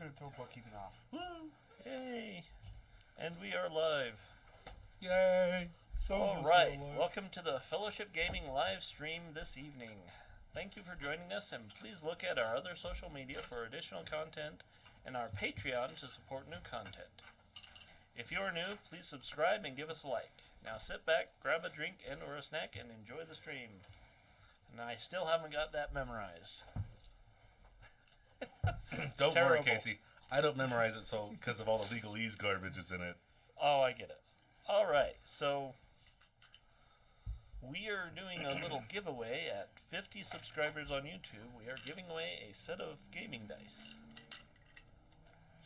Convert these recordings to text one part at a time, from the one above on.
could throw bookkeeping off. Woo! Yay! And we are live. Yay! All right, welcome to the Fellowship Gaming live stream this evening. Thank you for joining us, and please look at our other social media for additional content and our Patreon to support new content. If you are new, please subscribe and give us a like. Now sit back, grab a drink and or a snack, and enjoy the stream. And I still haven't got that memorized. Don't terrible. worry, Casey. I don't memorize it because of all the legalese garbage that's in it. Oh, I get it. All right, so we are doing a little giveaway at 50 subscribers on YouTube. We are giving away a set of gaming dice.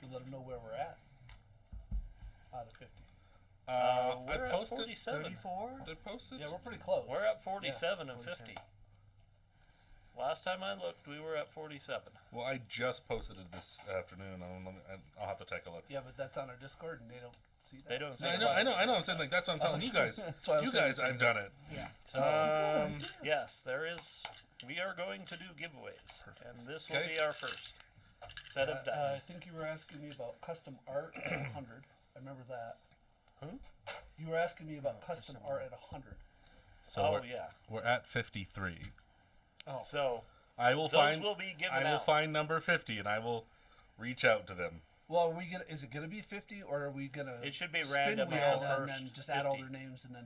So let them know where we're at. Out of 50. We're I posted at 47. 34? I posted. Yeah, we're pretty close. We're at 47 Yeah, of 47. 50. Last time I looked, we were at 47. Well, I just posted it this afternoon. I'll have to take a look. Yeah, but that's on our Discord, and they don't see that. They don't say No, I know. I'm saying like that's what I'm telling you guys. That's why I was You saying guys, it's- I've done it. Yeah. So, yes, there is. We are going to do giveaways, and this will Okay. be our first set of I dice. think you were asking me about custom art at 100. I remember that. Who? You were asking me about custom art at 100. So Oh we're, yeah. we're at 53. Oh. So I will those find. will be given I will out. find number 50, and I will reach out to them. Well, are we gonna? Is it gonna be 50, or are we gonna? It should be spin random wheel at and first. then just add all 50. their names and then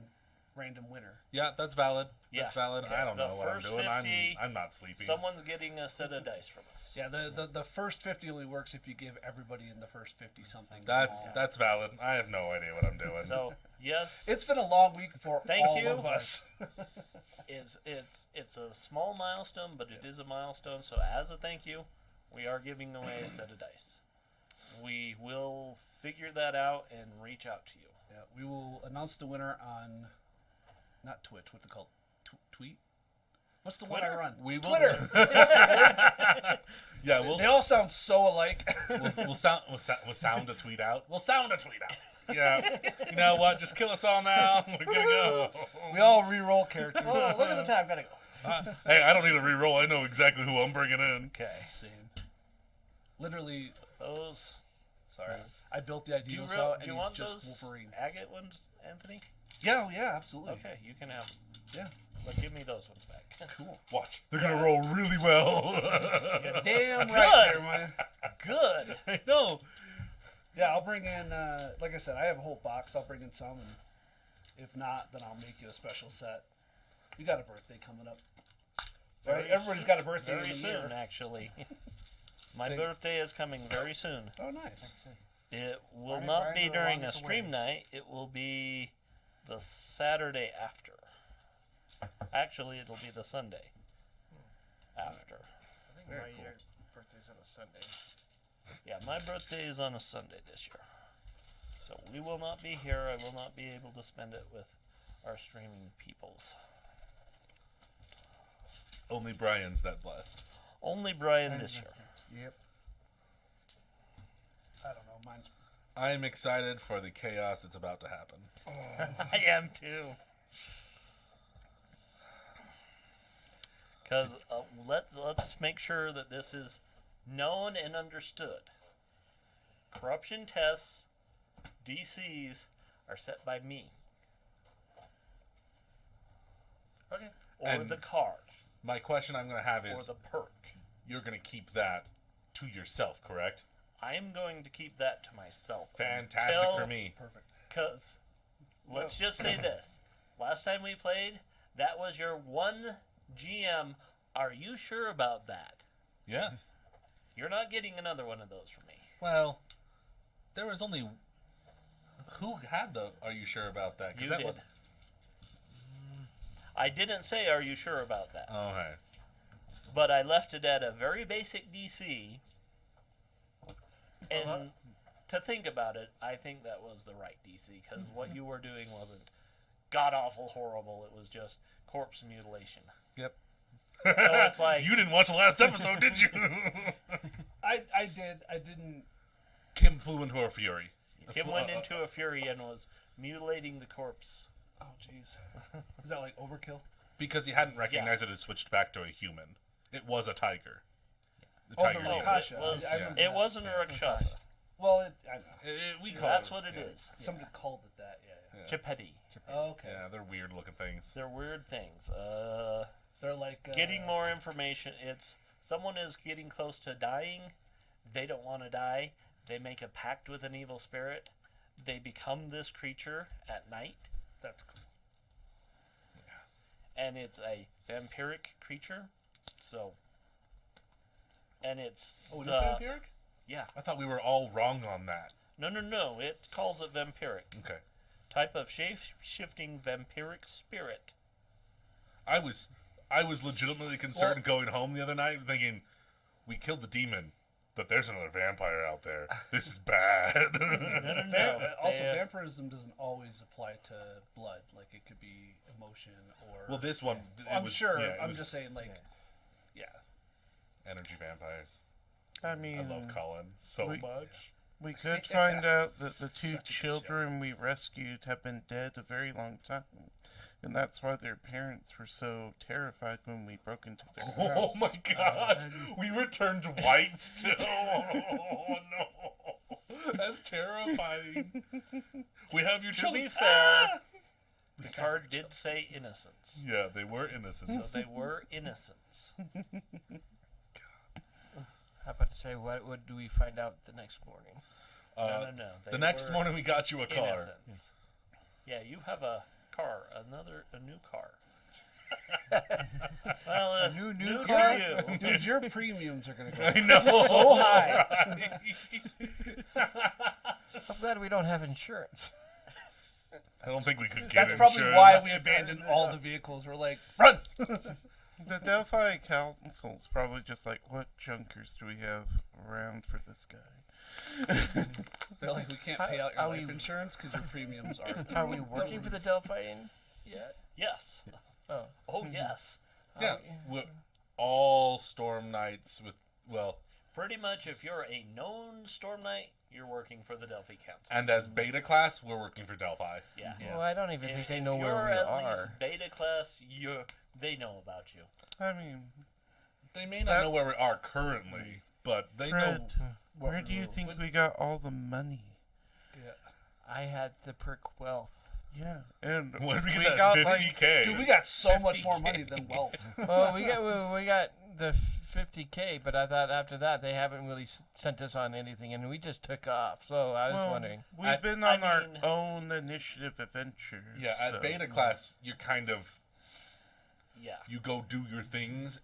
random winner. Yeah, that's valid. Yeah. That's valid. Okay, I don't the know what I'm first doing. 50, I'm not sleeping. Someone's getting a set of dice from us. Yeah, the first 50 only works if you give everybody in the first 50 something. That's small. that's valid. I have no idea what I'm doing. So yes, It's been a long week for Thank all you. of us. it's a small milestone, but it is a milestone. So as a thank you, we are giving away a set of dice. We will figure that out and reach out to you. Yeah, we will announce the winner on, not Twitch. What's it called? Tweet. What's the Twitter? one I run? We will. Twitter. Yeah, we'll They all sound so alike. we'll sound a tweet out. We'll sound a tweet out. Yeah. You know what? Just kill us all now. We're gonna go. We all re-roll characters. Oh, look at the time. Gotta go. Hey, I don't need a re-roll. I know exactly who I'm bringing in. Okay. Same. Literally, Those. Sorry. I built the Do you, ideals out, do you and want he's just those Wolverine. agate ones, Anthony? Yeah, yeah, absolutely. Okay, you can have them. Yeah, But give me those ones back. cool. Watch. They're gonna roll really well. Damn Good. right, Jeremiah. Good. I know. Yeah, I'll bring in, like I said, I have a whole box. I'll bring in some, and if not, then I'll make you a special set. You got a birthday coming up. Right? Very Everybody's got a birthday Very in the soon, year. actually. My Say- birthday is coming very soon. Oh, nice. It will Ryan- not Ryan's be the during a longest stream away. night. It will be the Saturday after. Actually, it'll be the Sunday after. I think Very my cool. birthday's on a Sunday. Yeah, my birthday is on a Sunday this year. So we will not be here. I will not be able to spend it with our streaming peoples. Only Brian's that blessed. Only Brian this year. Yep. I don't know. Mine's. I'm excited for the chaos that's about to happen. I am too. Because let's make sure that this is known and understood. Corruption tests, DCs, are set by me. Okay. Or And- the card. My question I'm gonna have Or is, the perk. you're gonna keep that to yourself, correct? I am going to keep that to myself. Fantastic for me. Perfect. Because, let's just say this. Last time we played, that was your one GM. Are you sure about that? Yeah. You're not getting another one of those from me. Well, there was only who had the. Are you sure about that? 'Cause You that did. was I didn't say, are you sure about that? okay. But I left it at a very basic DC. And Uh-huh. to think about it, I think that was the right DC. Because what you were doing wasn't god-awful horrible. It was just corpse mutilation. Yep. So it's like... You didn't watch the last episode, did you? I did. I didn't. Kim flew into a fury. Kim went into a fury and was mutilating the corpse. Oh, jeez. Is that like overkill? Because he hadn't recognized it had switched back to a human. It was a tiger. The Oh, tiger the eagle. Rakasha. It, was, I remember it that. wasn't a Rakshasa. Well, I know. We call That's it. what it yeah. is. Somebody called it that. Yeah. Yeah. Chipetti. Oh, okay. Yeah, they're weird looking things. They're weird things. They're like Getting more information. It's someone is getting close to dying. They don't want to die. They make a pact with an evil spirit. They become this creature at night, That's cool. and it's a vampiric creature. So, and it's Oh, it is vampiric? Yeah. I thought we were all wrong on that. No. It calls it vampiric. Okay. Type of shape-shifting vampiric spirit. I was legitimately concerned going home the other night, thinking, we killed the demon, but there's another vampire out there. This is bad. No. Also, They, vampirism doesn't always apply to blood. Like, it could be emotion or. Well, this one, it I'm was, sure. yeah, it I'm was just saying, like, yeah. energy vampires. I mean, I love Cullen so much. we could find out that the two Such a good children we rescued have been dead a very long time. And that's why their parents were so terrified when we broke into their Oh house. my god! We returned white still. Oh no! That's terrifying. We have your to children. be fair, the card did say innocence. Yeah, they were innocent. So they were innocents. How about to say, what do we find out the next morning? No. They The next were morning we got you a car. innocents. Yeah, you have a car, a new car. Well, A new new car? to you. Dude, your premiums are gonna go I know. so high. I'm glad we don't have insurance. I don't think we could get That's probably insurance. why we abandoned all the vehicles. We're like, run! The Delphi Council's probably just like, what junkers do we have around for this guy? They're like, we can't pay out your life insurance because your premiums are. Are we working for the Delphian yet? Yes. Oh. Oh, yes. Yeah, all Storm Knights with, well, Pretty much, if you're a known Storm Knight, you're working for the Delphi Council. and as Beta class, we're working for Delphi. Yeah. Well, I don't even think they know if where you're we at are. least beta class, they know about you. I mean, They may not know where we are currently, but they Fred, know. where do you think we got all the money? I had the perk wealth. Yeah, and When we we get that got 50K. Dude, we got so much more money than wealth. Well, we got the 50K, but I thought after that they haven't really sent us on anything, and we just took off. So I was wondering. We've been on our own initiative adventure. Yeah, so. at Beta class, you're kind of, Yeah. you go do your things.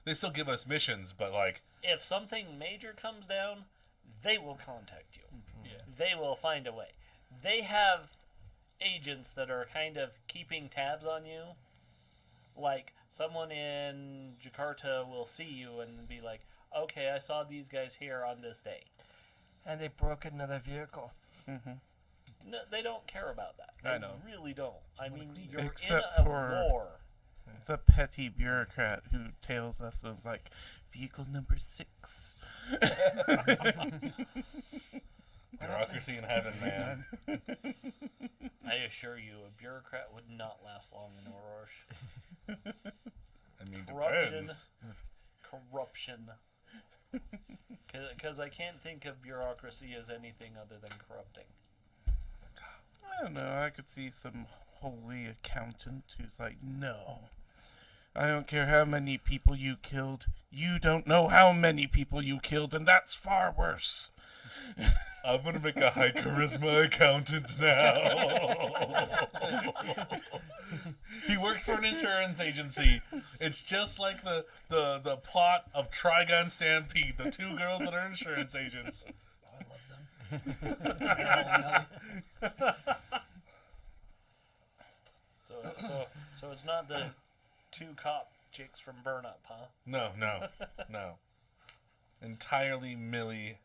They still give us missions, but like, If something major comes down, they will contact you. Yeah. They will find a way. They have agents that are kind of keeping tabs on you. Like, someone in Jakarta will see you and be like, okay, I saw these guys here on this day. And they broke another vehicle. No, they don't care about that. They I know. really don't. I mean, you're Except in a for- war. The petty bureaucrat who tails us and is like, vehicle number 6. bureaucracy in heaven, man. I assure you, a bureaucrat would not last long in Orosh. I mean, Corruption. depends. Corruption. Because I can't think of bureaucracy as anything other than corrupting. I don't know, I could see some holy accountant who's like, no. I don't care how many people you killed. You don't know how many people you killed, and that's far worse. I'm gonna make a high charisma accountant now. He works for an insurance agency. It's just like the plot of Trigun Stampede. The two girls that are insurance agents. I love them. So it's not the two cop chicks from Burn Up, huh? No. Entirely Millie.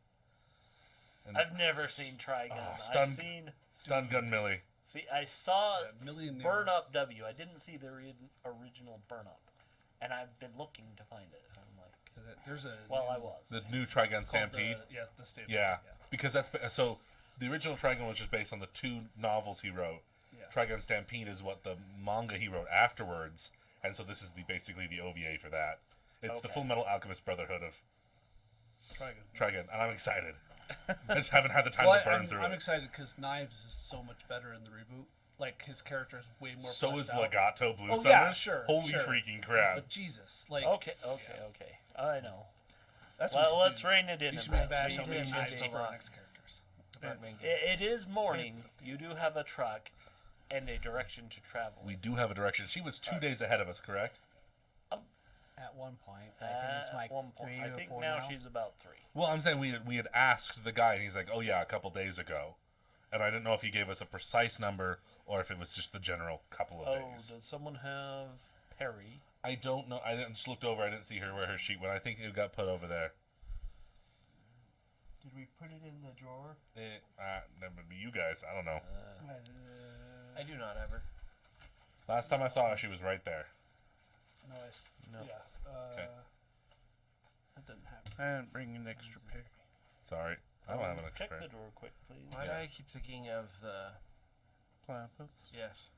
And I've never seen Trigun. Stun- I've seen. Stun Gun Millie. See, I saw Millionaire. Burn Up W. I didn't see the original Burn Up, and I've been looking to find it. I'm like, There's a. well, I was. The new Trigun called Stampede. the Stampede. Yeah, because that's so. The original Trigun was just based on the two novels he wrote. Yeah. Trigun Stampede is what the manga he wrote afterwards, and so this is basically the OVA for that. It's the Okay. Full Metal Alchemist Brotherhood of Try again. And I'm excited. I just haven't had the time Well, to burn through I'm it. excited because Knives is so much better in the reboot. Like, his character is way more So fleshed is out. Legato Blue Oh, Summer. yeah, sure, Holy sure. freaking crap. But Jesus, like, Okay. I know. that's Well, what let's rein it in. You should a make bit. Bash We on do me need Knives to- for our next characters. It is morning. You do have a truck and a direction to travel. We do have a direction. She was 2 days ahead of us, correct? At one point, I think it's like At one point. 3 I or think 4 now now. she's about 3. Well, I'm saying we had asked the guy, and he's like, "Oh yeah, a couple days ago," and I didn't know if he gave us a precise number or if it was just the general couple of days. Does someone have Perry? I don't know. I didn't just looked over. I didn't see her where her sheet went. I think it got put over there. Did we put it in the drawer? That would be you guys. I don't know. I do not ever. Last time I saw her, she was right there. No, No. Yeah. Okay. That didn't happen. I didn't bring an extra pair. Sorry, I don't have an extra Check pair. the drawer quick, please. Why do I keep thinking of the... Platypus. Yes.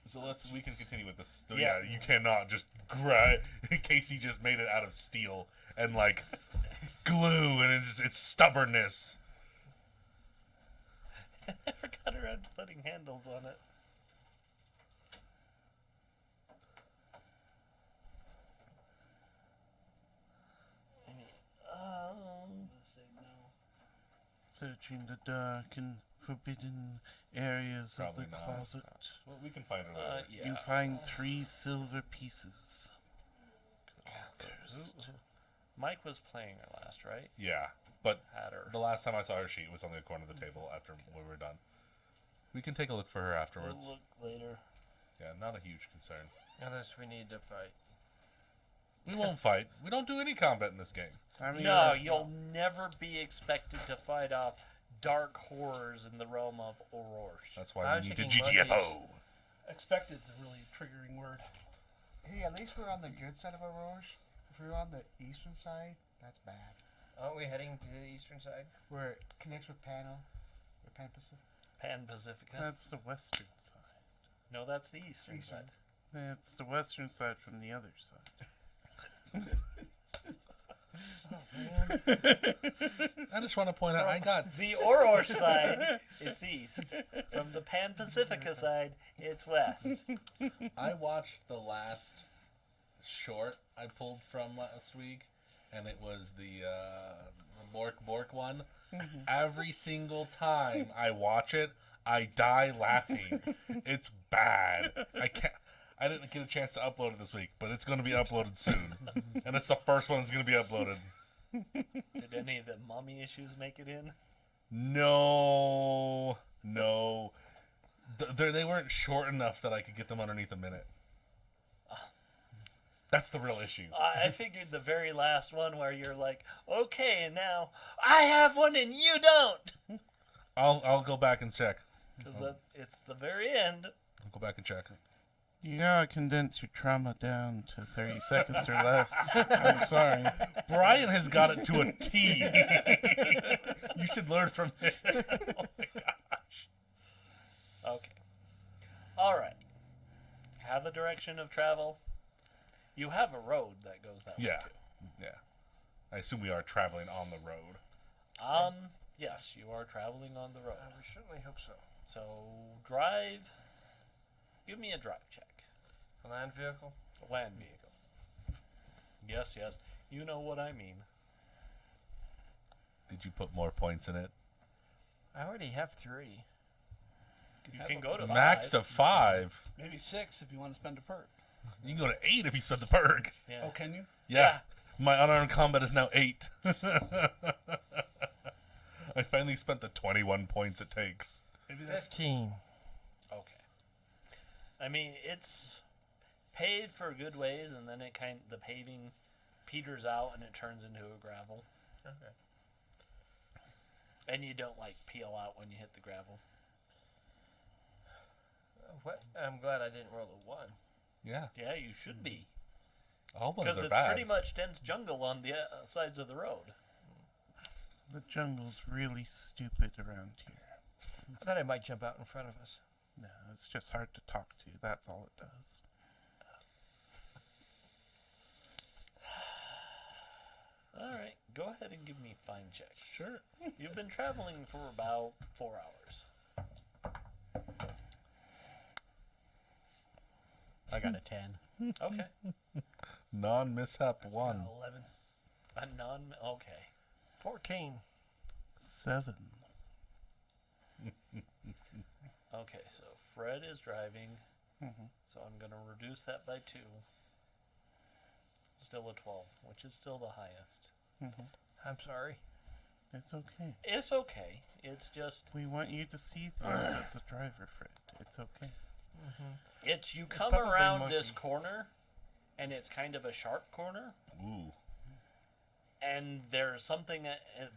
So we can continue with this. So, Yeah. yeah, you cannot just grab. Casey just made it out of steel and like glue, and it's stubbornness. I forgot around putting handles on it. Let's say no. Searching the dark and forbidden areas Probably of the not. closet. Well, we can find her later. Yeah. You find 3 silver pieces. Cursed. Mike was playing her last, right? Yeah, but Had her. the last time I saw her sheet was on the corner of the table after we were done. We can take a look for her afterwards. We'll look later. Yeah, not a huge concern. Unless we need to fight. We won't fight. We don't do any combat in this game. I mean, No, you'll never be expected to fight off dark horrors in the realm of Aurora. That's I why was we need to thinking GTFO. Expected's a really triggering word. Hey, at least we're on the good side of Aurora. If we're on the eastern side, that's bad. Aren't we heading to the eastern side? Where it connects with Pan Pacific. Pan Pacifica. that's the western side. No, that's the eastern Eastern. side. That's the western side from the other side. I just want to point out, I got The Aurora side, it's east. From the Pan Pacifica side, it's west. I watched the last short I pulled from last week, and it was the Bork one. Every single time I watch it, I die laughing. It's bad. I didn't get a chance to upload it this week, but it's going to be uploaded soon, and it's the first one that's going to be uploaded. Did any of the mommy issues make it in? No. They weren't short enough that I could get them underneath a minute. That's the real issue. I figured the very last one where you're like, okay, and now I have one and you don't. I'll go back and check. Because it's the very end. I'll go back and check. You gotta condense your trauma down to 30 seconds or less. I'm sorry. Brian has got it to a T. You should learn from him. Oh my gosh. Okay. All right. Have a direction of travel. You have a road that goes that way Yeah. too. Yeah. I assume we are traveling on the road. Yes, you are traveling on the road. I would certainly hope so. So drive. Give me a drive check. A land vehicle? A land vehicle. Yes. You know what I mean. Did you put more points in it? I already have 3. You can go to Max 5. to 5. Maybe 6 if you want to spend a perk. You can go to 8 if you spend the perk. Yeah. Oh, can you? Yeah. My unarmed combat is now 8. I finally spent the 21 points it takes. Maybe that's 15. Okay. I mean, it's paved for good ways, and then the paving peters out and it turns into a gravel. Okay. And you don't peel out when you hit the gravel. What? I'm glad I didn't roll a 1. Yeah. Yeah, you should be. All ones Because are it's bad. pretty much dense jungle on the sides of the road. The jungle's really stupid around here. I thought I might jump out in front of us. No, it's just hard to talk to. That's all it does. All right. go ahead and give me fine checks. Sure. You've been traveling for about 4 hours. I got a 10. Okay. Non-mishap 1. 11. A non. Okay. 14. 7. Okay, so Fred is driving. Mhm. So I'm going to reduce that by 2. Still a 12, which is still the highest. I'm sorry. It's okay. It's okay. It's just. We want you to see things as a driver, Fred. It's okay. It's you come probably around monkey. this corner, and it's kind of a sharp corner, Ooh. and there's something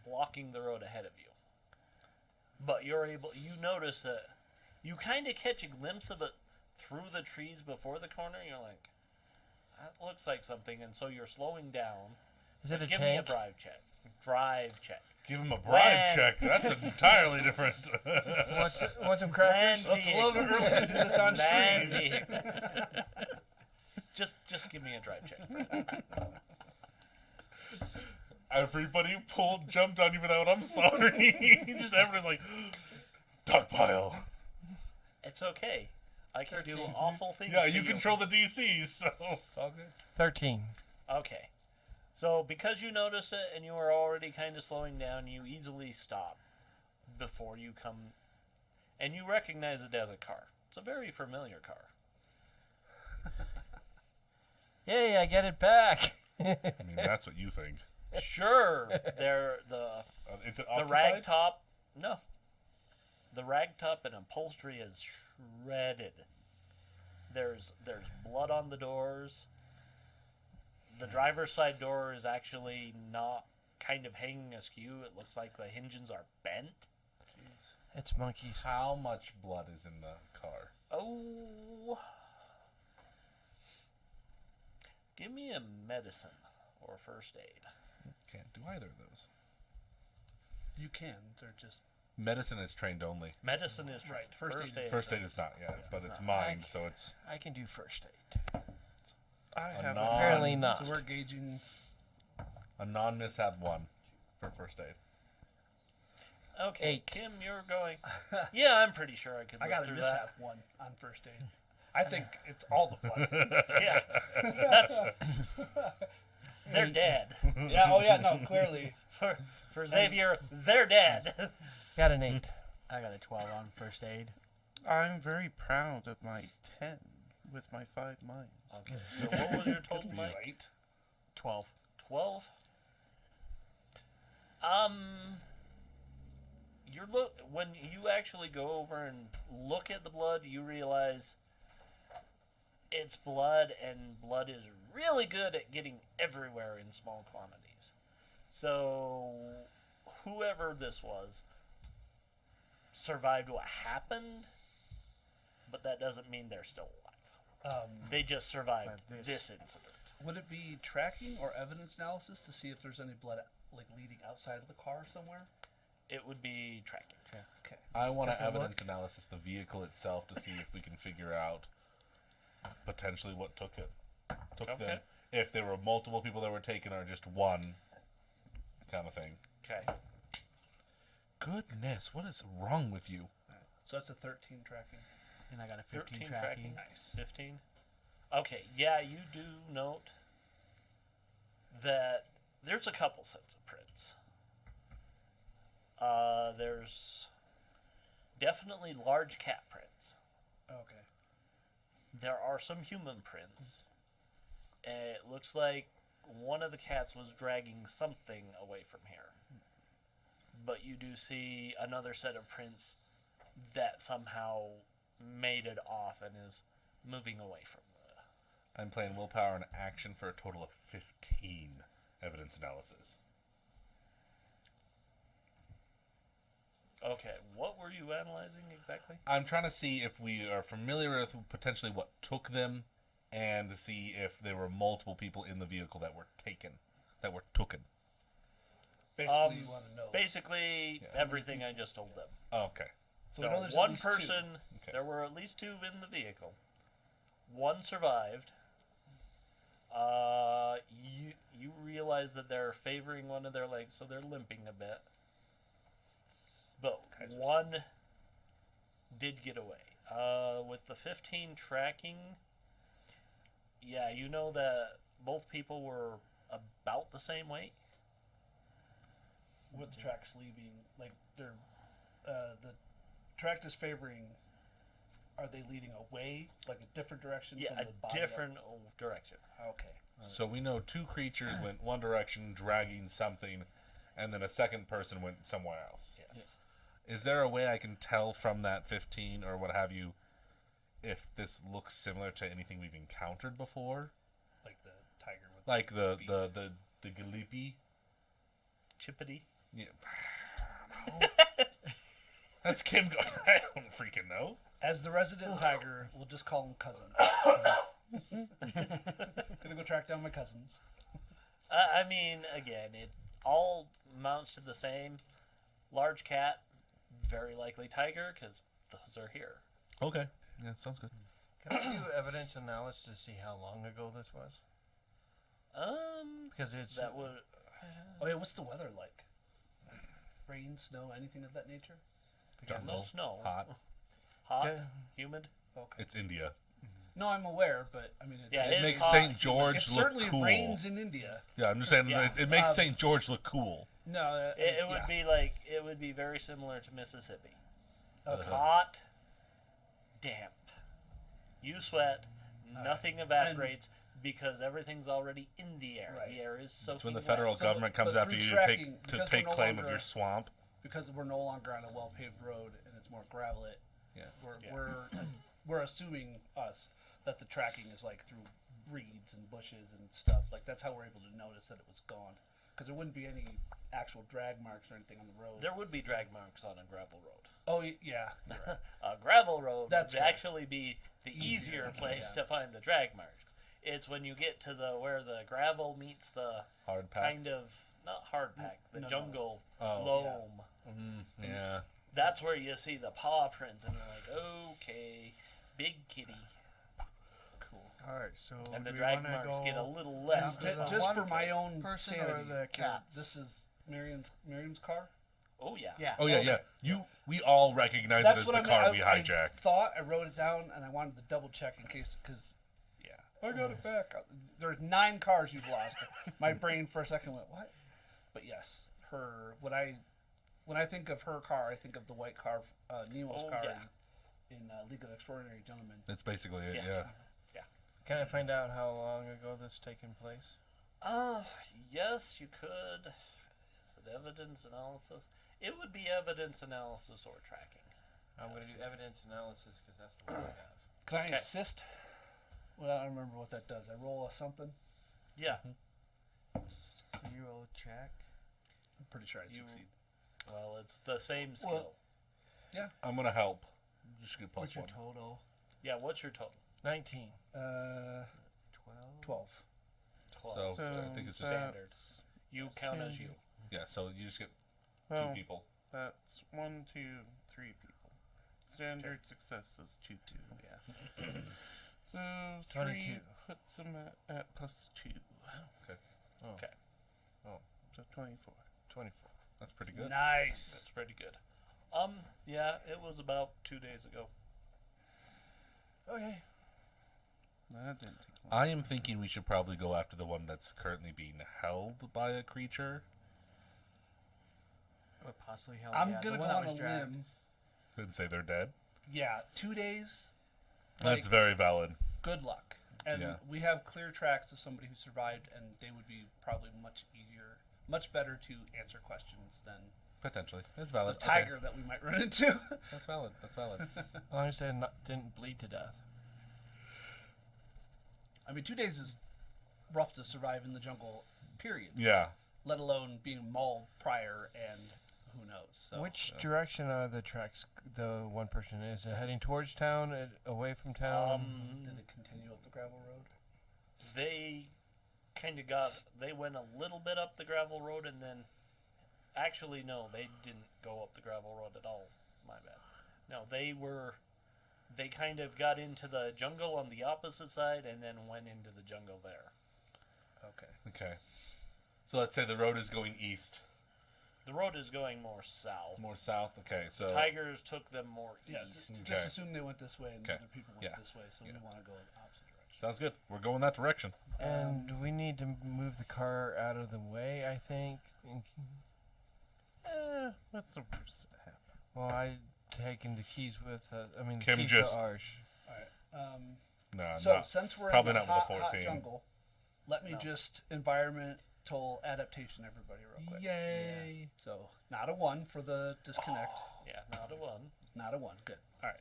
blocking the road ahead of you. But you notice that you kind of catch a glimpse of it through the trees before the corner. You're like, that looks like something, and so you're slowing down. Is it a Give me a tank? drive check. Drive check. Give him a bribe Land. check. That's entirely different. Want some crackers? Land It's a little bit early to do this on Land stream. vehicles. just give me a drive check. Fred. Everybody jumped on you for that one. I'm sorry. Just everybody's like, dog pile. It's okay. I can do 13. awful things. Yeah, to you control the DCs, so. It's all good. 13. Okay. So because you notice it and you are already kind of slowing down, you easily stop before you come, and you recognize it as a car. It's a very familiar car. Yay, I get it back. I mean, that's what you think. Sure, they're It's an the rag top. No, the rag top and upholstery is shredded. There's blood on the doors. The driver's side door is actually not kind of hanging askew. It looks like the hinges are bent. It's monkeys. How much blood is in the car? Oh. Give me a medicine or first aid. Can't do either of those. You can. They're just Medicine is trained only. Medicine is Right, right. first aid. First aid is not, but it's not. mind, so it's I can do first aid. I have non- Apparently not. so we're gauging. a non-mishap 1 for first aid. Okay, 8. Kim, you're going. Yeah, I'm pretty sure I could. I live got a through mishap 1 on first aid. I think it's all the fun. that. Yeah, that's. They're dead. Yeah. Oh yeah. No. Clearly. For Xavier, they're dead. Got an 8. I got a 12 on first aid. I'm very proud of my 10 with my 5 mind. Okay, so what was your total, Mike? Right. 12. 12. When you actually go over and look at the blood, you realize it's blood, and blood is really good at getting everywhere in small quantities. So, whoever this was survived what happened, but that doesn't mean they're still alive. They just survived But this incident. Would it be tracking or evidence analysis to see if there's any blood like leading outside of the car somewhere? It would be tracking. Okay. I want to Take a look. evidence analysis the vehicle itself to see if we can figure out potentially what took Okay. them. If there were multiple people that were taken or just one kind of thing. Okay. Goodness, what is wrong with you? So that's a 13 tracking. And I got a 15 13 tracking. tracking. Nice. 15. Okay, yeah, you do note that there's a couple sets of prints. There's definitely large cat prints. Okay. There are some human prints. It looks like one of the cats was dragging something away from here. But you do see another set of prints that somehow made it off and is moving away from the... I'm playing willpower and action for a total of 15 evidence analysis. Okay, what were you analyzing exactly? I'm trying to see if we are familiar with potentially what took them, and to see if there were multiple people in the vehicle that were taken, that were tooken. Basically, you want to know. Basically, everything I just told them. Okay. So So we know there's at one least two. person, Okay. there were at least 2 in the vehicle. One survived. you realize that they're favoring one of their legs, so they're limping a bit. But one did get away. With the 15 tracking, yeah, you know that both people were about the same weight. With the tracks leaving, like they're the tract is favoring. Are they leading away, like a different direction? Yeah, from a the body different direction. Okay. So we know 2 creatures went one direction, dragging something, and then a second person went somewhere else. Yes. Is there a way I can tell from that 15 or what have you if this looks similar to anything we've encountered before? Like the tiger with Like the Galipi? Chippity. Yeah. That's Kim going, I don't freaking know. As the resident tiger, we'll just call him cousin. Gonna go track down my cousins. I mean, again, it all amounts to the same. Large cat, very likely tiger, because those are here. Okay. Yeah, sounds good. Can I do evidence analysis to see how long ago this was? Because it's That would. Oh yeah, what's the weather like? Rain, snow, anything of that nature? Jungle, No snow. hot. Hot, Okay. humid. Okay. It's India. No, I'm aware, but I mean, Yeah, It it's makes hot, St. humid. George it look certainly cool. rains in India. Yeah, I'm just saying Yeah. it makes St. George look cool. No, It would yeah. it would be very similar to Mississippi. Okay. Hot, damp. You sweat, nothing evaporates because everything's already in the air. Right. The air is soaking It's when the wet. federal So, government comes but after through you tracking, to because take we're no claim of longer- your swamp. because we're no longer on a well-paved road and it's more gravel-it. Yeah. We're assuming that the tracking is like through reeds and bushes and stuff. Like that's how we're able to notice that it was gone, because there wouldn't be any actual drag marks or anything on the road. There would be drag marks on a gravel road. Oh yeah, you're right. A gravel road That's would fair. actually be the easier place yeah. to find the drag marks. It's when you get to where the gravel meets the Hard pack. kind of not hard pack, the No, no. jungle Oh. loam. Yeah. That's where you see the paw prints, and you're like, okay, big kitty. Cool. All right, so And the do we drag wanna marks go get a little less. after the defined. Just one for my own person sanity, or the cats? this is Marion's car. Oh yeah. Yeah. Oh yeah, yeah. We all recognize it as the I car meant. we I hijacked. thought I wrote it down and I wanted to double check in case, because I got it back. There's 9 cars you've lost. My brain for a second went, what? But yes, her. When I think of her car, I think of the white car, Nemo's Oh, car yeah. in League of Extraordinary Gentlemen. That's basically it. Yeah. Yeah. Can I find out how long ago this taken place? Yes, you could. Is it evidence analysis? It would be evidence analysis or tracking. I'm going to do evidence analysis because that's the one I have. Can I Okay. assist? Well, I don't remember what that does. I roll a something. Yeah. You will check. I'm pretty sure I You- succeed. Well, it's the same skill. I'm gonna help. Just get What's plus your 1. total? Yeah. What's your total? 19. 12. 12. So I think it's just Standard. You count as you. yeah. So you just get 2 Well, people. that's 1, 2, 3 people. Standard success is 2, 2. Yeah. So 22. 3 puts them at plus 2. Oh, Okay. So 24. 24. That's pretty good. Nice. That's pretty good. Yeah, it was about 2 days ago. Okay. That didn't take long. I am thinking we should probably go after the one that's currently being held by a creature. Or possibly hell. I'm yeah, the gonna go one that on was a dragged. limb. And say they're dead. Yeah, 2 days. That's Like, very valid. good luck. And Yeah. we have clear tracks of somebody who survived, and they would be probably much better to answer questions than Potentially. It's the valid. Okay. tiger that we might run into. That's valid. That's valid. As long as they didn't bleed to death. I mean, 2 days is rough to survive in the jungle, period. Yeah. Let alone being mauled prior and who knows. So, Which direction are the tracks? The one person is it heading towards town, away from town? did it continue up the gravel road? They kind of they went a little bit up the gravel road, and then actually no, they didn't go up the gravel road at all. My bad. No, they kind of got into the jungle on the opposite side and then went into the jungle there. Okay. Okay. So let's say the road is going east. The road is going more south. More south? Okay, so... Tigers took them more Yeah, east. just Okay. assume they went this way and Okay. other people went Yeah. this way, so we want to go in the opposite direction. Sounds good. We're going that direction. And we need to move the car out of the way, I think. What's the worst that happened? Well, I taken the keys with Kim keys just- to Arsh. All right. No, So no. since we're probably in the not with hot, a hot 14. jungle, let me just environmental adaptation everybody real quick. Yay! So not a 1 for the disconnect. Yeah, not a 1. Not a 1. Good. All right.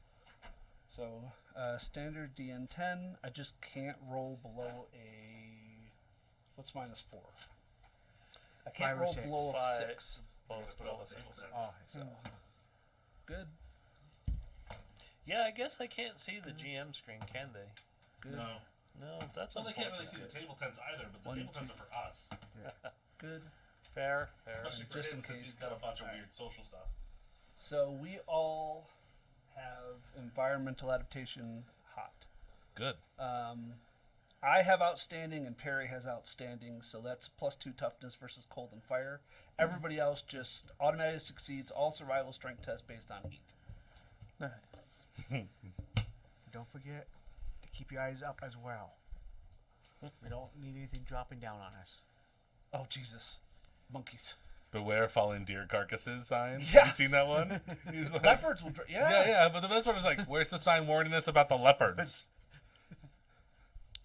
So standard DN10. I just can't roll below a. What's -4? I can't 5 or roll 6. below a 5. 6. Both Put all below the table 6. sets. Oh, So good. Yeah, I guess I can't see the GM screen, can they? Good. No. No, that's Well, they can't really unfortunate. see the table tents either, but the One, table tents two. are for us. Good. Fair. Especially for Just him, in since case. he's got a bunch of weird social stuff. So we all have environmental adaptation hot. Good. I have outstanding and Perry has outstanding, so that's +2 toughness versus cold and fire. Everybody else just automatically succeeds all survival strength tests based on heat. Nice. don't forget to keep your eyes up as well. We don't need anything dropping down on us. Oh Jesus, monkeys. Beware fallen deer carcasses sign. Yeah. Have you seen that one? He's like, Leopards will. yeah, but the best one is like, where's the sign warning us about the leopards?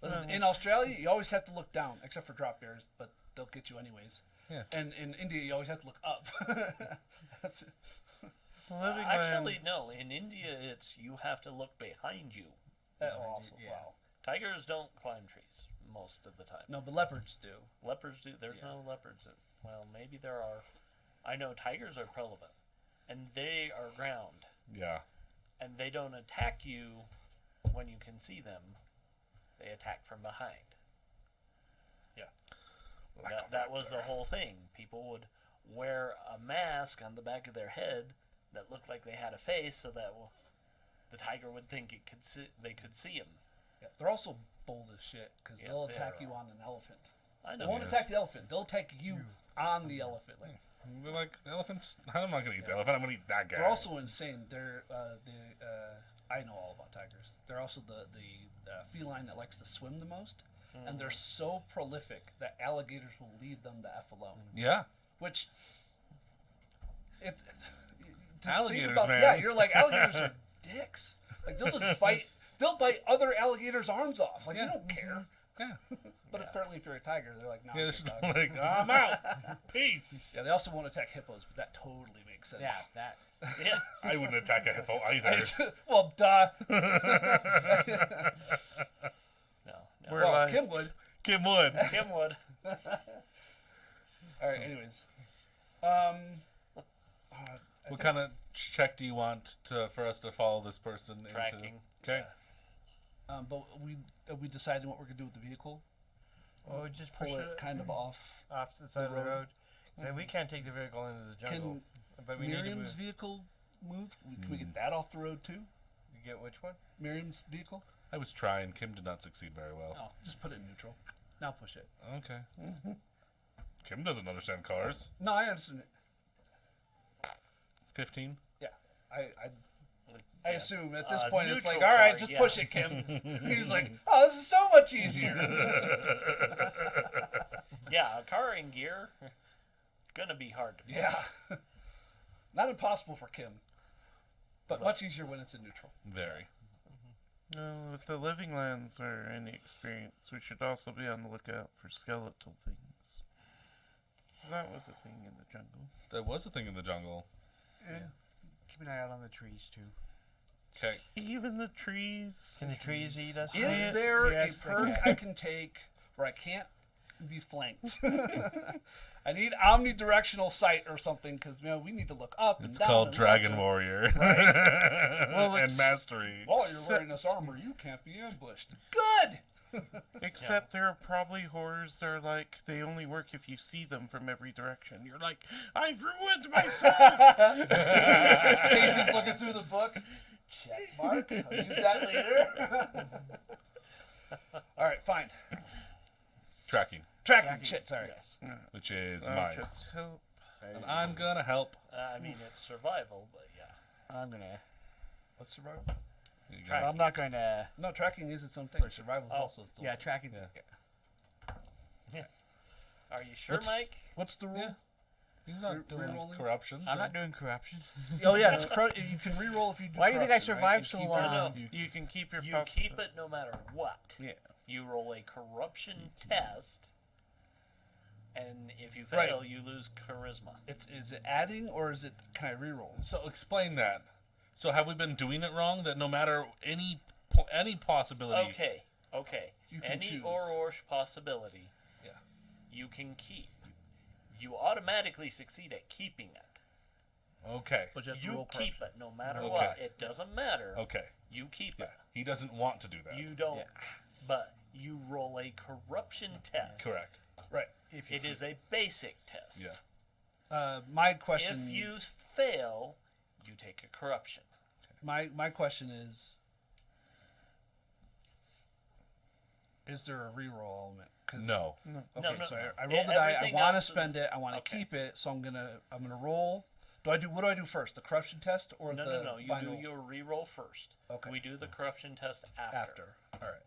Listen, in Australia, you always have to look down, except for drop bears, but they'll get you anyways. Yeah. And in India, you always have to look up. That's it. Living Actually, lands. no. In India, it's you have to look behind you. Also, Yeah. wow. Tigers don't climb trees most of the time. No, but leopards do. Leopards do. There's no leopards. Well, maybe there are. I know tigers are relevant, and they are ground, Yeah. and they don't attack you when you can see them. They attack from behind. That was the whole thing. People would wear a mask on the back of their head that looked like they had a face, so that the tiger would think they could see him. Yeah. They're also bold as shit because Yeah, they'll they attack are. you on an elephant. I They know. won't attack the elephant. They'll attack you on the elephant. Like, They're like, the elephants, I'm not going to eat the elephant, I'm going to eat that guy. they're also insane. They're I know all about tigers. They're also the feline that likes to swim the most, and they're so prolific that alligators will leave them the f alone. Yeah. Which, to think Alligators, about, man. yeah, you're like alligators are dicks. Like they'll just bite. They'll bite other alligators' arms off. Like Yeah. they don't care. Yeah. But apparently, if you're a tiger, they're like, no. Yeah, I'm this is a dog. like, I'm out. Peace. Yeah, they also won't attack hippos, but that totally makes sense. Yeah, that. Yeah. I wouldn't attack a hippo either. Well, duh. No. We're Well, like, Kim would. Kim would. Kim would. All right. Anyways, I What kind of check do you want for us to follow this person Tracking. into? Okay. but we decided what we're gonna do with the vehicle. Well, we just push Pull it it kind of off. off to the side of the road. road. Then we can't take the vehicle into the jungle. Can But we need to Miriam's move. vehicle move? Can we get that off the road too? You get which one? Miriam's vehicle? I was trying. Kim did not succeed very well. Oh, just put it in neutral. Now push it. Okay. Kim doesn't understand cars. No, I understand it. 15. Yeah, I assume at this Uh, point it's like, neutral all right, car, just yes. push it, Kim. He's like, oh, this is so much easier. Yeah, a car in gear, gonna be hard to Yeah, not impossible for Kim, but much easier when it's in neutral. Very. no, if the living lands are any experience, we should also be on the lookout for skeletal things. That was a thing in the jungle. That was a thing in the jungle. And keep an eye out on the trees too. Okay. Even the trees. Can the trees eat us? Is there Yes, a they perk can. I can take where I can't be flanked? I need omnidirectional sight or something because we need to look up and It's down. called and Dragon left. Warrior. Well, and it's- Mastery. While you're wearing this armor, you can't be ambushed. Good. Except there are probably horrors that are like, they only work if you see them from every direction. You're like, I've ruined myself! Casey's looking through the book. Check mark. I'll use that later. All right, fine. Tracking. Tracking. Shit. Sorry. Yes. which is I'll mine. just help. And I'm gonna help. I mean, it's survival, but yeah. I'm gonna. What's survival? You Track. got- I'm not going to. No, tracking is its own thing. Survival is Oh. also its own Yeah, thing. tracking. Yeah. Are you sure, What's- Mike? What's the rule? Yeah. He's not doing Rerolling? corruption. I'm so- not doing corruption. Oh yeah, it's you can reroll if you do. Why do you think I corruption, right? survived You so keep it- long? No, You can keep your You possible- keep it no matter what. Yeah. You roll a corruption test, and if you Right. fail, you lose charisma. Is it adding or is it can I reroll? So explain that. So have we been doing it wrong? That no matter any possibility. Okay. You can Any choose. or possibility, Yeah. you can keep. You automatically succeed at keeping it. Okay. But you have to You roll keep corruption. it no matter Okay. what. It doesn't matter. Okay. You keep Yeah. it. He doesn't want to do that. You don't. Yeah. But you roll a corruption test. Correct. Right. If you It is a basic test. Yeah. My question. If you fail, you take a corruption. My question is there a reroll element? 'Cause- No. Okay, No, so no. I rolled the die. I Everything want to else is- spend it. I want to okay. keep it. So I'm gonna roll. What do I do first? The corruption test or No, the no. You final? do your reroll first. Okay. We do the corruption test after. After. All right.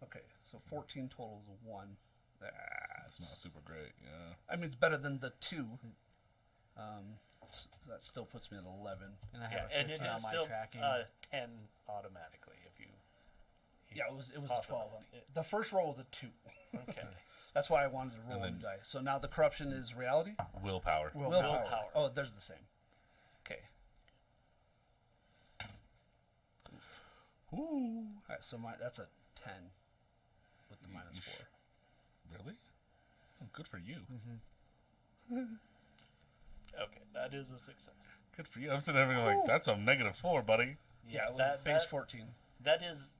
Okay, so 14 total is 1. That's not super great. Yeah. I mean, it's better than the 2. So that still puts me at 11. And I Yeah, have a and 15 it on is my still tracking. 10 automatically if you. Yeah, it was a Possibly. 12. The first roll was a 2. Okay. That's why I wanted to roll then- the die. So now the corruption is reality? Willpower. Willpower. Oh, there's the same. Okay. Ooh. All right, so that's a 10 with the minus You 4. Really? Oh, good for you. Okay, that is a success. Good for you. I'm sitting there like, that's a -4, buddy. Yeah, that, base that, 14. that is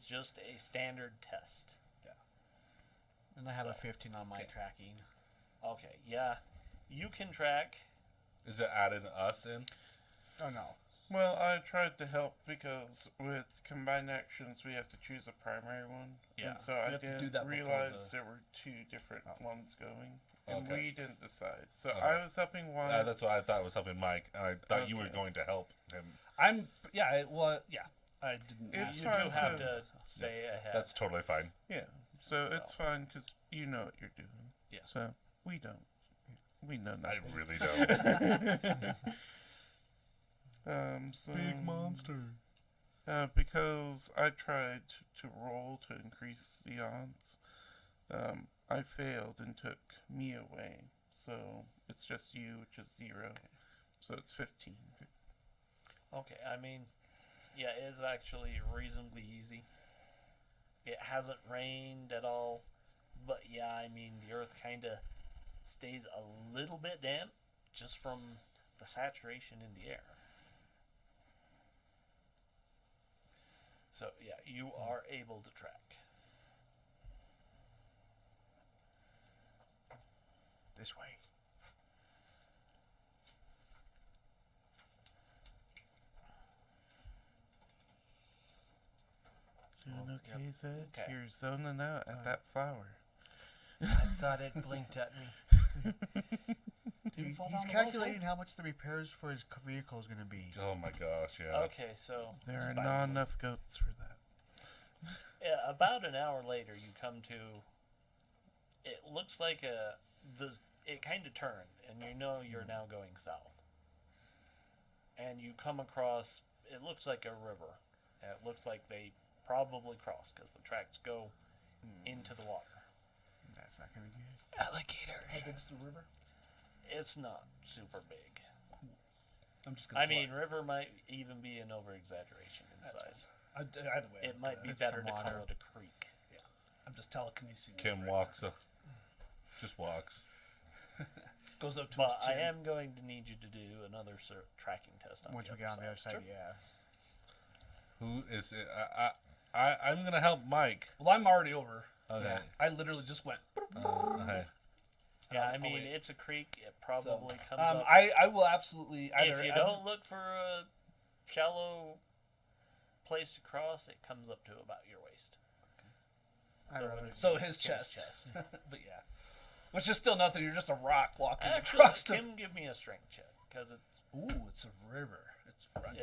just a standard test. And I have a so- 15 on my okay. tracking. Okay, yeah, you can track. Is it added us in? Oh no. Well, I tried to help because with combined actions we have to choose a primary one. Yeah. And so We I have to do didn't that before realize the- there were 2 different ones going. And Okay. we didn't decide. So Okay. I was helping one. That's what I thought was helping Mike. And I thought you were Okay. going to help him. I didn't. It's You fine do have to- to say ahead. That's totally fine. Yeah. So it's So. fine because you know what you're doing. Yeah. So we don't. We know I nothing. really don't. So monster. because I tried to roll to increase the odds, I failed and took me away. So it's just you, which is 0. So it's 15. Okay, I mean, yeah, it's actually reasonably easy. It hasn't rained at all, but yeah, I mean, the earth kind of stays a little bit damp just from the saturation in the air. So, yeah, you are able to track. This way. Doing okay, Zed? Okay. You're zoning out at that flower. I thought it blinked at me. He's calculating how much the repairs for his vehicle is going to be. Oh my gosh, yeah. Okay, so There are Spider-Man. not enough goats for that. yeah, about an hour later, you come to. It looks like it kind of turned, and you know you're now going south. And you come across. It looks like a river. And it looks like they probably crossed because the tracks go into the water. That's not going to be good. Alligators. How big's the river? It's not super big. I'm just gonna. I mean, river might even be an over exaggeration in size. either way. It might be It's better some to call water. it a creek. I'm just telekinesing. it Kim right walks. Just walks. now. Goes up to But his I chin. am going to need you to do another tracking test on Once the we get on the other side, Sure. yeah. Who is it? I'm gonna help Mike. Well, I'm already over. Okay. I literally just went. Okay. Yeah, I I'll mean, wait. it's a creek. It probably So, comes up. I will absolutely either. If you don't look for a shallow place to cross, it comes up to about your waist. I'd rather So his Kim's chest. But yeah. Which is still nothing. You're just a rock walking Actually, across the. Kim, give me a strength check because Ooh, it's a river. It's running.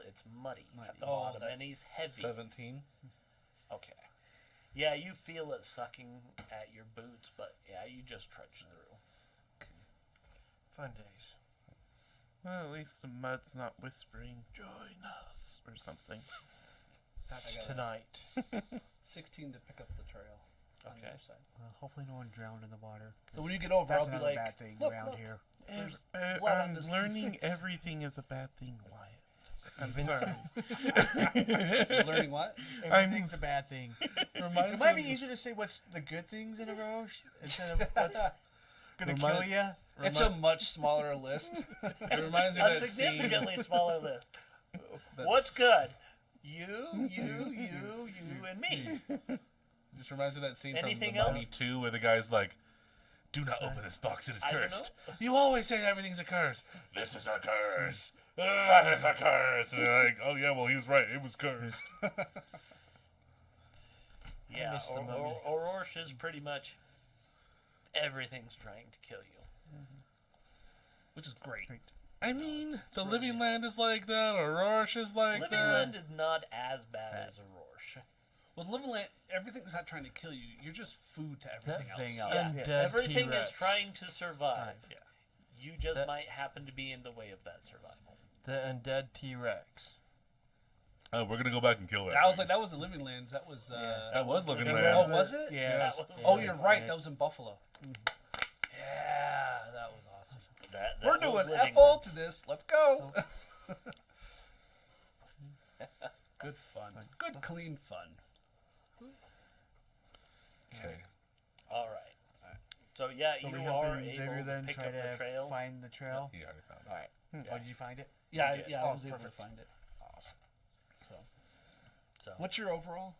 it's muddy at the Oh, bottom, that's and he's heavy. 17. Okay. Yeah, you feel it sucking at your boots, but yeah, you just trudge through. Fun days. Well, at least the mud's not whispering, "Join us" or something. That's I got it. tonight. 16 to pick up the trail. On the Okay. other side. hopefully no one drowned in the water. So when you get over, That's I'll be another like, bad thing look, around look. here. blood on I'm this learning everything is a bad thing, Wyatt. I'm Even- sorry. Learning what? Everything's a bad thing. Reminds It might me be of- easier to say what's the good things in a row instead of what's gonna Remind- kill you. It's a much smaller list. It reminds me A of that scene. significantly smaller list. that's- What's good? You, and me. Just reminds me of that scene from Anything The Mummy else? 2 where the guy's like, "Do not open this box, it is I don't cursed. You always say everything's a curse. This is a curse. That is a curse." And they're like, "Oh yeah, well he was right, it was cursed." Yeah, miss the Mummy. Orosh is pretty much everything's trying to kill you. Which is great. I mean, the Living Land is like that, Orosh is like Living that. Land is not as bad as Orosh. With Living Land, everything's not trying to kill you. You're just food to everything Thing else. else. Yeah, Undead everything T-Rex. is trying to survive. Yeah. You just That- might happen to be in the way of that survival. The undead T-Rex. Oh, we're gonna go back and kill that. I was thing. like, that wasn't Living Lands. That was. That was Living Oh, Lands. was it? Yeah. That was- Oh, you're right. That was in Buffalo. Yeah, that was awesome. That We're was doing Living F all Lands. to this. Let's go. Good fun. Good clean fun. Okay. All right. So yeah, So you we are helping Xavier able to then pick try up the to trail. find the trail. He already found it. All right. Oh, did you find it? Yeah, did. yeah, I Oh, was able perfect. to find it. Awesome. So What's your overall?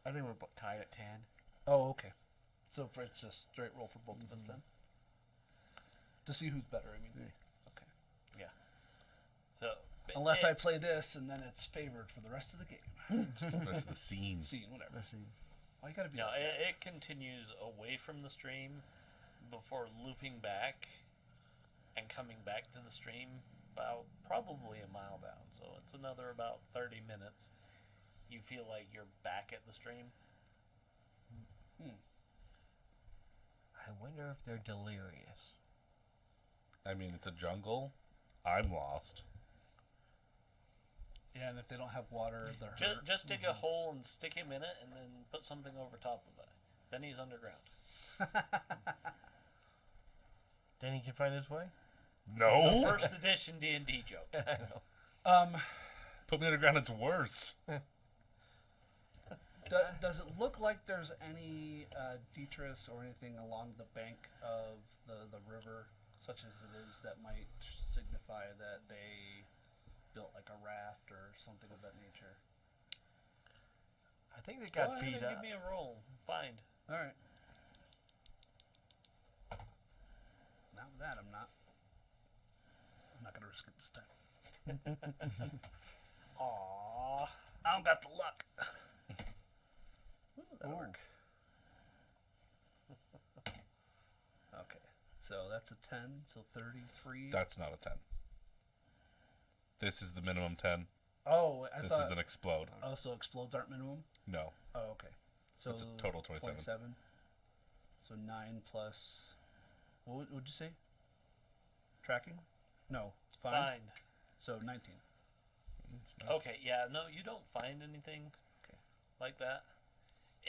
I think we're tied at 10. Oh, okay. So for it's just straight roll for both of us then. To see who's better. I mean. Okay. so Unless I play this and then it's favored for the rest of the game. That's the scene. Scene, whatever. Let's see. Oh, you gotta be. no, like that. it continues away from the stream before looping back and coming back to the stream about probably a mile down. So it's another about 30 minutes. You feel like you're back at the stream. I wonder if they're delirious. I mean, it's a jungle. I'm lost. Yeah, and if they don't have water, they're hurt. Just dig a hole and stick him in it, and then put something over top of it. Then he's underground. Then he can find his way? It's No. a first edition D&D joke. I know. Put me underground. It's worse. Does it look like there's any detritus or anything along the bank of the river, such as it is, that might signify that they built like a raft or something of that nature? I think they Go got ahead beat and up. give me a roll. Find. All right. Not with that, I'm not. I'm not gonna risk it this time. Aww. I don't got the luck. Ooh, that'll work. Okay, so that's a 10, so 33. That's not a 10. This is the minimum 10. Oh, I This thought. is an explode. Oh, so explodes aren't minimum? No. Oh, okay. So It's a total 27. 27. So 9 plus. What would you say? Tracking? No. Find? Find. So 19. It's nice. Okay, yeah, no, you don't find anything Okay. like that.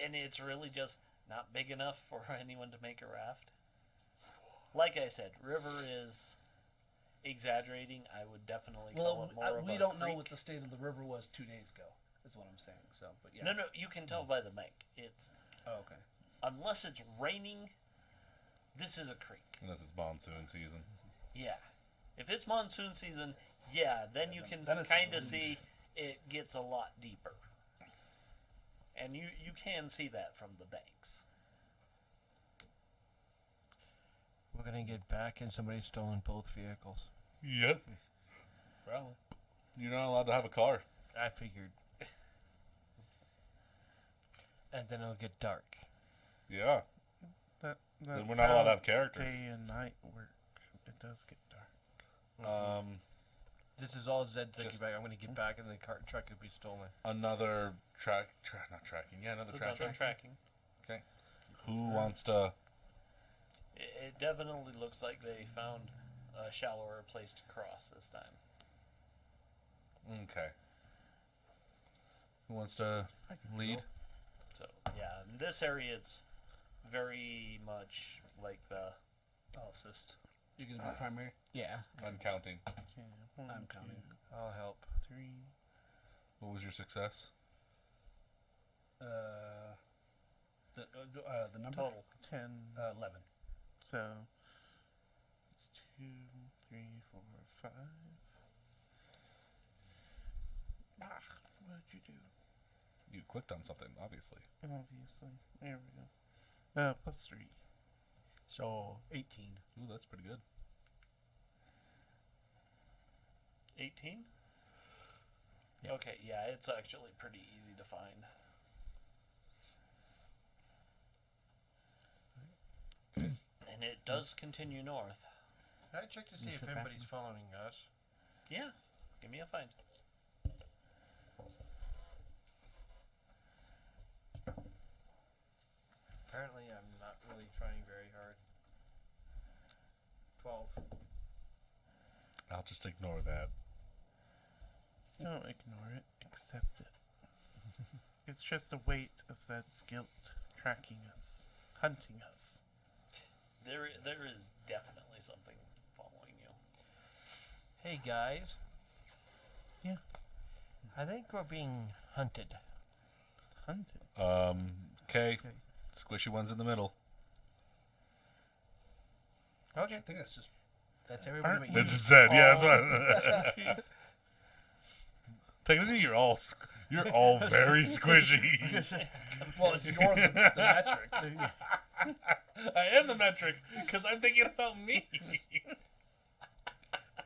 And it's really just not big enough for anyone to make a raft. Like I said, river is exaggerating. I would definitely call Well, it more of we a don't know creek. what the state of the river was 2 days ago. Is what I'm saying. So, but yeah. No, you can tell by the bank. It's Oh, okay. unless it's raining, this is a creek. Unless it's monsoon season. Yeah. If it's monsoon season, yeah, then you can then it's kind of huge. see it gets a lot deeper. And you can see that from the banks. We're gonna get back and somebody's stolen both vehicles. Yep. Probably. You're not allowed to have a car. I figured. and then it'll get dark. Yeah. That's Then we're not allowed to how have characters. Day and night work. It does get dark. This is all Zed thinking Just- about. I'm going to get back, and the truck could be stolen. Another not tracking. Yeah, another It's tracking. another tracking. Okay. Who wants to? It definitely looks like they found a shallower place to cross this time. Okay. Who wants to lead? So yeah, in this area it's very much like the I'll assist. You're gonna be primary. Yeah, I'm counting. Okay, one, I'm counting. I'll help. 2, 3. What was your success? The number total. 10. 11. So it's 2, 3, 4, 5. What'd you do? You clicked on something, obviously. Obviously. There we go. Plus 3. So 18. Ooh, that's pretty good. 18? Yeah. Okay, yeah, it's actually pretty easy to find. And it does continue north. Can I check to see You if should back anybody's me. following us? Yeah, give me a find. Apparently, I'm not really trying very hard. 12. I'll just ignore that. Don't ignore it. Accept it. It's just the weight of Zed's guilt tracking us, hunting us. There is definitely something following you. Hey, guys. Yeah. I think we're being hunted. Hunted. Okay. Squishy one's in the middle. Okay. I think that's just. That's everybody Aren't but we- you. That's just said. Yeah, that's what. Technically, you're all very squishy. Well, if you're the metric. I am the metric because I'm thinking about me.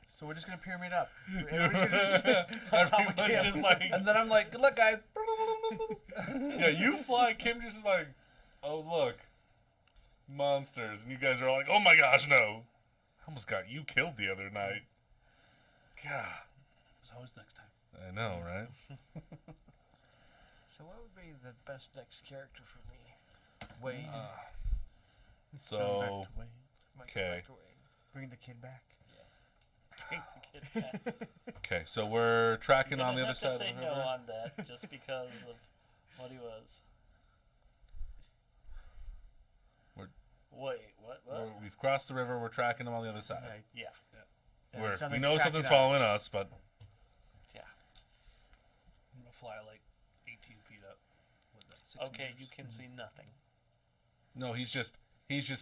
So we're just gonna pyramid up. Everybody's gonna just Everyone camp. just like, And then I'm like, good luck, guys. yeah, you fly. Kim just is like, oh look, monsters, and you guys are all like, oh my gosh, no. I almost got you killed the other night. God, There's always next time. I know, right? So, what would be the best next character for me? Wade. So, Back to Wayne. Might go okay. back to Wade. bring the kid back. Bring the kid back. okay, so we're tracking You're on the gonna other have to side say of the no river. on that just because of what he was. We're- Wait, what? We've crossed the river. We're tracking them on the other side. Right. Yeah, And We something's know tracking something's us. following us, but yeah. I'm gonna fly like 18 feet up. What is that, 6 Okay, meters? you can see nothing. no, he's just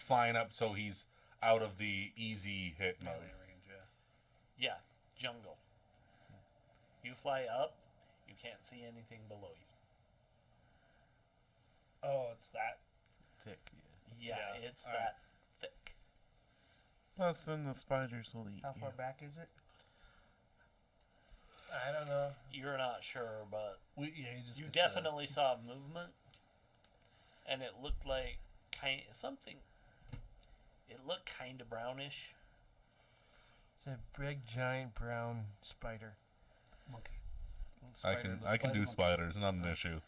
flying up, so he's out of the easy hit mode. Melee range, yeah. Yeah, jungle. You fly up, you can't see anything below you. Oh, it's that. Thick. Yeah, Yeah, it's alright. that thick. Plus, then the spiders will eat How you. far back is it? I don't know. You're not sure, but He just you gets, definitely saw movement, and it looked like something. It looked kind of brownish. It's a big, giant, brown spider. monkey. I Spider, can the I can do monkey. spiders, not an issue.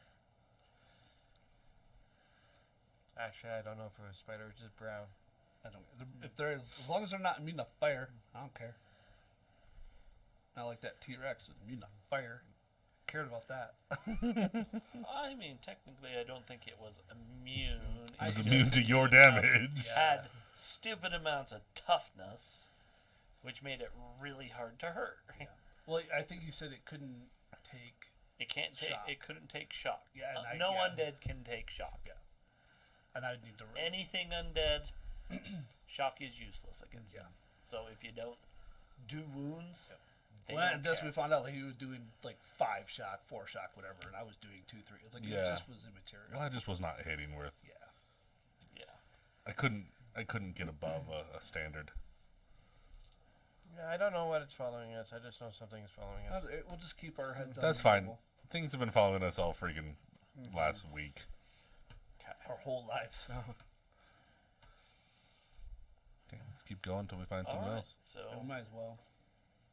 Actually, I don't know if it was a spider. It's just brown. I don't. If they're as long as they're not immune to fire, I don't care. Not like that T-Rex was immune to fire. Cared about that. I mean, technically, I don't think it was immune. It was It immune just to your damage. had stupid amounts of toughness, which made it really hard to hurt. Well, I think you said it couldn't take. It can't take. Shock. It couldn't take shock. Yeah, and No yeah. undead can take shock. Yeah. And I need to. Anything undead, shock is useless against Yeah. them. So if you don't do wounds, they Well, don't and thus care. we found out like he was doing like 5 shock, 4 shock, whatever, and I was doing 2, 3. It's like Yeah. it just was immaterial. Well, I just was not hitting worth. Yeah. Yeah. I couldn't get above a standard. Yeah, I don't know what it's following us. I just know something is following us. We'll just keep our heads up. That's fine. Things have been following us all freaking last week. our whole lives. Okay, let's keep going until we find All something right, else. so We might as well.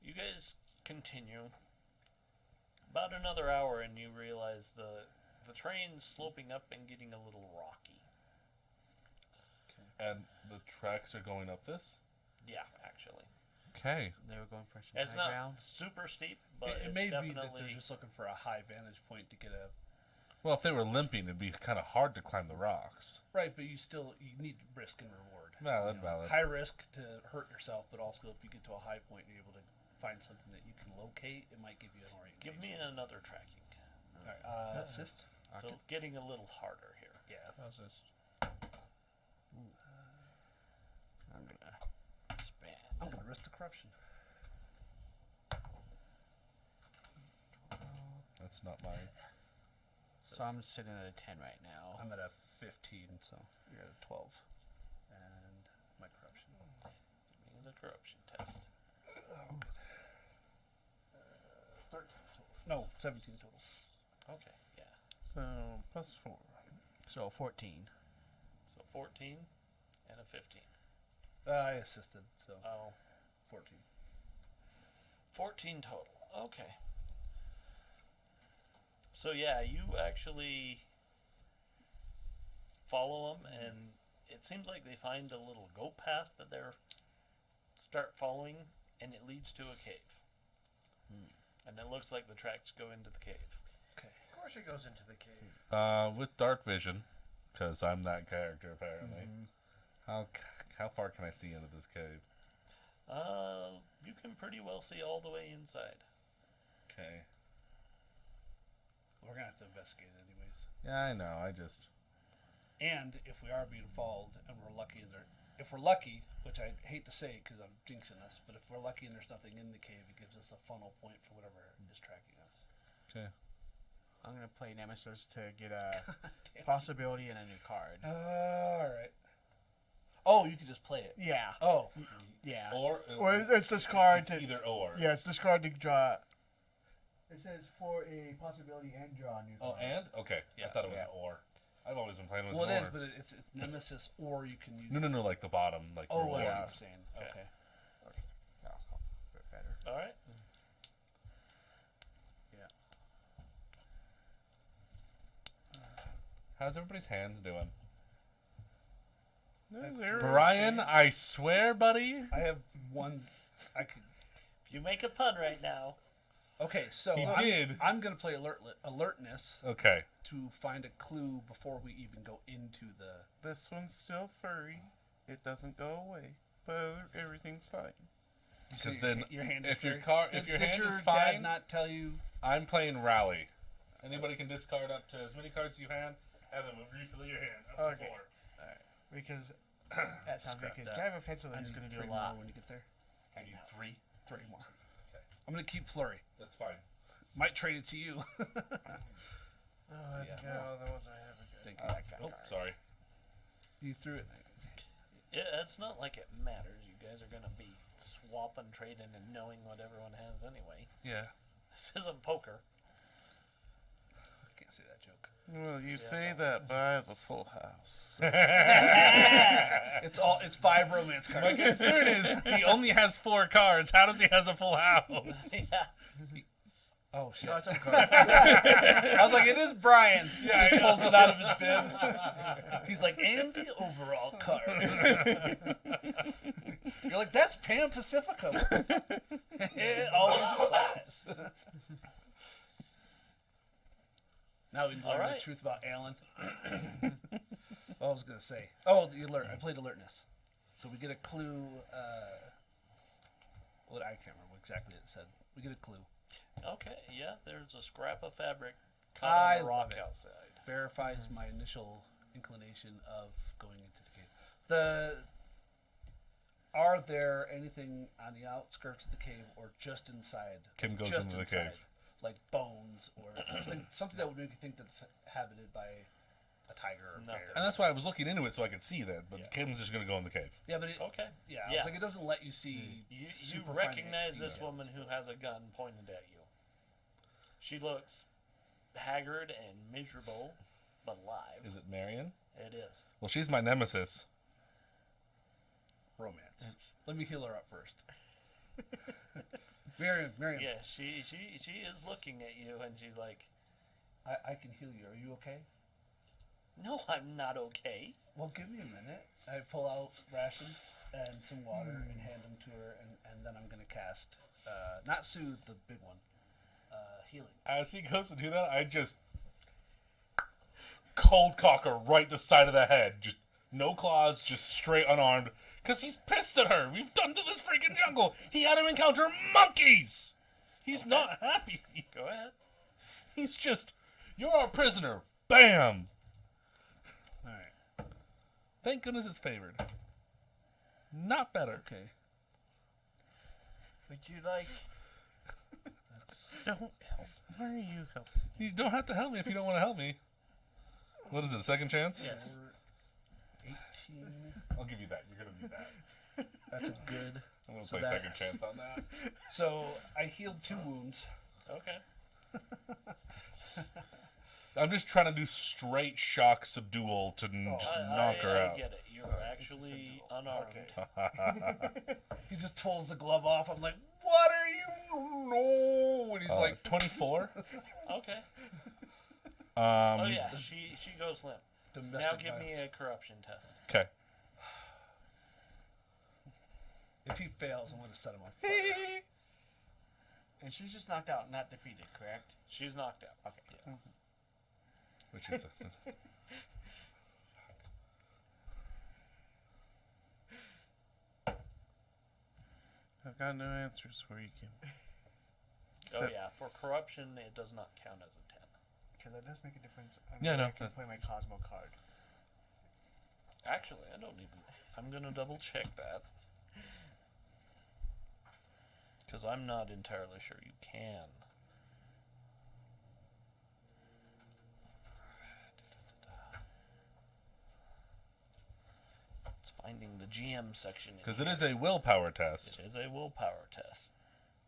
you guys continue. About another hour, and you realize the train's sloping up and getting a little rocky. And the tracks are going up this? Yeah, actually. Okay. They were going for some It's high not ground. super steep, but It it's may be definitely that they're just looking for a high vantage point to get a Well, if they were limping, it'd be kind of hard to climb the rocks. right, but you need risk and reward. Valid, You know, valid. High risk to hurt yourself, but also if you get to a high point, you're able to find something that you can locate. It might give you an orientation. Give me another tracking. All right, assist. So getting a little harder here. Yeah. How's this? I'm gonna span. I'm gonna risk the corruption. That's not mine. So I'm sitting at a 10 right now. I'm at a 15, so you're at a 12. And my corruption. Give me the corruption test. 13 total. No, 17 total. Okay, yeah. So +4. So 14. So 14 and a 15. I assisted, so Oh, 14. 14 total. Okay. So yeah, you actually follow them, and it seems like they find a little goat path that they're start following, and it leads to a cave. And it looks like the tracks go into the cave. Okay. Of course it goes into the cave. With dark vision, because I'm that character apparently. How far can I see into this cave? You can pretty well see all the way inside. Okay. We're gonna have to investigate it anyways. Yeah, I know. I just. And if we are being followed and we're lucky, if we're lucky, which I hate to say because I'm jinxing us, but if we're lucky and there's nothing in the cave, it gives us a funnel point for whatever is tracking us. Okay. I'm gonna play Nemesis to get a Damn. possibility and a new card. All right. Oh, you could just play it. Yeah. Oh, Yeah. Or it's this card it's to. either or. Yeah, it's this card to draw. It says for a possibility and draw a new Oh, card. and okay. Yeah. I thought it was Yeah. or. I've always been playing with well, or. it is, but it's Nemesis, or you can use. No, like the bottom, like. Oh, roll I see one. what you're saying. Okay. Okay. Oh, a bit better. All right. How's everybody's hands doing? No, they're Brian, okay. I swear, buddy. I have one. I could. If you make a pun right now, Okay, so He I'm, did. I'm gonna play alertness Okay. to find a clue before we even go into the. This one's still furry. It doesn't go away, but everything's fine. Because So then, your hand is if your very- car, Did- if your did hand your is dad fine, not tell you? I'm playing rally. Anybody can discard up to as many cards as you hand, and then refill your hand up to Okay. 4. Because that sounds Scrap good. that. Drive offensively I is need going to do 3 a lot. more when you get there. I need 3. 3 more. I'm gonna keep flurry. That's fine. Might trade it to you. Oh, I think all the ones I have are good. Thank you. Oh, sorry. You threw it. it's not like it matters. You guys are gonna be swapping, trading, and knowing what everyone has anyway. Yeah. This isn't poker. I can't say that joke. Well, you say that, but I have a full house. It's 5 romance My cards. concern is he only has 4 cards. How does he has a full house? Yeah. Oh shit! No, it's okay. I was like, it is Brian. Yeah, He I pulls it out of his bib. He's like, and the overall card. You're like, that's Pan Pacifico. It always applies. Now we can learn Alright. the truth about Alan. What I was gonna say. Oh, the alert. I played alertness, so we get a clue. What I can't remember exactly what it said. We get a clue. Okay. Yeah. There's a scrap of fabric caught I on the love rock it. outside. Verifies my initial inclination of going into the cave. Are there anything on the outskirts of the cave or just inside? Kim goes just into the inside, cave. like bones or like something that would make you think that's habited by a tiger or Nothing. bear. And that's why I was looking into it so I could see that. But Yeah. Kim's just going to go in the cave. Yeah, but it, Okay. yeah, I Yeah. was like, it doesn't let you see. You super recognize finite this details. woman who has a gun pointed at you. She looks haggard and miserable, but alive. Is it Marion? It is. Well, she's my nemesis. Romance. Let me heal her up first. Marion. Yeah, she is looking at you, and she's like, I can heal you. Are you okay? "No, I'm not okay." Well, give me a minute. I pull out rations and some water and hand them to her, and then I'm going to cast, not soothe, the big one, healing. As he goes to do that, I just cold cock her right the side of the head. Just no claws, just straight unarmed. Because he's pissed at her. We've done to this freaking jungle. He had him encounter monkeys. He's not happy. Go ahead. He's just, you're our prisoner. Bam. All right. Thank goodness it's favored. Not better. Okay. Would you like? Don't help. Why are you helping? You don't have to help me if you don't want to help me. What is it, a second chance? Yes. 18. I'll give you that. You're going to need that. That's a good. I'm going to So play that- second chance on that. So I healed 2 wounds. Okay. I'm just trying to do straight shock subdual to just knock her I out. get it. You're actually unarmed. He just pulls the glove off. I'm like, what are you? No. And he's like, 24. Okay. Um, Oh yeah, she goes limp. Now domestic give me violence. a corruption test. Okay. If he fails, I'm going to set him on fire. And she's just knocked out, not defeated, correct? She's knocked out. Okay. Yeah. Which is I've got no answers for you, Kim. Oh So- yeah, for corruption it does not count as a 10. Because that does make a difference. Yeah, no, I can that- play my Cosmo card. Actually, I don't even. I'm gonna double check that because I'm not entirely sure you can. It's finding the GM section. because it is a willpower test. It is a willpower test,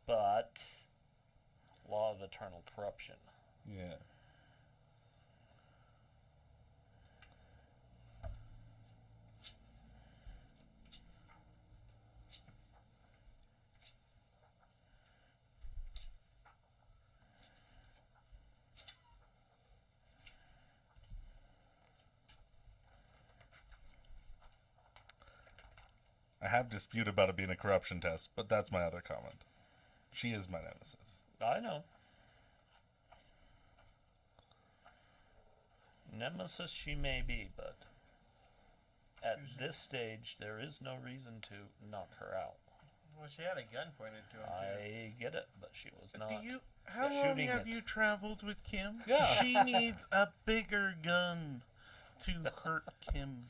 but law of eternal corruption. Yeah. I have dispute about it being a corruption test, but that's my other comment. She is my nemesis. I know. Nemesis she may be, but at this stage there is no reason to knock her out. Well, she had a gun pointed to him too. I get it, but she was not. How long shooting have it. you traveled with Kim? Yeah. She needs a bigger gun to hurt Kim.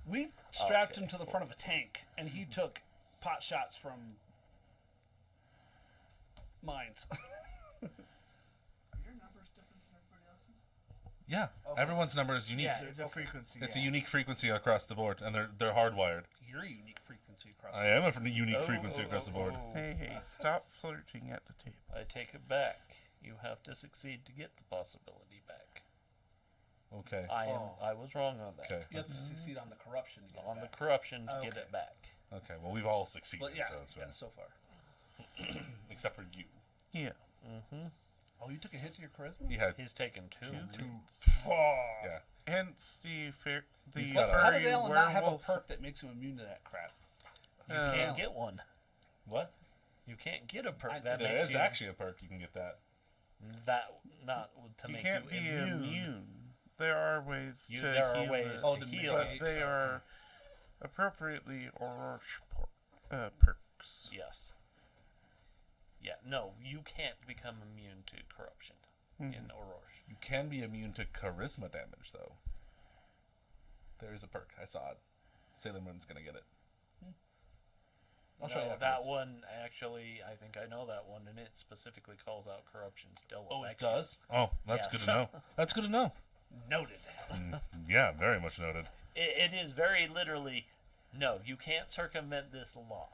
We strapped Okay. him to the front of a tank, and he took pot shots from mines. Are your numbers different than everybody else's? Yeah. Okay. Everyone's number is unique. Yeah, it's a frequency. It's yeah. a unique frequency across the board, and they're hardwired. Your unique frequency across. I am a unique frequency across the board. Hey, stop flirting at the table. I take it back. You have to succeed to get the possibility back. Okay. I was wrong on that. Okay. You have to succeed on the corruption to get On it the back. corruption to get Okay. it back. Okay. Well, we've all succeeded, Well, yeah, so it's fine. yeah, so far. Except for you. Yeah. Oh, you took a hit to your charisma? He had He's taken two. yeah. Hence the He's got a- How furry does Alan not have a werewolf. perk that makes him immune to that crap? You Oh. can't get one. What? You can't get a perk I- that There makes is you actually a perk you can get that. that not to You make can't you be immune. immune. There are ways to There are heal ways it, Oh, to to heal. but mitigate. they are appropriately Orochi perks. Yes. Yeah. No, you can't become immune to corruption in Aurora. You can be immune to charisma damage, though. There is a perk. I saw it. Sailor Moon's gonna get it. I'll show you No, that afterwards. one actually, I think I know that one, and it specifically calls out corruption still. Oh, it affection. does? Oh, that's Yes. good to know. That's good to know. Noted. Yeah, very much noted. It is very literally, no, you can't circumvent this law.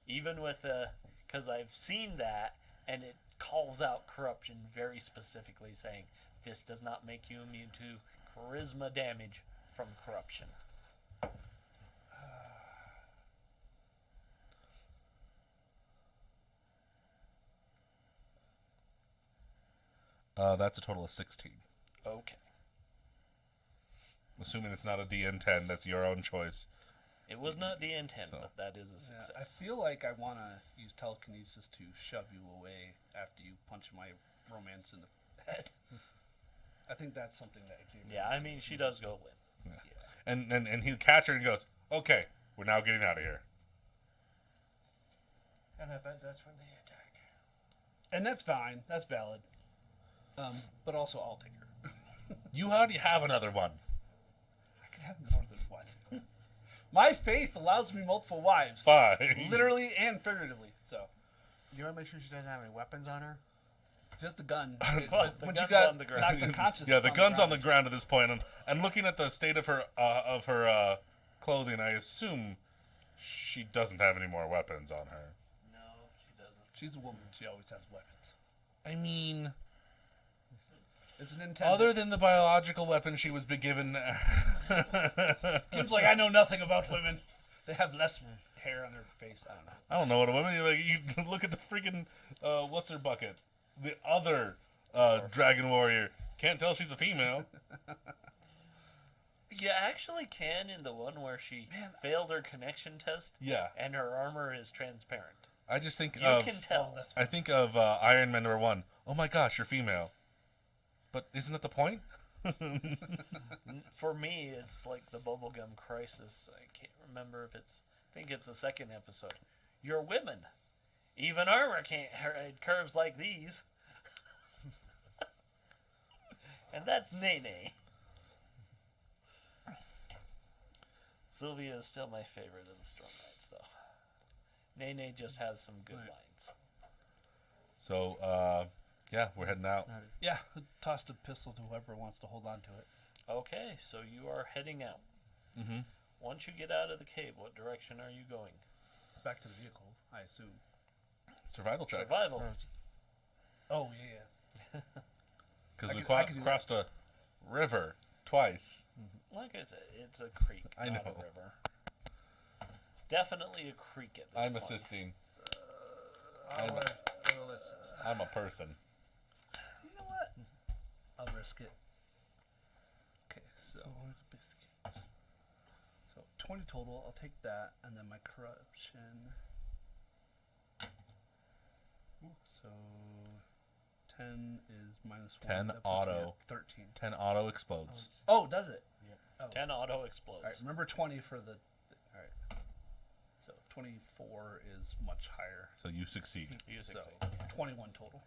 Even with because I've seen that, and it calls out corruption very specifically, saying this does not make you immune to charisma damage from corruption. That's a total of 16. Okay. Assuming it's not a DN10, that's your own choice. It was not the intent, So. but that is a Yeah, success. I feel like I want to use telekinesis to shove you away after you punch my romance in the head. I think that's something that Xavier. Yeah, I mean, she does go limp. Yeah. And he'll catch her and goes, okay, we're now getting out of here. And I bet that's when they attack. And that's fine. That's valid. But also, I'll take her. You already have another one. I can have more than one. My faith allows me multiple wives. Fine. Literally and figuratively. So, You want to make sure she doesn't have any weapons on her? just a gun. Well, the When gun's she got on the ground. knocked unconscious. Yeah, it's the gun's on the ground. ground at this point, and looking at the state of her clothing, I assume she doesn't have any more weapons on her. No, she doesn't. She's a woman. She always has weapons. I mean, It's an intended. other than the biological weapon she was given. Seems like I know nothing about women. They have less hair on their face. I don't know. I don't know what a woman. Like, you look at the freaking what's her bucket, the other dragon warrior. Can't tell she's a female. You actually can in the one where she failed her connection test Yeah, and her armor is transparent. I just think You of. can tell. that's I think of Iron Man #1. Oh my gosh, you're female. But isn't that the point? For me, it's like the bubblegum crisis. I can't remember if it's. I think it's the second episode. You're women. Even armor can't hide curves like these. And that's Nene. Sylvia is still my favorite of the Storm Knights, though. Nene just has some good lines. So, yeah, we're heading out. Yeah, toss the pistol to whoever wants to hold on to it. Okay, so you are heading out. Mm-hmm. Once you get out of the cave, what direction are you going? Back to the vehicle, I assume. Survival checks. Survival. Oh yeah. Because we I could do crossed a river twice. Like I said, it's a creek, I not know. a river. Definitely a creek at this I'm point. assisting. I'll listen. I'm a person. You know what? I'll risk it. Okay, so 20 total. I'll take that, and then my corruption. So 10 is minus 1. 10 That puts me auto. at 13. 10 auto explodes. Oh, does it? Oh. 10 auto explodes. All right, remember 20 for the. All right. So 24 is much higher. So you succeed. You So succeed. 21 total.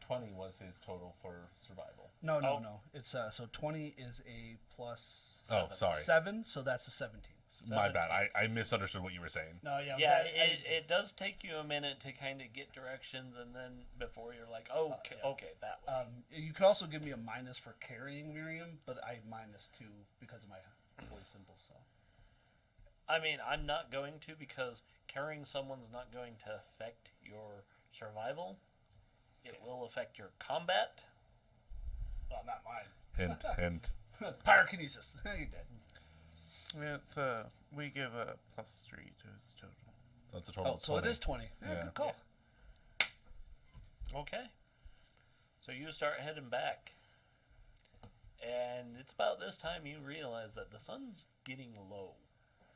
20 was his total for survival. No, Oh. no. It's so 20 is a plus Oh, sorry. 7, so that's a 17. My bad. I misunderstood what you were saying. No, yeah. Yeah, it does take you a minute to kind of get directions, and then before you're like, oh, okay, yeah. okay, that way. You could also give me a minus for carrying Miriam, but I minus 2 because of my holy symbol. So I mean, I'm not going to because carrying someone's not going to affect your survival. It will affect your combat. well, not mine. Hint, hint. Pyrokinesis. You're dead. Yeah, it's we give a +3 to his total. That's a total Oh, of so 20. it is 20. Yeah, Yeah. good call. Okay. So you start heading back. And it's about this time you realize that the sun's getting low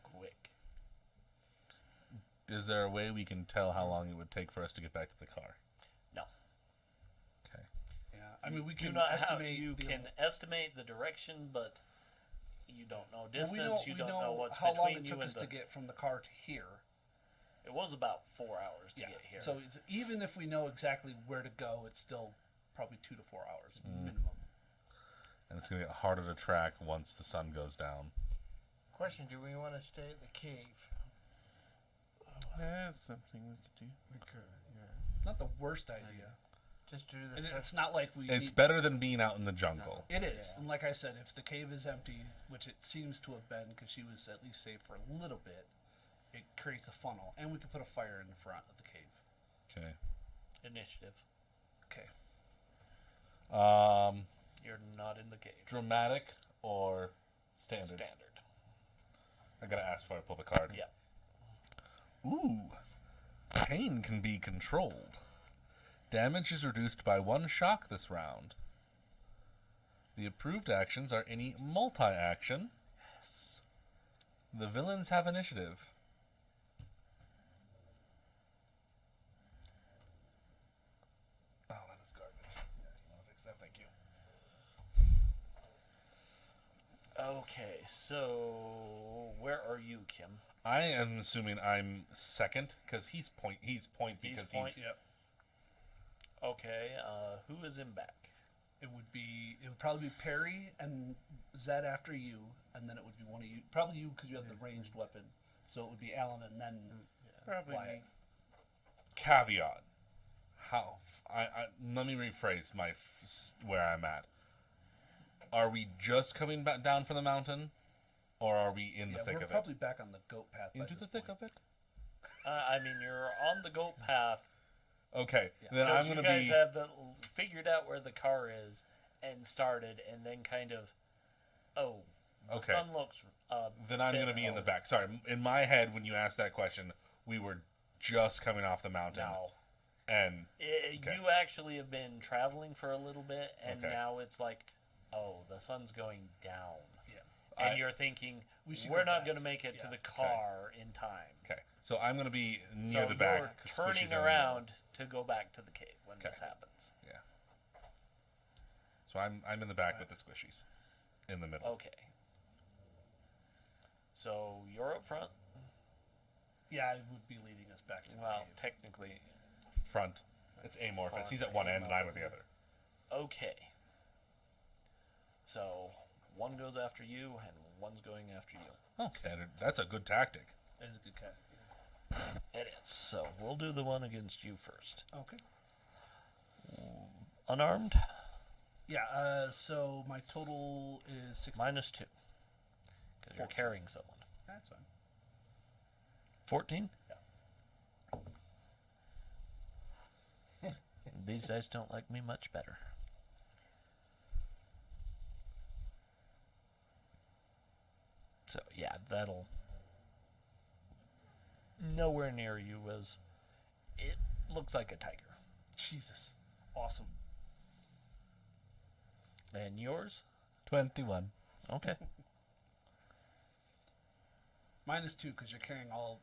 quick. Is there a way we can tell how long it would take for us to get back to the car? No. Okay. Yeah, I mean we Do can not have, estimate. you the- can estimate the direction, but you don't know well, distance. You we don't know know what's how long between it you took and us the. to get from the car to here. It was about 4 hours to Yeah. get here. So even if we know exactly where to go, it's still probably 2 to 4 hours Mm. minimum. And it's going to get harder to track once the sun goes down. Question: do we want to stay at the cave? That's something we could do. We could. Yeah. Not the worst idea. Just do the. And fest- it's not like we. It's need- better than being out in the jungle. It is, Yeah. and like I said, if the cave is empty, which it seems to have been, because she was at least safe for a little bit, it creates a funnel, and we could put a fire in the front of the cave. Okay. Initiative. Okay. You're not in the cave. Dramatic or standard? Standard. I gotta ask before I pull the card. Yeah. Ooh. Pain can be controlled. Damage is reduced by 1 shock this round. The approved actions are any multi-action. Yes. The villains have initiative. Oh, that is garbage. Yeah, you want to fix that? Thank you. Okay, so where are you, Kim? I am assuming I'm second because he's point because point? Yep. Okay, who is in back? It would probably be Perry and Zed after you, and then it would be one of you. Probably you because you have the ranged weapon. So it would be Alan and then Probably Wyatt. me. Caveat. How? Let me rephrase where I'm at. Are we just coming back down from the mountain, or are we in the thick we're of probably back on the goat path. it? Into the thick of it. I mean, you're on the goat path. Okay, then I'm gonna you guys be. have figured out where the car is and started, and then kind of, the Okay. sun looks. Then I'm gonna be in the back. Sorry, in my head when you asked that question, we were just coming off the mountain, Now, and you actually have been traveling for a little bit, and Okay. now it's like, the sun's going down. Yeah. And you're thinking, We should we're go not back. going to make it to Yeah. the car in time. okay. So I'm gonna be near So the back. you're 'cause turning Squishy's in the around to go back to the cave when Okay. this happens. middle. Yeah. So I'm in the back with the squishies, in the middle. Okay. So you're up front. Yeah, it would be leading us back to the Well, cave. technically, Front. It's amorphous. Front, He's at one end and I'm at the amorphous. other. okay. So one goes after you, and one's going after you. Oh, standard. That's a good tactic. That is a good cat. It is. So we'll do the one against you first. Okay. Unarmed, So my total is 16. -2. Because you're carrying someone. That's fine. 14? These guys don't like me much better. So, yeah, that'll... Nowhere near you as... It looks like a tiger. Jesus. Awesome. And yours? 21. Okay. -2 because you're carrying all.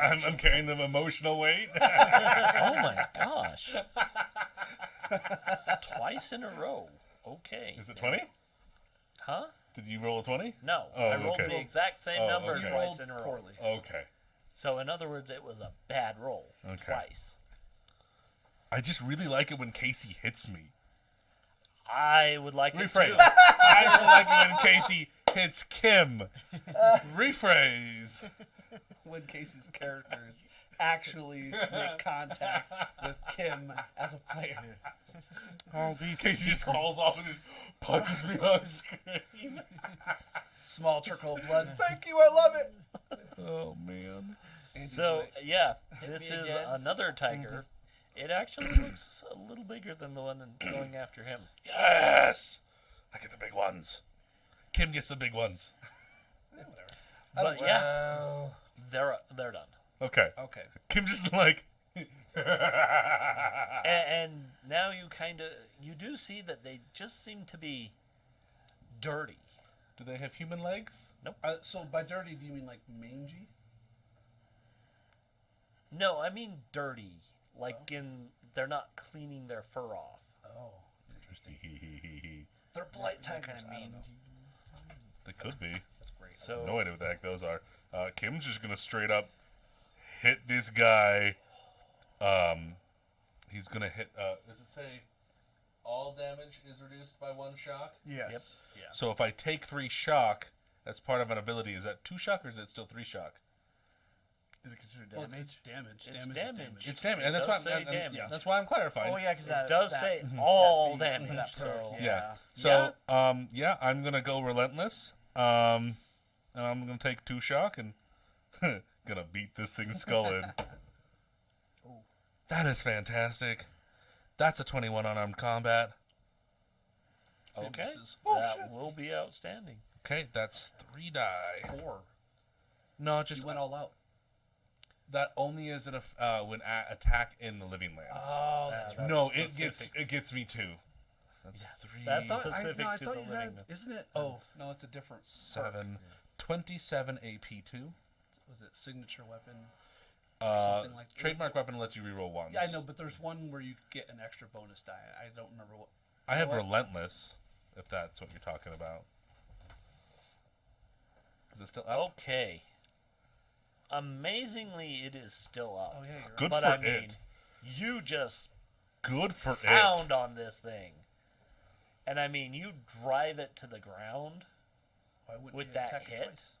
I'm carrying them emotional weight. Oh my gosh. Twice in a row. Okay. Is it 20? Huh? Did you roll a 20? No. Oh, I rolled okay. the exact same Oh, number okay. twice in a row. Poorly. Okay. So, in other words, it was a bad roll. Okay. Twice. I just really like it when Casey hits me. I would like it Rephrase. too. I really like it when Casey hits Kim. Rephrase. When Casey's characters actually make contact with Kim as a player. All these Casey just calls off and just punches me on screen. Small trickle of blood. Thank you, I love it. Oh, man. Andy's So, like, yeah, Hit this me is again. another tiger. It actually looks a little bigger than the one going after him. Yes! I get the big ones. Kim gets the big ones. But yeah, they're done. Okay. okay. Kim just like... And now you do see that they just seem to be dirty. Do they have human legs? So by dirty, do you mean like mangy? No, I mean dirty. Like they're not cleaning their fur off. Oh, Interesting. they're blight tigers. I don't know. They could be. That's great. So No idea what the heck those are. Kim's just gonna straight up hit this guy. He's gonna hit. Does it say all damage is reduced by 1 shock? Yes. yeah. So if I take 3 shock, that's part of an ability. Is that 2 shock or is it still 3 shock? Is it considered Well, damage? it's damage. It's Damage is damage. damage. It's damage, and It that's why does say I'm, damage. that's why I'm clarifying. Oh yeah, because It does say all damage. that So perk, Yeah. So yeah, I'm gonna go relentless. And I'm gonna take 2 shock and gonna beat this thing's skull in. That is fantastic. That's a 21 unarmed combat. Okay, misses. that will be outstanding. Okay, that's 3 die. 4. No, just You went all out. that only is when attack in the living lands. Oh, that's right. no, specific. it gets me 2. That's 3, That's I specific I to thought the you living had, land. isn't it? Oh, no, it's a different. 7, 27 AP2. Was it signature weapon? Something like- trademark weapon lets you reroll once. Yeah, I know, but there's one where you get an extra bonus die. I don't remember what. I have what? relentless, if that's what you're talking about. Is it still up? Okay. Amazingly, it is still up. Oh yeah, you're right. Good But for I mean, it. you just Good for pound it. on this thing. And I mean, you drive it to the ground, Why wouldn't with you that attack it hit? twice?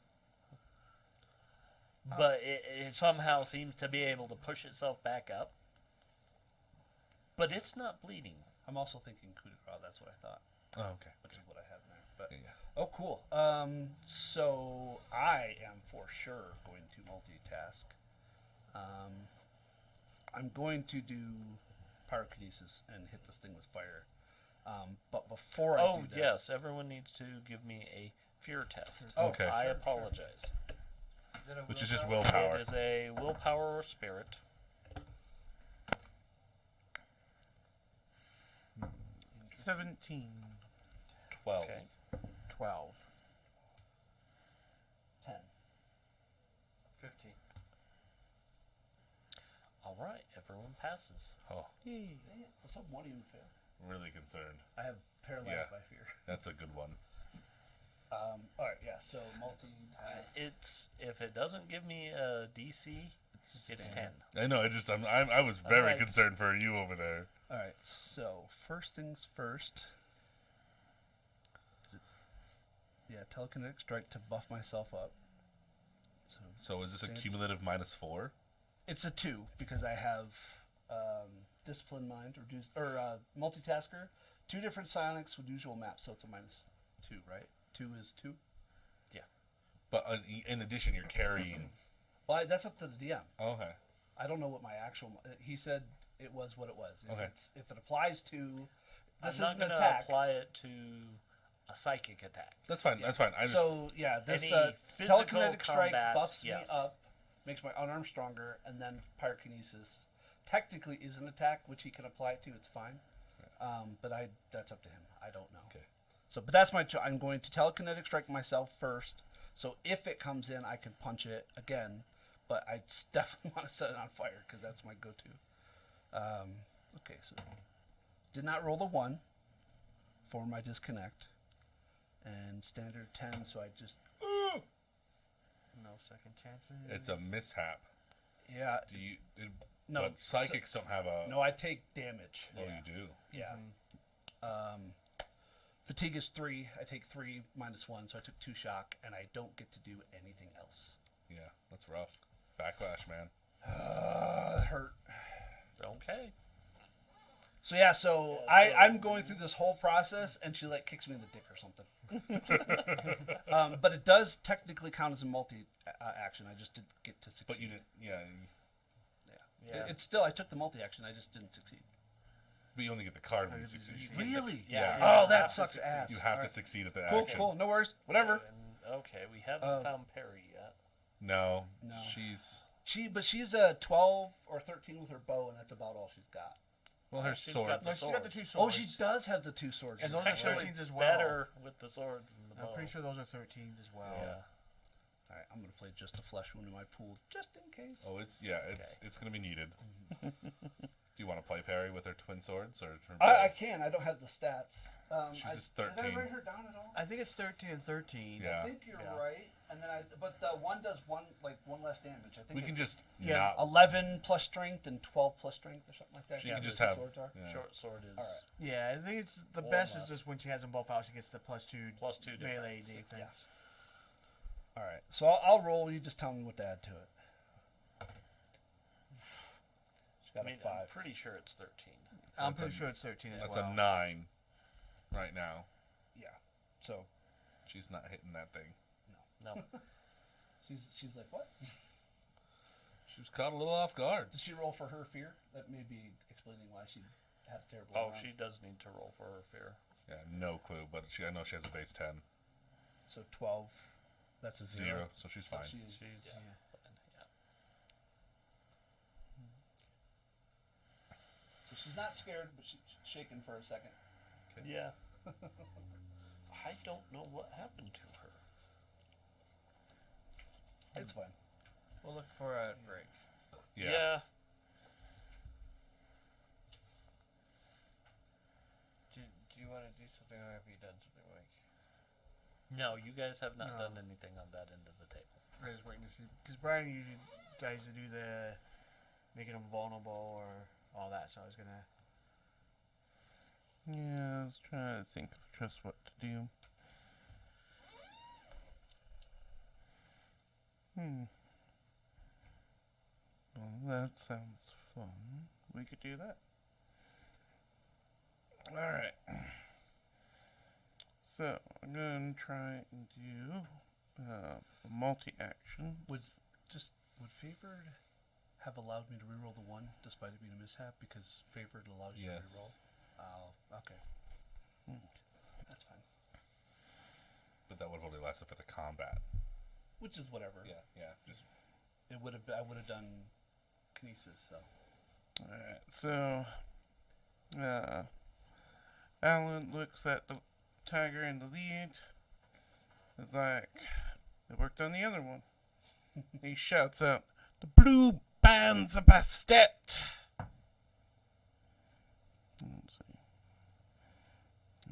but it somehow seems to be able to push itself back up. But it's not bleeding. I'm also thinking coup de grace. That's what I thought, Oh, okay. which is what I have there. But Yeah. oh, cool. So I am for sure going to multitask. I'm going to do pyrokinesis and hit this thing with fire. But before I do that, yes, everyone needs to give me a fear test. Oh, Okay. I sure, apologize. Which is just willpower. It is a willpower or spirit. 17. 12. Okay. 12. 10. 15. All right, everyone passes. Oh, Dang it. What's up? One even fail. really concerned. I have paralyzed Yeah. by fear. That's a good one. All right, yeah. So multitask. It's if it doesn't give me a DC, it's 10. I know. I was very Alright. concerned for you over there. All right. So first things first. Is it? Yeah, telekinetic strike to buff myself up. So is this a stand- cumulative -4? It's a 2 because I have discipline mind or multitasker. 2 different psionics with usual maps, so it's a -2, right? 2 is 2. But in addition, you're carrying. Well, that's up to the DM. Okay. I don't know what my actual. He said it was what it was. If, Okay. if it applies to, this I'm is not an gonna attack. apply it to a psychic attack. That's fine. That's fine. I just. So yeah, this Any physical telekinetic strike combat, buffs yes. me up, makes my unarmed stronger, and then pyrokinesis technically is an attack which he can apply it to. It's fine, but that's up to him. I don't know. Okay. So, but that's I'm going to telekinetic strike myself first. So if it comes in, I can punch it again, but I definitely want to set it on fire because that's my go-to. Okay, so did not roll the 1 for my disconnect, and standard 10. So I just No second chances. It's a mishap. yeah. Do you? No, But psychics don't have a. No, I take damage. Oh, you do. Yeah. Fatigue is 3. I take 3 minus 1, so I took 2 shock, and I don't get to do anything else. Yeah, that's rough. Backlash, man. It hurt. Okay. So yeah, I'm going through this whole process, and she like kicks me in the dick or something. But it does technically count as a multi action. I just didn't get to succeed. But you didn't. Yeah. Yeah. It's still I took the multi action. I just didn't succeed. But you only get the card when you succeed. Really? Yeah. Oh, you that have to sucks succeed. ass. You have to Alright. succeed at the Cool, action. cool. No worries. Whatever. And, okay, we haven't found Perry yet. No. No. She's. She's a 12 or 13 with her bow, and that's about all she's got. Well, her She's swords. got No, the she's got the swords. 2 Oh, swords. she does have the 2 swords. And She's those are Actually, 13s as well. better with the swords than the bow. I'm pretty sure those are 13s as well. Yeah. All right, I'm gonna play just a flesh wound in my pool, just in case. Oh, it's gonna be needed. Do you want to play Perry with her twin swords or her I bow? can. I don't have the stats. She's just Did I 13. write her down at all? I think it's 13 and 13. Yeah. I think you're Yeah. right. And then but the one does one less damage. I think We can it's just Yeah, not. 11 plus strength and 12 plus strength or something like that. She Yeah, can just the have. swords are. Yeah. Short sword is Alright. Yeah, I think it's the Or best less. is just when she has them both out, she gets the +2 +2 melee defense. defense. All right. So I'll roll. You just tell me what to add to it. She got I mean, a 5. I'm pretty sure it's 13. I'm That's pretty a- sure it's 13 as That's well. a 9 right now. Yeah. So She's not hitting that thing. No. she's like, what? She was caught a little off guard. Did she roll for her fear? That may be explaining why she had a terrible. Oh, round. she does need to roll for her fear. Yeah, no clue, but I know she has a base 10. So 12. That's a 0. So she's So fine. she's She's yeah. yeah. So she's not scared, but she's shaking for a second. Yeah. I don't know what happened to her. It's fine. We'll look for a break. Yeah. Do you want to do something, or have you done something, Mike? No, you guys have not No. done anything on that end of the table. We're just waiting to see because Brian usually tries to do the making them vulnerable or all that. So I was gonna. Yeah, I was trying to think of just what to do. Well, that sounds fun. We could do that. Alright. So, I'm going to try and do a multi-action. Would favored have allowed me to reroll the 1 despite it being a mishap because favored allows you to reroll? Yes. Oh, okay. That's fine. But that would have only lasted for the combat. Which is whatever. Yeah. Just I would have done kinesis. So Alright, so Alan looks at the tiger in the lead. Is like, it worked on the other one. He shouts out, "The blue band's a bastet!" Let's see.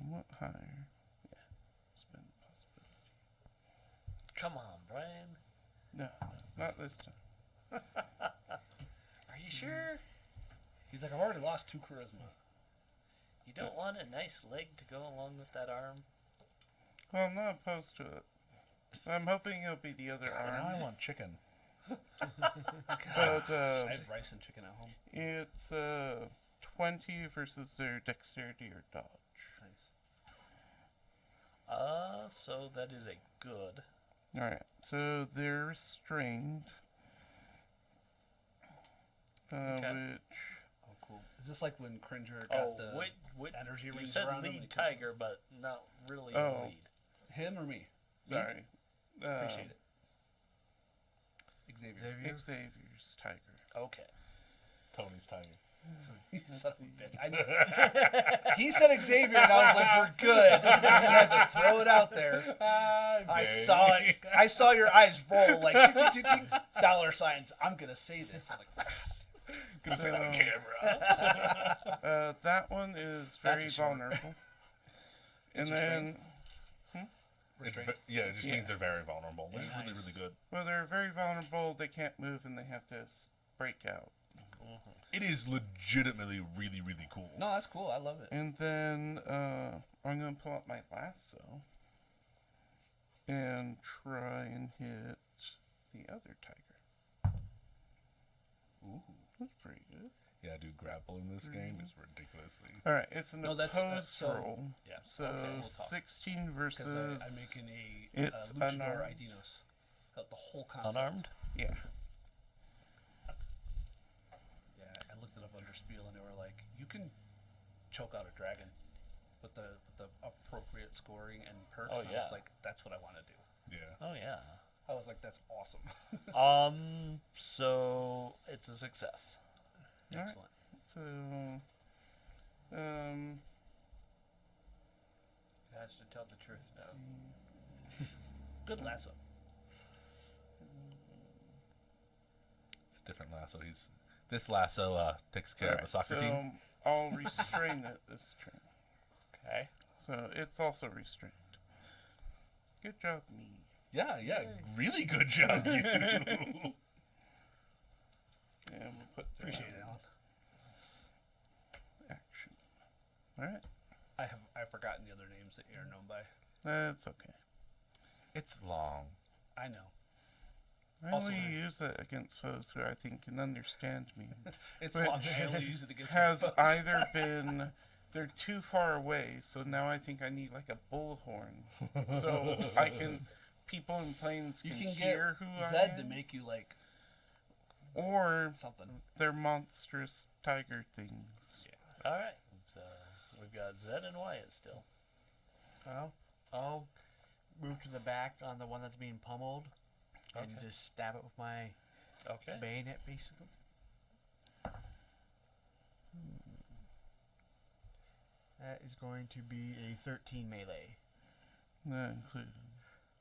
And what higher? Yeah, spend possibility. Come on, Brian. No, not this time. Are you sure? he's like, I've already lost 2 charisma. You don't want a nice leg to go along with that arm? Well, I'm not opposed to it. I'm hoping it'll be the other now arm. I want chicken. But I had rice and chicken at home. it's 20 versus their dexterity or dodge. Nice. So that is a good. Alright, so they're restrained. Okay. Which. Oh, cool. Is this like when Cringer got the wait, energy you rings said around him? lead and- tiger, but not really Oh. lead. Him or me? Sorry. Appreciate it. Xavier. Xavier's tiger. Okay. Tony's tiger. You son of a bitch. I knew. He said Xavier, and I was like, we're good. You had to throw it out there. I saw it. I saw your eyes roll like tick, tick, tick, tick, dollar signs. I'm going to say this. I'm like, Gonna say that on camera. That one is That's very a shame. vulnerable. And It's then, restrained. It just Yeah. means they're very vulnerable, which is really, Nice. really good. well, they're very vulnerable. They can't move and they have to break out. It is legitimately really, really cool. No, that's cool. I love it. And then I'm going to pull out my lasso and try and hit the other tiger. Ooh. That's pretty good. Yeah, dude, grapple in this game is ridiculously. All right, it's an No, opposed that's so- roll. Yeah. So okay, we'll talk. 16 Because versus. I'm making a it's luchador unarmed. Idinos. The whole concept. Unarmed? Yeah. Yeah, I looked it up under Spiel, and they were like, you can choke out a dragon with the appropriate scoring and perks. Oh, and I yeah. was like, that's what I want to do. Yeah. Oh yeah. I was like, that's awesome. So it's a success. All right. Excellent. So, It has to tell the truth now. Good lasso. It's a different lasso. This lasso takes care of a soccer so team. I'll restrain it this turn. Okay. So it's also restrained. Good job, me. Yeah, really good job, you. And we'll put that Appreciate it, Alan. action. All right, I've forgotten the other names that you're known by. that's okay. It's long. I know. I Also only there- use it against foes who I think can understand me. It's Which long. I only use it against has my foes. either been they're too far away, so now I think I need like a bullhorn, so I can people in planes You can, can get hear who I Zed am, to make you like or something. they're monstrous tiger things. All right. So we've got Zed and Wyatt still. Well, I'll move to the back on the one that's being pummeled, and Okay. just stab it with my Okay. bayonet, basically. That is going to be a 13 melee. Not included.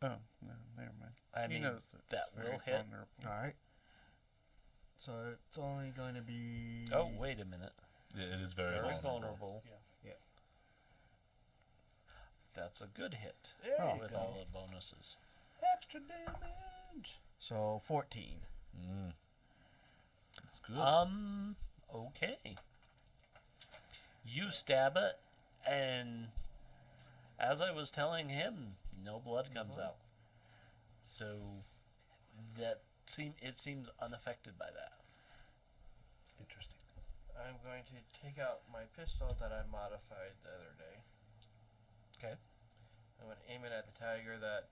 Oh, no, never mind. I He mean, knows it's that very will hit. vulnerable. All right. So it's only going to be. Oh, wait a minute. Yeah, it is very, Very vulnerable. vulnerable. Yeah. That's a good hit. There you with go. all the bonuses. Extra damage. So 14. Mm. That's good. Okay. You stab it, and as I was telling him, no blood comes out. So it seems unaffected by that. Interesting. I'm going to take out my pistol that I modified the other day. Okay. I'm going to aim it at the tiger that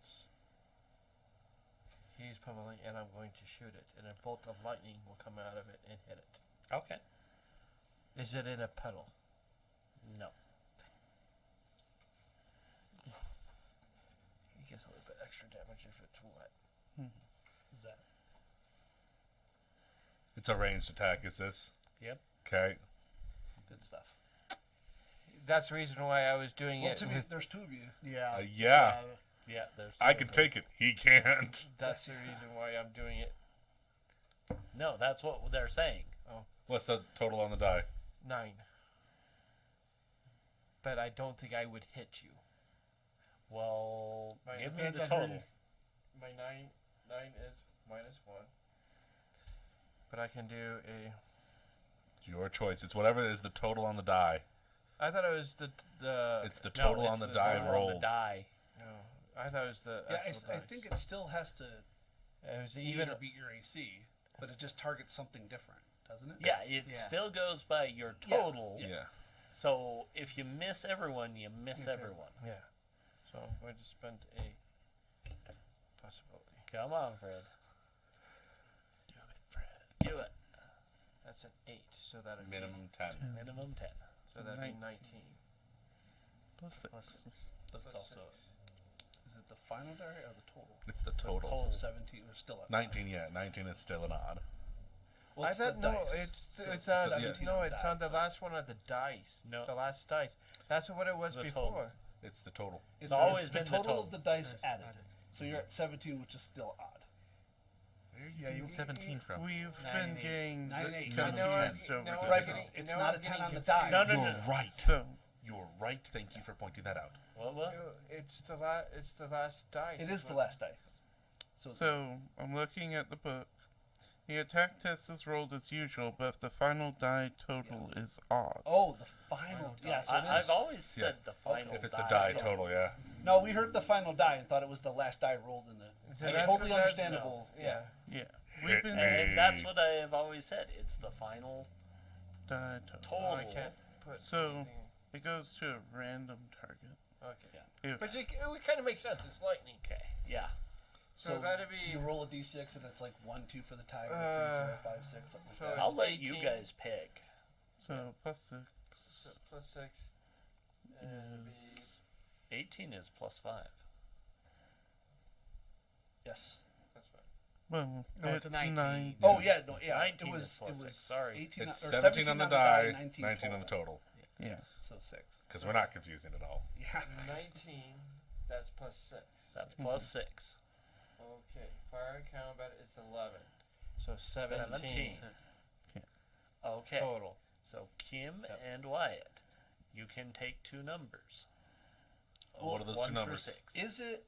he's pummeling, and I'm going to shoot it. And a bolt of lightning will come out of it and hit it. Okay. Is it in a puddle? No. He gets a little bit extra damage if it's wet. Is that? It's a ranged attack, is this? Yep. Okay. Good stuff. That's the reason why I was doing Well, it. to me, With, there's two of you. Yeah. Yeah. Yeah, there's. I two can of them. take it. He can't. that's the reason why I'm doing it. No, that's what they're saying. What's the total on the die? 9. But I don't think I would hit you. Well, Right, give me depends the on who total. My 9 is -1. But I can do a. It's your choice. It's whatever is the total on the die. I thought it was the. It's the total no, on it's the the die total on rolled. the die. No, I thought it was the. Yeah, actual I dice. think it still has to It was even even. or beat your AC, but it just targets something different, doesn't it? Yeah, it Yeah. still goes by your Yeah. total. Yeah. So if you miss everyone, you miss Miss everyone. Yeah. So I'm going to spend a possibility. Come on, Fred. Do it, Fred. Do it. That's an 8, so that'd Minimum 10. Minimum 10. Be, so that'd be 19. Plus 6. Plus 6. But it's Plus also, 6. is it the final die or the total? It's the total. total. So 17, we're still at 19, yeah. 19 is still an odd. Well, I it's the thought no, dice, it's so it's on 17 no, the it's die. on the last one of the dice. No. The last dice. That's what it was the before. total. It's the total. It's always the been the total total. of the dice Yes, added. added. So you're at 17, which is still odd. Where are you Yeah, getting you- 17 from? We've 9 been and 8. getting 9 and 8. the I know confused I'm- over no, this. I'm Right, getting- it's no, not I'm a 10 getting on the confused. die. No, no, You're no. right. So, You're right. Thank you for pointing that out. What? No, it's the it's the last dice. It is the what- last dice. So, it's so I'm looking at the book. The attack test is rolled as usual, but if the final die total is odd. oh, the final. Yeah, so it is. I've always said the final If it's the die total. total, yeah. No, we heard the final die and thought it was the last die rolled in the. So Like, that's totally what that's- understandable. Yeah. Yeah. Hit We've been me. And that's what I have always said. It's the final die total. total. Oh, I can't put. So- anything- It goes to a random target. Okay. If But it kind of makes sense. It's lightning. Okay. Yeah. So, that'd be. You roll a d6 and it's like 1, 2 for the tiger, 3, 4, 5, 6, something like so that. I'll It's let you 18. guys pick. so plus 6 plus 6. And it'd be 18 is plus 5. Yes. that's fine. well, No, it's a 19. 9. Oh yeah, no, yeah. 19 it was. is plus it was 6, sorry. 18 It's or 17 on the die, 19, 19 on the total. Yeah. So 6. Because we're not confusing at all. Yeah. 19. That's plus 6. That's plus 6. Okay. Fire combat is 11. So 17. 17. Okay. Total. So Kim Yep. and Wyatt, you can take 2 numbers. What are those 1 two through numbers? 6. Is it?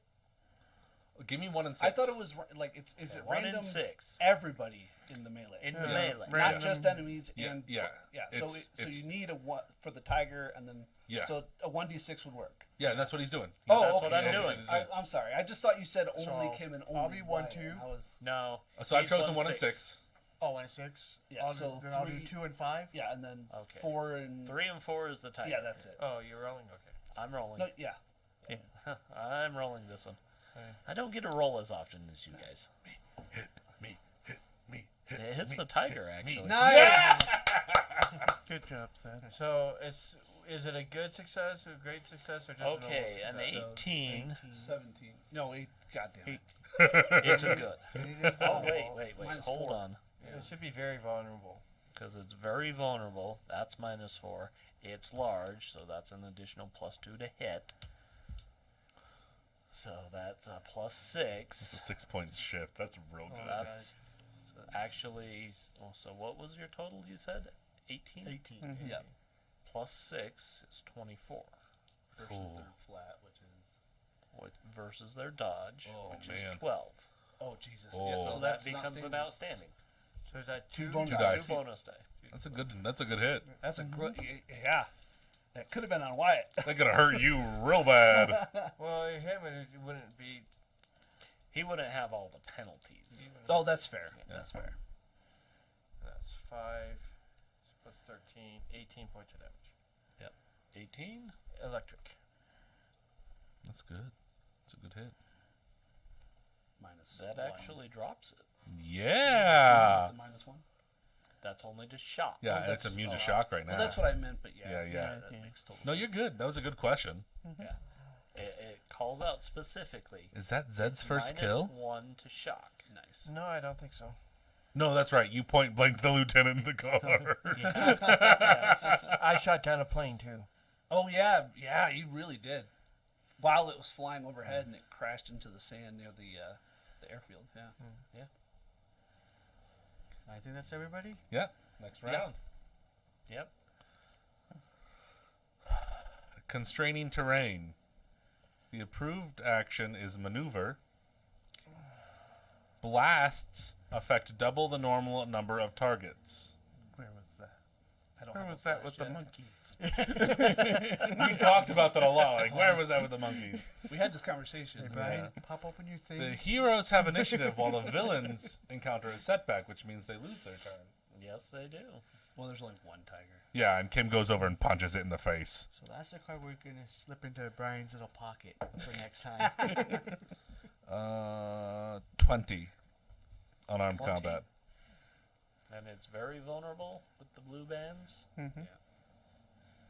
Give me 1 and 6. I thought it was like it's. Is it 1 random? and 6 everybody in the melee, in the Yeah. melee. Right. not just enemies. Yeah, and yeah. yeah. So It's- you need a one for the tiger, and then Yeah. so a 1d6 would work. Yeah, and that's what he's doing. Oh, That's okay. what I'm Yeah, doing. this is it. I'm sorry. I just thought you said only So, Kim and only I'll be 1, Wyatt. 2. I was No. So I've he's chosen 1 and 6. Oh, and 6. Yeah, I'll so then I'll do 3 2 and 5. yeah, and then Okay. 4 and 3 and 4 is the tiger. yeah, that's it. Oh, you're rolling? Okay. I'm rolling. No, yeah. I'm rolling this one. Okay. I don't get to roll as often as you guys. Hit me, hit me, It hits the tiger, actually. Nice. Good job, Seth. So is it a good success, a great success, or just Okay, a an normal success? 18. 17. No, 8. Goddamn it. It's a good. It is Oh, vulnerable. wait. Minus Hold 4. on. It should be very vulnerable. Because it's very vulnerable. That's -4. It's large, so that's an additional +2 to hit. So that's a It's a +6. 6 points shift. That's real good. That's actually. Well, so what was your total? You said 18. 18. Yeah. +6 is 24. Versus Cool. their flat, which is Versus their dodge, Oh, which man. is 12. Oh, Jesus. Oh. Yeah, So so that that's not becomes an standing. outstanding. So is that two? bonus Two dice. dice. 2 bonus die. That's a good hit. That's a good. Yeah. That could have been on Wyatt. That could have hurt you real bad. Well, him it wouldn't be. He wouldn't have all the penalties. Oh, that's fair. That's fair. That's 5 plus 13, 18 points of damage. 18. Electric. That's good. That's a good hit. Minus That 1. actually drops it. Yeah. The -1. That's only to shock. Yeah, Oh, and it's that's- immune to oh, shock right now. Well, that's what I meant, but yeah. Yeah. That makes total No, sense. you're good. That was a good question. It calls out specifically. Is that Zed's first minus kill? 1 to shock. Nice. No, I don't think so. No, that's right. You point blank the lieutenant in the car. I shot down a plane too. Oh, yeah. Yeah, you really did. While it was flying overhead and it crashed into the sand near the airfield. Yeah. I think that's everybody. yeah. Next round. Yep. Constraining terrain. The approved action is maneuver. Blasts affect double the normal number of targets. Where was that? I don't Where have was a that with flash the yet. monkeys? We talked about that a lot. Like, where was that with the monkeys? We had this conversation. Hey, Brian, pop open your thing. The heroes have initiative while the villains encounter a setback, which means they lose their turn. Yes, they do. Well, there's only one tiger. Yeah, and Kim goes over and punches it in the face. So that's the card we're gonna slip into Brian's little pocket for next time. 20. Unarmed 20. combat. And it's very vulnerable with the blue bands. Mhm.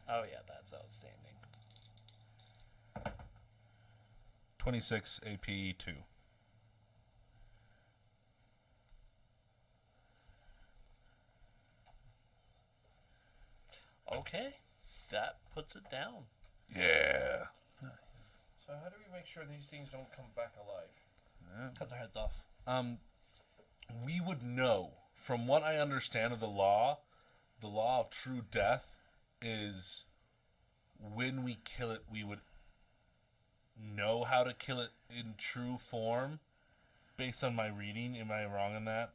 Oh, yeah, that's outstanding. 26 AP 2. Okay. That puts it down. Yeah. So how do we make sure these things don't come back alive? Cut their heads off. We would know. From what I understand of the law of true death is when we kill it, we would know how to kill it in true form. Based on my reading, am I wrong in that?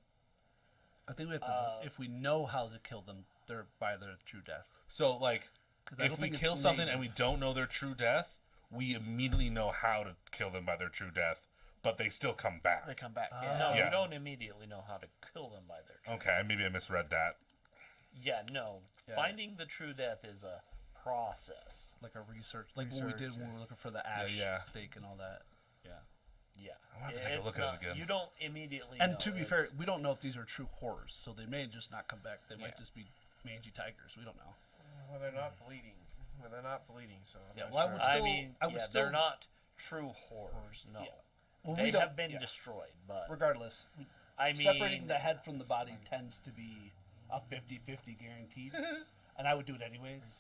I think we have to. If we know how to kill them, they're by their true death. So, like, 'Cause I if don't we think kill it's something and we native. don't know their true death, we immediately know how to kill them by their true death, but they still come back. They come back. No, Yeah. you don't immediately know how to kill them by their true Okay, maybe I misread that. Yeah, no. Yeah. Finding the true death is a process. Like a research, like what we did when we were looking for the ash yeah. steak and all that. Yeah. Yeah. I'll have to take a It's look at it not- again. You don't immediately And know. to be fair, It's- we don't know if these are true horrors, so they may just not come back. They Yeah. might just be mangy tigers. We don't know. Well, they're not bleeding. So I'm Yeah, not well, I sure. would I still- mean, I would yeah, still- they're not true horrors, no. Yeah. Well, They we don't, have been yeah. destroyed, but Regardless, I mean, separating the head from the body tends to be a 50-50 guaranteed, and I would do it anyways.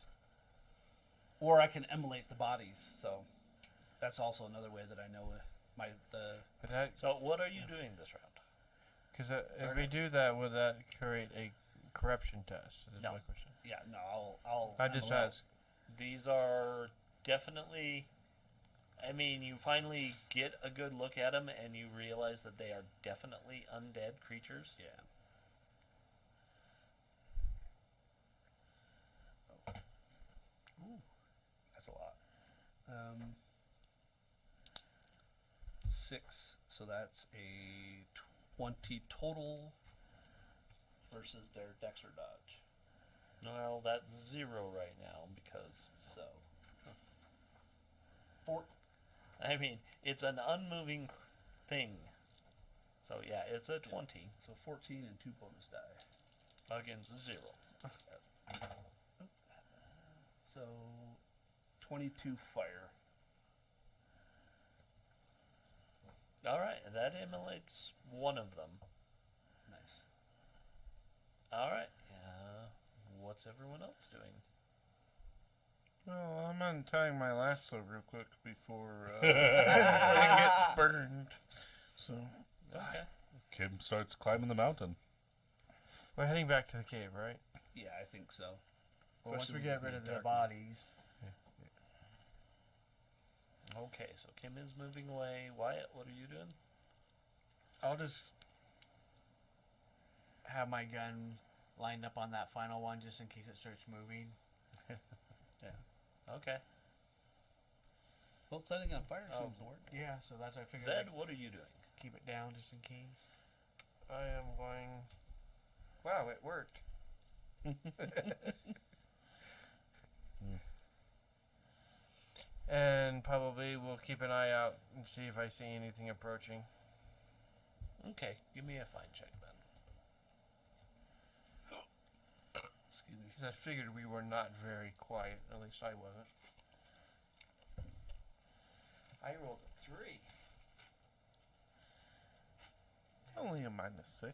Or I can emulate the bodies, so that's also another way that I know But that, So what are you doing this round? because if we do that, would that create a corruption test? Is No. my question. yeah, no, I'll I just MLL. asked. These are definitely. I mean, you finally get a good look at them, and you realize that they are definitely undead creatures. Yeah. Ooh, that's a lot. 6, so that's a 20 total versus their dex or dodge. Well, that's 0 right now because So, 4. I mean it's an unmoving thing. So yeah, it's a 20 So 14 and 2 bonus die. against 0. So 22 fire. All right, that immolates one of them. Nice. All right. What's everyone else doing? Well, I'm untying my lasso real quick before everything gets burned. So, Okay. Kim starts climbing the mountain. We're heading back to the cave, right? Yeah, I think so. Well, once we Especially get with rid of the the dark bodies, Okay, so Kim is moving away. Wyatt, what are you doing? I'll just have my gun lined up on that final one just in case it starts moving. Okay. Well, setting on fire Oh. seems to work. Yeah, so that's what I figured. Zed, I'd what are you doing? keep it down just in case. I am going. Wow, it worked. And probably we'll keep an eye out and see if I see anything approaching. Okay, give me a find check then. Excuse me. Because I figured we were not very quiet. At least I wasn't. I rolled a 3. only a -6.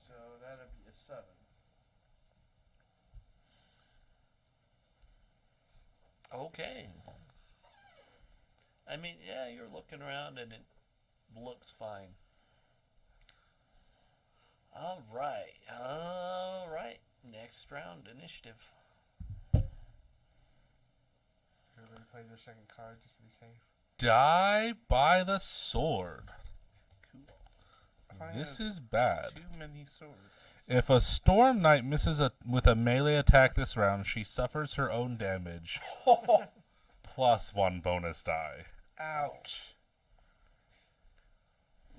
So that'd be a 7. Okay. I mean, yeah, you're looking around and it looks fine. All right. All right. Next round, initiative. Everybody play their second card just to be safe. Die by the sword. I This have is bad. too many swords. If a Storm Knight misses with a melee attack this round, she suffers her own damage. Plus 1 bonus die. Ouch.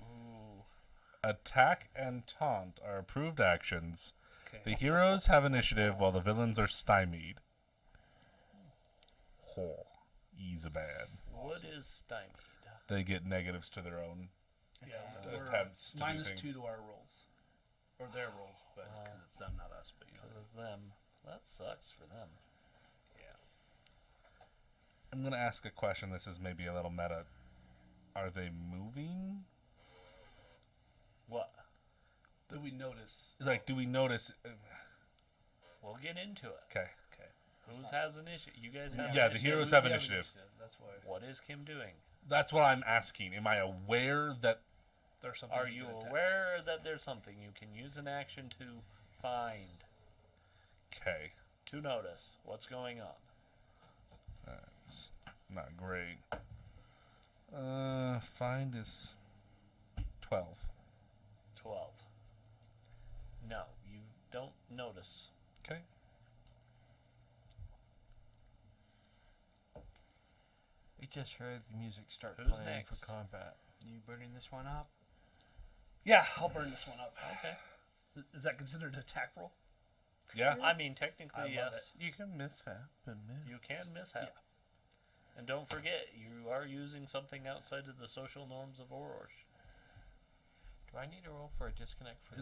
Ooh. Attack and taunt are approved actions. Okay. The heroes have initiative while the villains are stymied. Oh, easy bad. What is stymied? They get negatives to their own Yeah, attempts to do -2 things. to our rolls. Or their rolls, but because it's them, not us. But you Because know. of them. That sucks for them. I'm going to ask a question. This is maybe a little meta. Are they moving? What? Do we notice? Like, do we notice? We'll get into it. Okay. Okay. Who has initiative? You guys have Yeah, the initiative? heroes We have initiative. That's why. What is Kim doing? That's what I'm asking. Am I aware that... There's something. Are we you can attack. aware that there's something you can use an action to find? Okay. To notice what's going on. That's not great. Find is 12. 12. No, you don't notice. Okay. We just heard the music start Who's playing next? for combat. You burning this one up? Yeah, I'll burn this one up. Okay. Is that considered an attack roll? Yeah. I mean, I technically, love yes. You can mishap and miss. You can mishap. And don't forget, you are using something outside of the social norms of Orosh. Do I need to roll for a disconnect for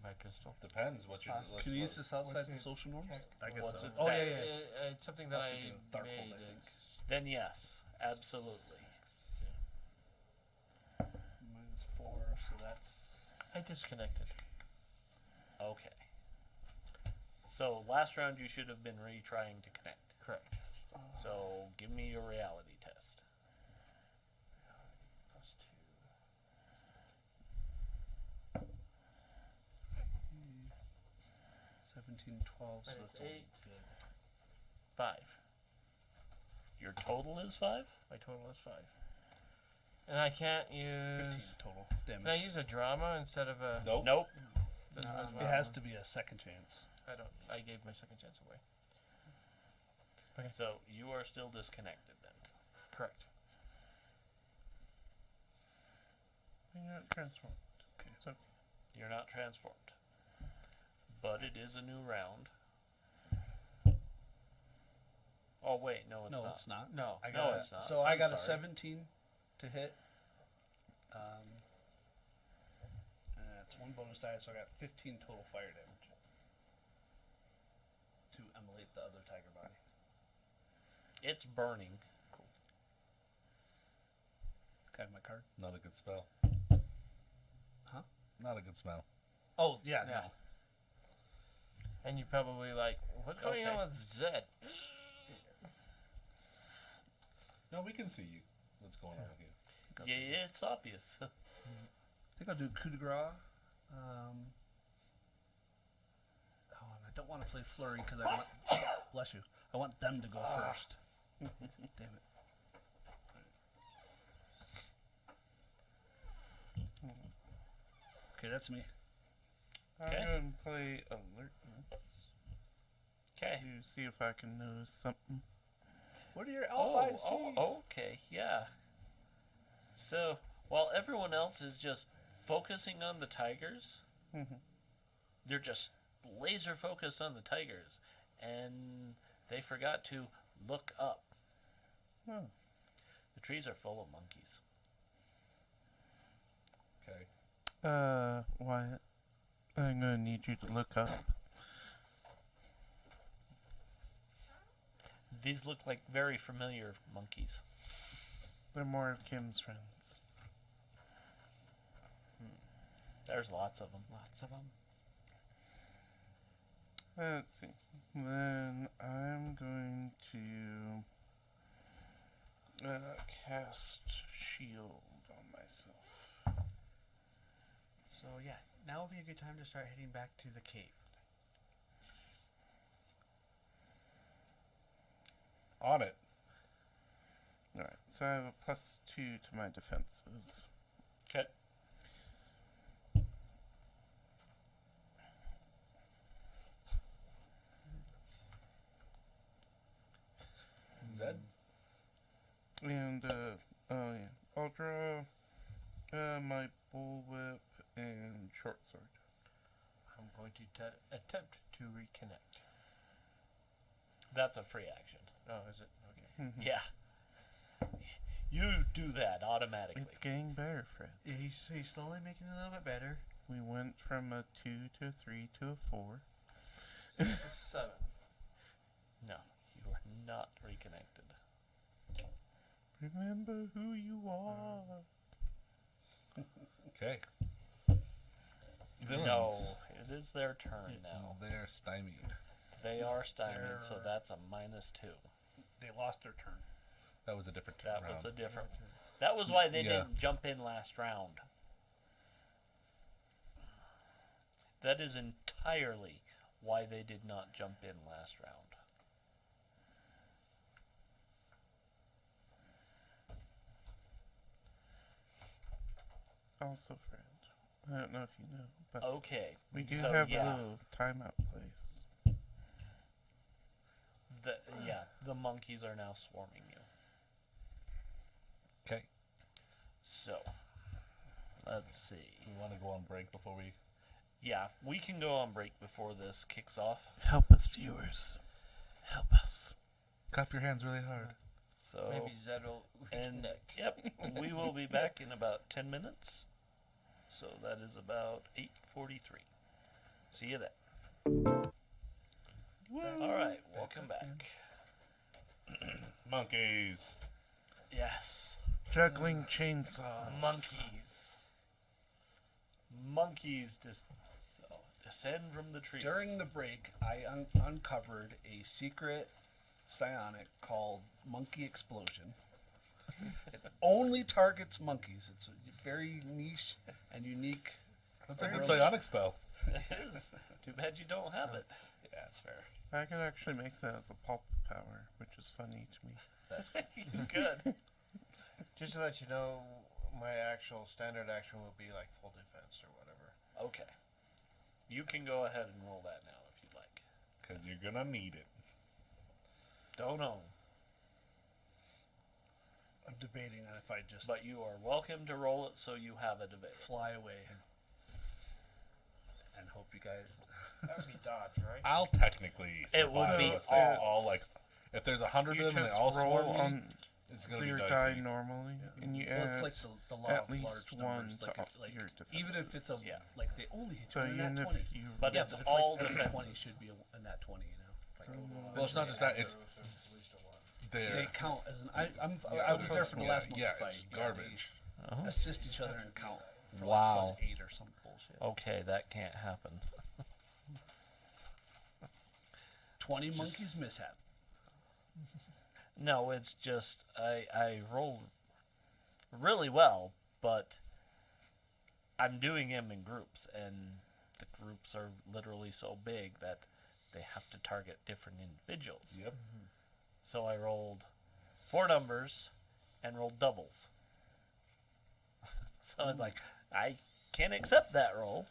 my pistol? Depends what you're... Can you use this outside What's the its social norms? I guess What's so. its Oh yeah, attack? yeah. It's something that Has I to do with Darkhold, made. I think. Then yes, absolutely. -4, so that's. I disconnected. Okay. So last round you should have been retrying to connect. Correct. So give me your reality test. Plus 17, 12, so Minus that's all 8. good. 5. Your total is 5? My total is 5. And I can't 15 use. total Can I damage. use a drama instead of a? Nope. Nope. Doesn't No, as It well? has to be a second chance. I don't. I gave my second chance away. So you are still disconnected then. Correct. You're not transformed. Okay, so You're not transformed. But it is a new round. Oh wait, no it's No, not. it's not. No. I No, got it's not. So I I'm got a sorry. 17 to hit. It's 1 bonus die, so I got 15 total fire damage. To emulate the other tiger body. It's burning. Can I have my card? Not a good spell. Huh? Not a good smell. Oh, yeah, Yeah. no. And you probably like, what's going on Okay. with Zed? No, we can see you. What's going on with you? Yeah, it's obvious. I think I'll do coup de grace. Oh, and I don't want to play flurry because I want. Bless you. I want them to go first. Damn it. Okay, that's me. I'll Okay. go ahead and play alertness Okay. to see if I can notice something. What are your elf eyes see? Okay, yeah. So, while everyone else is just focusing on the tigers, Mhm. they're just laser focused on the tigers, and they forgot to look up. Oh. The trees are full of monkeys. Okay. Wyatt, I'm gonna need you to look up. These look like very familiar monkeys. They're more of Kim's friends. There's lots of them. Lots of them. Let's see. Then I'm going to cast shield on myself. So yeah, now would be a good time to start heading back to the cave. On it. Alright, so I have a +2 to my defenses. Okay. Zed? And, oh yeah, I'll draw my bullwhip and short sword. I'm going to attempt to reconnect. That's a free action. Oh, is it? Okay. Yeah. You do that automatically. It's getting better, Fred. Yeah, he's slowly making it a little bit better. We went from a 2 to a 3 to a 4. 7. No, you are not reconnected. Remember who you are. Okay. No, Villains. it is their turn now. They're stymied. They are stymied, so that's a -2. They lost their turn. That was a different That round. was a different. That was why they Yeah. didn't jump in last round. That is entirely why they did not jump in last round. Also, Fred, I don't know if you know, but Okay. we do so, have yeah, a little timeout place. the monkeys are now swarming you. Okay. So, let's see. We want to go on break before we. Yeah, we can go on break before this kicks off. Help us, viewers. Help us. Clap your hands really hard. So Maybe Zed will and reconnect. yep, we will be back in about 10 minutes. So that is about 8:43. See you then. All right, welcome back. Monkeys. Yes, Juggling chainsaws. monkeys descend from the trees. During the break, I uncovered a secret psionic called Monkey Explosion. It only targets monkeys. It's a very niche and unique. That's a Very good niche. psionic spell. It is. Too bad you don't have it. Yeah, that's fair. I could actually make that as a pulp power, which is funny to me. That's good. Just to let you know, my actual standard action will be like full defense or whatever. Okay, you can go ahead and roll that now if you'd like. Because you're going to need it. Don't know, I'm debating on if I just but you are welcome to roll it so you have it available. fly away and hope you guys. That would be dodge, right? I'll technically It would survive be unless they all like. If there's 100 You of them and they just all roll swarm me, on. It's gonna for be your dicey. die normally, and you Well, add it's like the law at of least large one numbers. to Like, up it's like your even if it's a Yeah. like they only hit you So with a even nat if 20. you But Yeah, it's but it's all like every 20 defenses. should be a nat 20. You know. Like, Well, it's not just that. It's At least a one. they there. count as an. Yeah, I was there for the yeah, last monkey yeah, fight. it's Yeah, garbage. they assist each other and count. For Wow. Like +8 or some bullshit. Okay, that can't happen. 20 monkeys mishap. No, it's just I rolled really well, but I'm doing them in groups, and the groups are literally so big that they have to target different individuals. Yep. So I rolled 4 numbers and rolled doubles. So it's like, I can't accept that roll.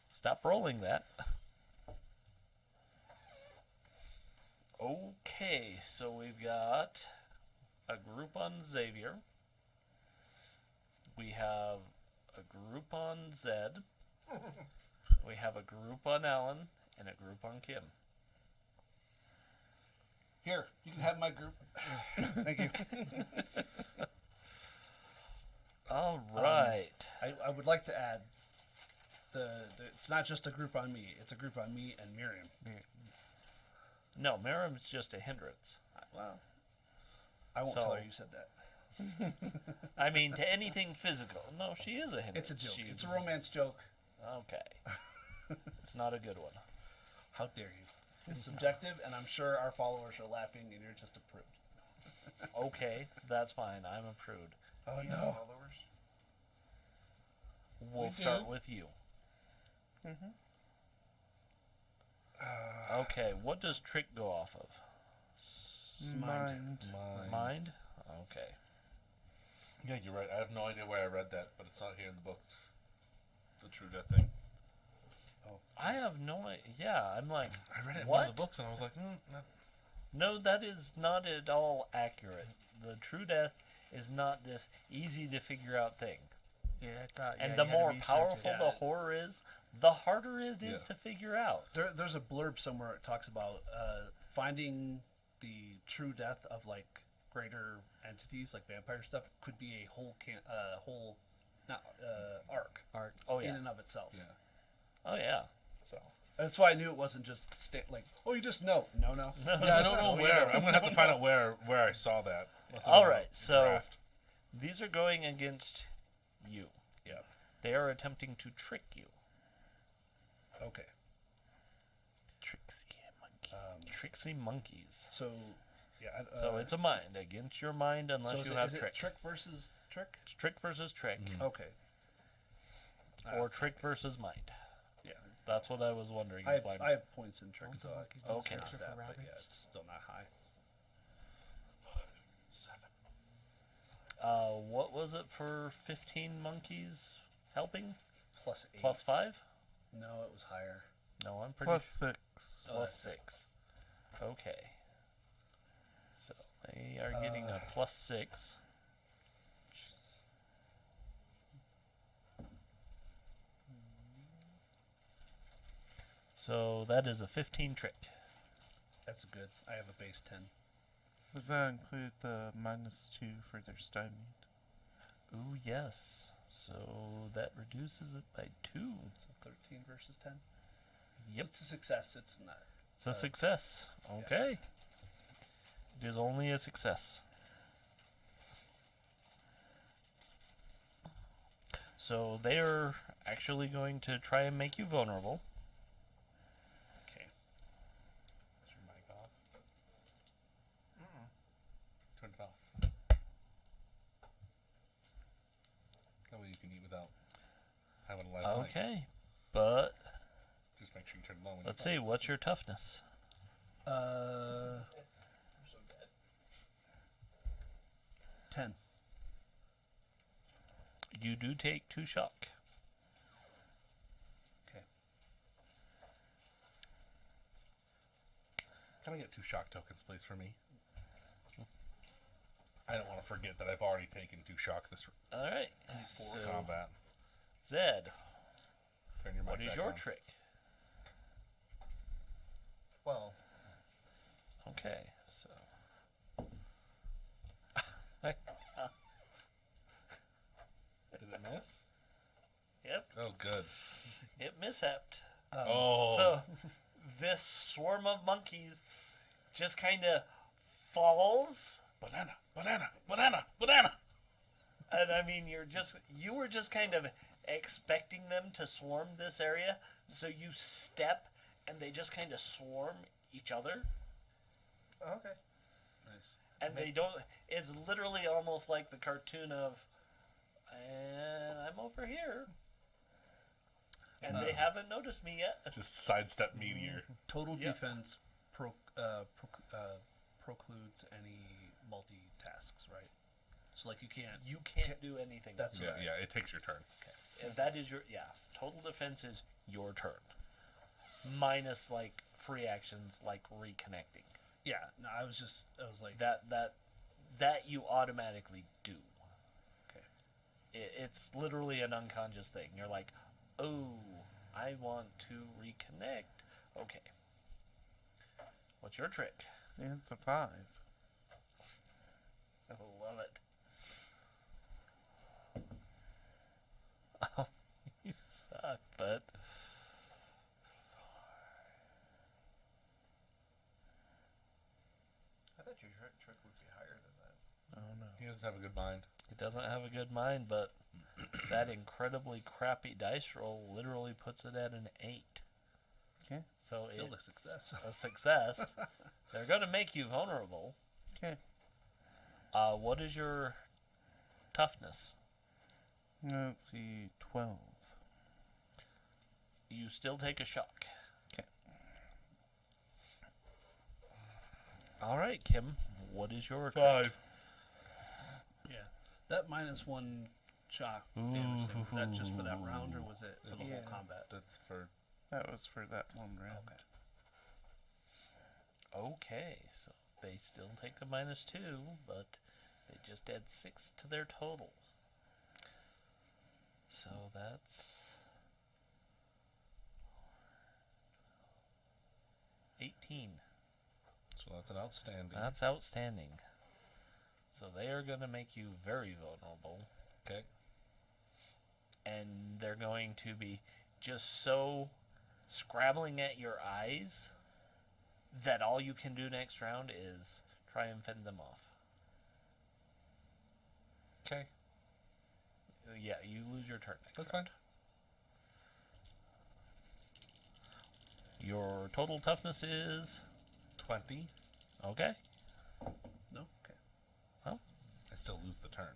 Stop rolling that. Okay, so we've got a group on Xavier. We have a group on Zed. We have a group on Alan and a group on Kim. Here, you can have my group. Thank you. All right. I would like to add it's not just a group on me. It's a group on me and Miriam. No, Miriam's just a hindrance. Well, I won't So- tell her you said that. I mean, to anything physical. No, she is a hindrance. It's a joke. She's, It's a romance joke. Okay. It's not a good one. How dare you? It's subjective, and I'm sure our followers are laughing, and you're just a prude. Okay, that's fine. I'm a prude. Oh You no. have followers? We'll We start do. with you. Okay, what does trick go off of? mind. Mind? Okay. Yeah, you're right. I have no idea where I read that, but it's not here in the book. The true death thing. I have no idea. Yeah, I'm like, I read it in one of what? the books, and I was like, No, that is not at all accurate. The true death is not this easy to figure out thing. Yeah, I thought. And yeah, the you had to more research powerful it. the horror is, the harder it is Yeah. to figure out. There's a blurb somewhere that talks about finding the true death of like greater entities, like vampire stuff, could be a whole arc Oh in yeah. and of itself. yeah. Oh yeah. So that's why I knew it wasn't just like, oh, you just know. No. Yeah, I don't know where. I'm gonna have to find out where I saw that. Unless I'm All on right, the so draft. these are going against you. Yeah. They are attempting to trick you. Okay. Trixie monkey. Tricksy monkeys. So, yeah. So it's a mind against your mind unless so is you it- have is it trick. trick versus trick. It's trick versus trick, Okay. or trick versus mind. Yeah. That's what I was wondering. I If I have points in trick, so monkeys don't Okay. I search that, for but yeah, rabbits. it's still not high. 7. What was it for 15 monkeys helping? +8. Plus 5? No, it was higher. No, I'm pretty Plus 6. plus 6. Okay. So they are getting a plus 6. So that is a 15 trick. That's good. I have a base 10. Does that include the -2 for their stymied? Ooh, yes. So that reduces it by 2. So 13 versus 10. Yep. It's a success. It's not. It's a success. Okay. It is only a success. So they are actually going to try and make you vulnerable. Okay. Is your mic off? Turn it off. That way you can eat without having a live mic. Okay. But Just make sure you turn it on. When let's you see, what's your toughness? 10. You do take 2 shock. Okay. Can I get 2 shock tokens, please, for me? I don't want to forget that I've already taken 2 shock this All right. So combat. Zed, Turn your mic what is back your on. trick? Well, Okay. So mishapped. Oh. So this swarm of monkeys just kind of falls, Banana, banana, banana, banana. and I mean you were just kind of expecting them to swarm this area, so you step and they just kind of swarm each other, Okay. Nice. and they don't. It's literally almost like the cartoon of, and I'm over here, and they haven't noticed me yet. Just sidestep meteor. Total Yep. defense precludes any multi-tasks, right? So, like, you can't. You can't do anything. That's Yeah, right. yeah, it takes your turn. And that is your total defense is your turn, minus like free actions like reconnecting. Yeah, no, I was like, That you automatically do. okay. It's literally an unconscious thing. You're like, oh, I want to reconnect. Okay. What's your trick? It's a 5. I love it. Oh, you suck, but I thought your trick would be higher than that. Oh no. He doesn't have a good mind. he doesn't have a good mind. But that incredibly crappy dice roll literally puts it at an 8. Okay. So Still a it's success. a success. They're going to make you vulnerable. Okay. What is your toughness? Let's see, 12. You still take a shock. Okay. All right, Kim. What is your 5. Yeah. That -1 shock damage thing, was that just for that round, or was it for the whole Yeah. combat? That's for. That was for that one round. Okay, so they still take the -2, but they just add 6 to their total. So that's 18. So that's an outstanding. That's outstanding. So they are going to make you very vulnerable, Okay. and they're going to be just so scrabbling at your eyes that all you can do next round is try and fend them off. Okay. Yeah, you lose your turn next That's round. fine. Your total toughness is 20. okay. No? Okay. I still lose the turn.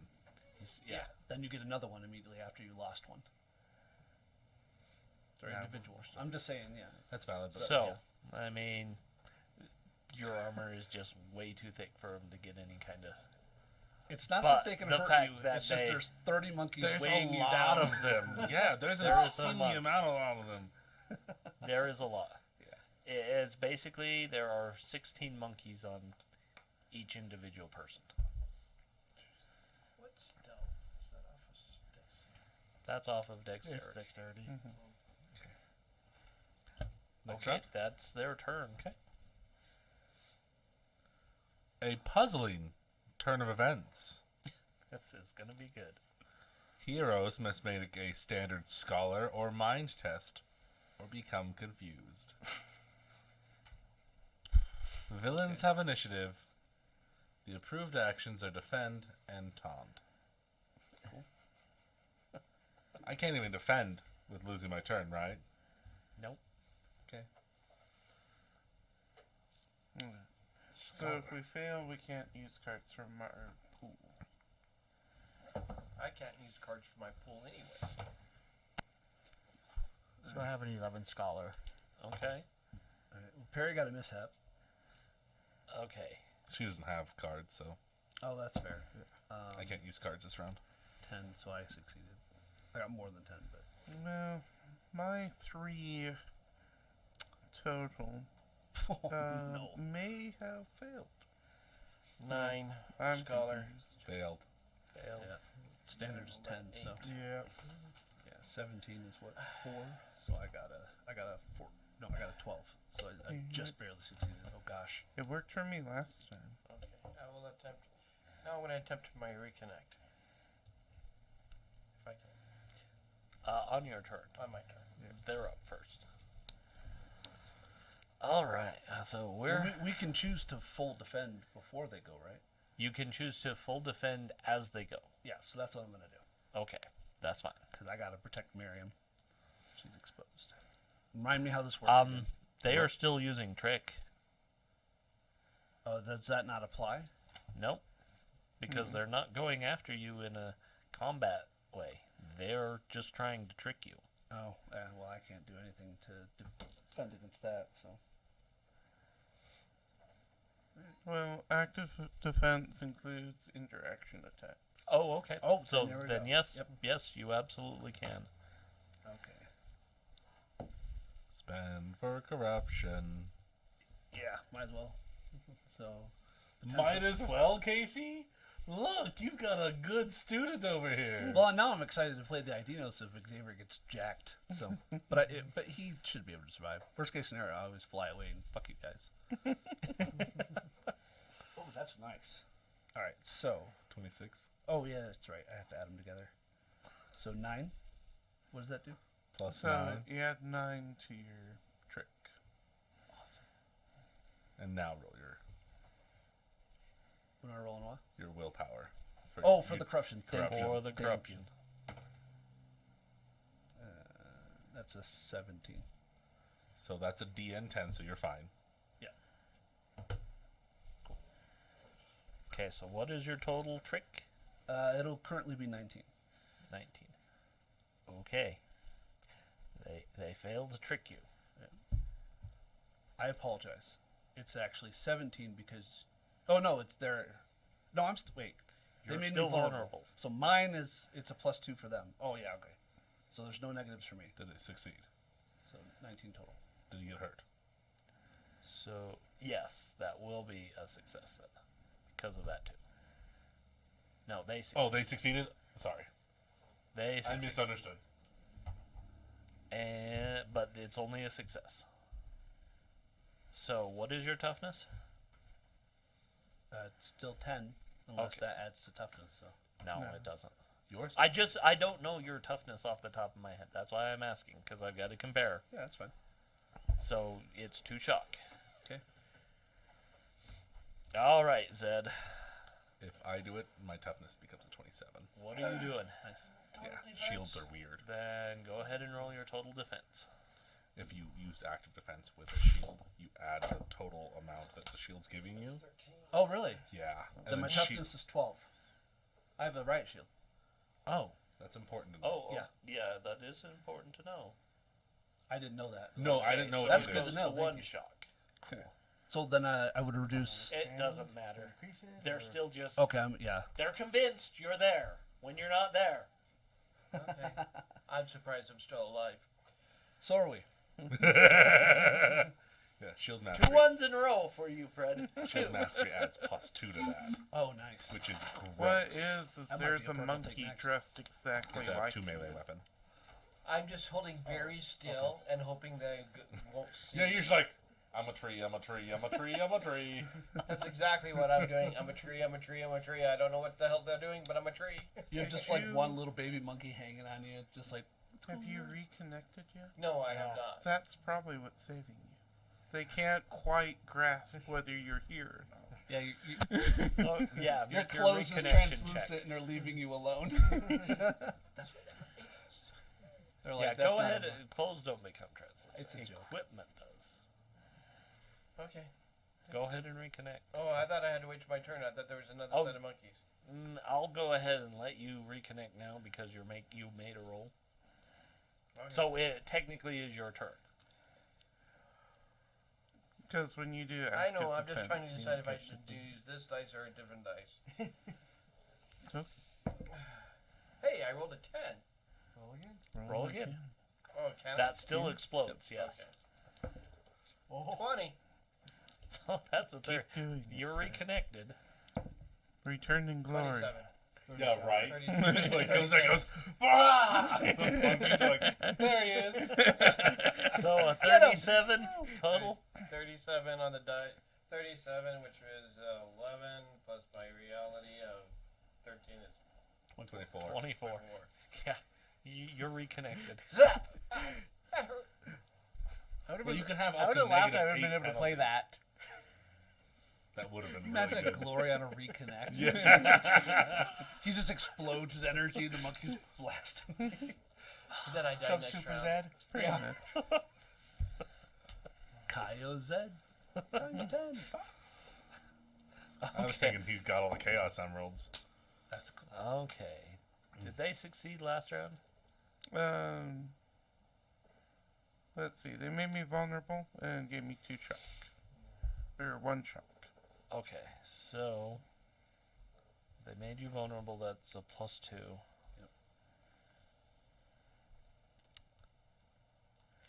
Yeah. Then you get another one immediately after you lost one. They're Yeah, individual. we're still- I'm just saying, yeah. That's valid. But So, I mean, your armor is just way too thick for them to get any kind of. It's not But that they can the hurt fact you. that It's just they- there's 30 monkeys there's weighing a you lot down. of them. Yeah, there's an There is a obscene lot. amount of all of them. There is a lot. It's basically there are 16 monkeys on each individual person. What's stealth? Is that off of stealth? That's off of dexterity. It's dexterity. Next Okay, round. that's their turn. Okay. A puzzling turn of events. This is gonna be good. Heroes must make a standard scholar or mind test, or become confused. Villains have initiative. The approved actions are defend and taunt. I can't even defend with losing my turn, right? Nope. Okay. So if we fail, we can't use cards from our pool. I can't use cards for my pool anyway. So I have an 11 scholar. Okay. All right. Well, Perry got a mishap. Okay. She doesn't have cards, so Oh, that's fair. I can't use cards this round. 10, so I succeeded. I got more than 10, but Well, my 3 total no. may have failed. 9. I'm Scholar. confused. Failed. Failed. Yeah. Standard is 10, so Yeah. yeah, 17 is what, 4. So I got a 4. No, I got a 12. So I just barely succeeded. Oh gosh. It worked for me last time. Okay, I will attempt. Now I'm going to attempt my reconnect. If I can. On your turn. On my turn. they're up first. All right. So We can choose to full defend before they go, right? you can choose to full defend as they go. Yeah, so that's what I'm gonna do. Okay, that's fine. Because I gotta protect Miriam. She's exposed. Remind me how this works. Again. They are still using trick. Oh, does that not apply? Nope. Because they're not going after you in a combat way. They're just trying to trick you. Oh, well, I can't do anything to defend against that. So Well, active defense includes interaction attacks. Oh, okay. Oh, so then there we then go. yes, Yep. yes, you absolutely can. okay. Spend for corruption. Yeah, might as well. So Might as well, Casey. Look, you've got a good student over here. well, now I'm excited to play the Idinos if Xavier gets jacked. So, but he should be able to survive. Worst case scenario, I always fly away and fuck you guys. Oh, that's nice. All right, so 26 oh yeah, that's right. I have to add them together. So 9. What does that do? plus So 9. you add 9 to your trick. And now roll When I roll in what? your willpower. For you- the corruption. Thank corruption. you. For the Thank you. corruption. That's a 17. So that's a DN10, so you're fine. Okay, so what is your total trick? It'll currently be 19. 19. Okay. They failed to trick you. I apologize. It's actually 17 because. Oh no, it's their. No, wait. You're they made still me vulnerable. vulnerable. So mine it's a +2 for them. Oh yeah, okay. So there's no negatives for me. Did it succeed? So 19 total. Did you get hurt? So yes, that will be a success then, because of that too. No, they succeeded. Oh, they succeeded? Sorry. They I succeeded. misunderstood. But it's only a success. So what is your toughness? It's still 10 unless Okay. that adds to toughness. So No, it doesn't. Yours? I don't know your toughness off the top of my head. That's why I'm asking, because I've got to compare. yeah, that's fine. So it's 2 shock. Okay. All right, Zed. If I do it, my toughness becomes a 27. What are you doing? Nice. Yeah, shields are weird. Then go ahead and roll your total defense. If you use active defense with a shield, you add the total amount that the shield's giving you. Oh really? Yeah. Then my toughness is 12. I have a riot shield. Oh. That's important to know. Oh, Yeah. yeah, that is important to know. I didn't know that. No, I didn't know so it That's either. good to know, thank 1 you. shock. So then I would reduce. It doesn't matter. They're still just. Okay, yeah. They're convinced you're there when you're not there. Okay. I'm surprised I'm still alive. So are we. Yeah, shield 2 mastery. 1s in a row for you, Fred. 2. Shield mastery adds +2 to that, Oh, nice. which is What gross. is That might there's be a a purple monkey take next. dressed exactly With a like 2 you. melee weapon. I'm just holding very still and hoping they won't see. Yeah, you're just like, I'm a tree, I'm a tree, I'm a tree, I'm a tree. That's exactly what I'm doing. I'm a tree, I'm a tree, I'm a tree. I don't know what the hell they're doing, but I'm a tree. You have just Did like you- one little baby monkey hanging on you, just like. Have you reconnected yet? No, I have not. That's probably what's saving you. They can't quite grasp whether you're here or not. Yeah, Oh, yeah, your make clothes is reconnection translucent check. and they're leaving you alone. They're Yeah, like, go "That's ahead. not And clothes don't become translucent. It's a joke. Equipment does. Okay. Go ahead and reconnect. Oh, I thought I had to wait till my turn. I thought there was another Oh. set of monkeys. I'll go ahead and let you reconnect now because you made a roll. Okay. So it technically is your turn. Because when you do I active know. I'm just trying to defense, you decide if I get to should do- use this dice or a different dice. So, Hey, I rolled a 10. Roll again. Oh, can That still explodes. Yes. I? 20. So that's a third. keep doing it. You're reconnected. Return in glory. 27. Yeah, right. 32. Just like comes and goes, "Ah!" The monkeys are like, there he is. So a 37 total. 37 on the die. 37, which was 11 plus my reality of 13 is 24. 24. 24. Yeah, you're reconnected. Zap! Well, you can have I up would to have laughed. negative I would have been 8 able to play penalties. that. That would have been Imagine really a good. Gloriana reconnect. Yeah. He just explodes with energy. The monkey's blasting. Then I died Come next Super round. Zed. Pretty Yeah. much. Kaio Zed times 10. I was thinking he got all the Chaos Emeralds. That's cool. Okay. Did they succeed last round? Let's see. They made me vulnerable and gave me 2 shock. Or 1 shock. Okay, so they made you vulnerable. That's a +2. Yep.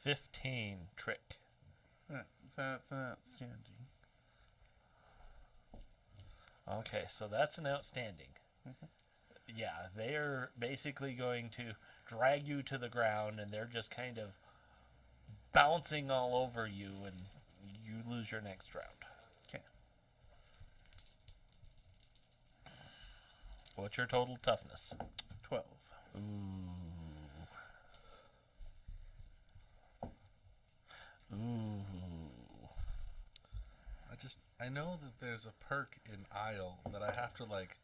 15 trick. Alright, so that's outstanding. Okay, so that's an outstanding. Yeah, they're basically going to drag you to the ground, and they're just kind of bouncing all over you, and you lose your next round. Okay. What's your total toughness? 12. Ooh. Ooh. I know that there's a perk in Isle that I have to like.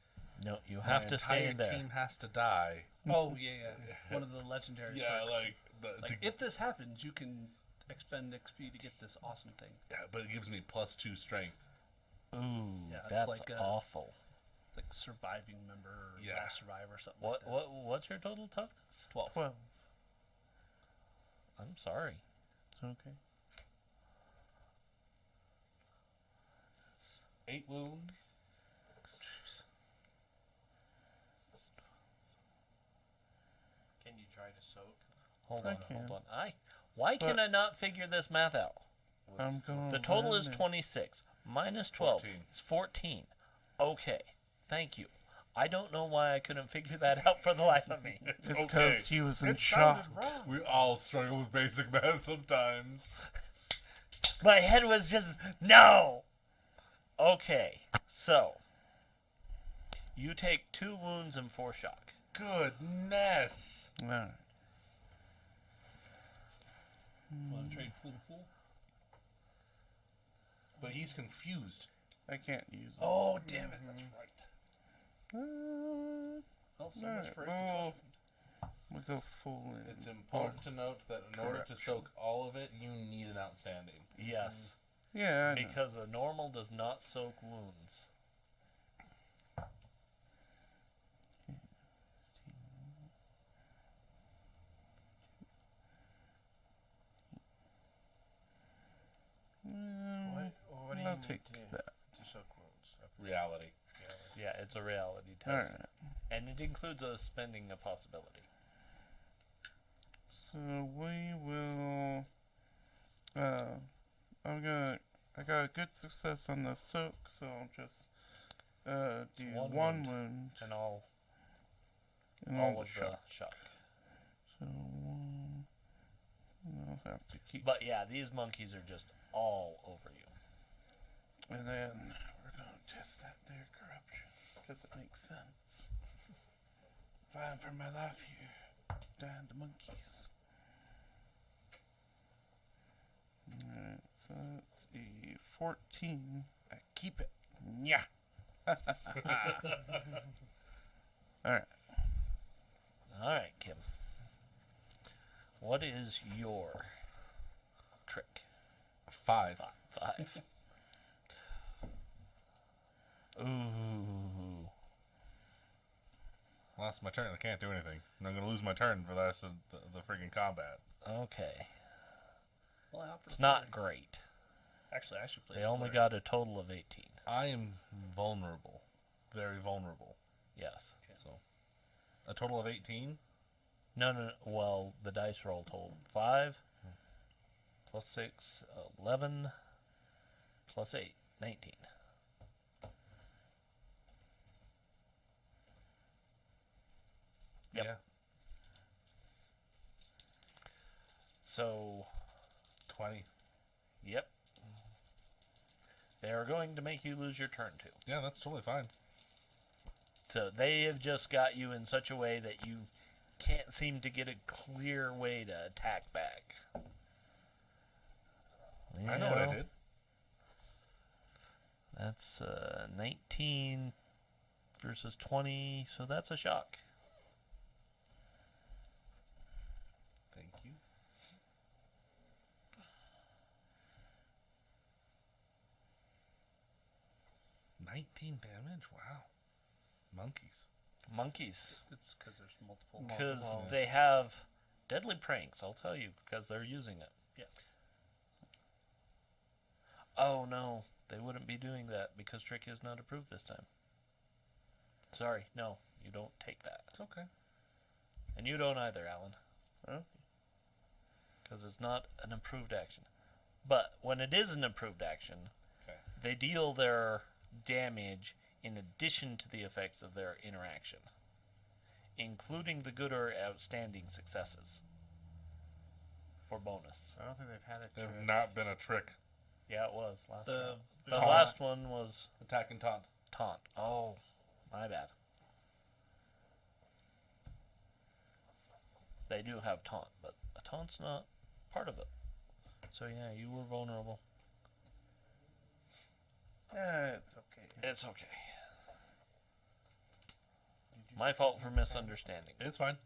No, you have to stay My in there. team has to die. Oh yeah. One of the legendary. Yeah, perks. like Like, if this happens, you can expend XP to get this awesome thing. yeah, but it gives me +2 strength. Ooh, Yeah, it's that's like, awful. Like surviving member or Yeah. last survivor or something. What Like that. what's your total toughness? 12. 12. I'm sorry. It's okay. 8 wounds. Can you try to soak? Hold I on, can. hold on. Why can I not figure this math out? I'm going The total is run it. 26 minus 12 14. is 14. Okay, thank you. I don't know why I couldn't figure that out for the life of me. It's okay. because he was in It shock. sounded wrong. We all struggle with basic math sometimes. My head was just no. Okay, so you take 2 wounds and 4 shock. Goodness. Alright. Want to trade fool to fool? But he's confused. I can't use it. Oh damn it! That's right. Well, so much Alright, for well, we'll go full in. It's important to note that in order to soak all of it, you need an outstanding. Yes, Yeah, I know. because a normal does not soak wounds. What do you I'll need take to that. soak wounds? Reality. Yeah, it's a reality test. Alright. And it includes us spending a possibility. So we will. I got a good success on the soak, so I'll just do one one wound. wound And all and all the of shock. the shock. So one. I'll have to keep. But yeah, these monkeys are just all over you. And then we're gonna test that there corruption, because it makes sense. Fighting for my life here, dying to monkeys. Alright, so that's a 14. I keep it. Yeah. Alright. Alright, Kim. What is your trick? 5. 5. Ooh. Lost my turn. I can't do anything. And I'm gonna lose my turn for the rest of the freaking combat. Okay. Well, I offered It's a not flurry. great. Actually, I should play. They a only flurry. got a total of 18. I am vulnerable. Very vulnerable. Yes. So, a total of 18? No. Well, the dice roll told 5 plus 6, 11 plus 8, 19. Yep. Yeah. So, 20. yep. They are going to make you lose your turn too. Yeah, that's totally fine. So they have just got you in such a way that you can't seem to get a clear way to attack back. I know what I Yeah. did. That's 19 versus 20, so that's a shock. Thank you. $19 damage. Wow. Monkeys. Monkeys. It's because there's multiple. Because they have deadly pranks, I'll tell you, because they're using it. Yeah. Oh no, they wouldn't be doing that because Trick is not approved this time. Sorry, no, you don't take that. It's okay. And you don't either, Alan. Oh. Because it's not an approved action. But when it is an approved action, Okay. they deal their damage in addition to the effects of their interaction, including the good or outstanding successes for bonus. I don't think they've had it. There's not been a trick. Yeah, it was last The round. The taunt. last one was Attack and taunt. taunt. Oh, my bad. They do have taunt, but a taunt's not part of it. So yeah, you were vulnerable. It's okay. It's okay. My fault for misunderstanding. It's fine.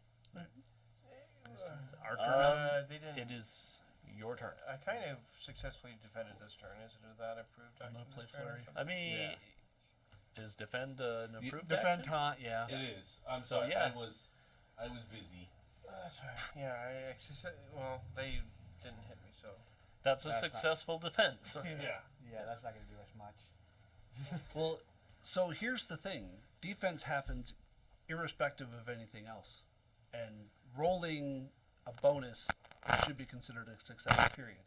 our turn. They didn't. It is your turn. I kind of successfully defended this turn. Is it that approved I'm action? gonna play this turn or flurry. something? I mean, is defend an approved Defend action? taunt, yeah. It is. I'm So, sorry. yeah. I was busy. That's right. Yeah, I actually said, well, they didn't hit me, so. That's a That's not- successful defense. Yeah. Yeah, that's not going to do us much. Well, so here's the thing: defense happens irrespective of anything else, and rolling a bonus should be considered a success. Period.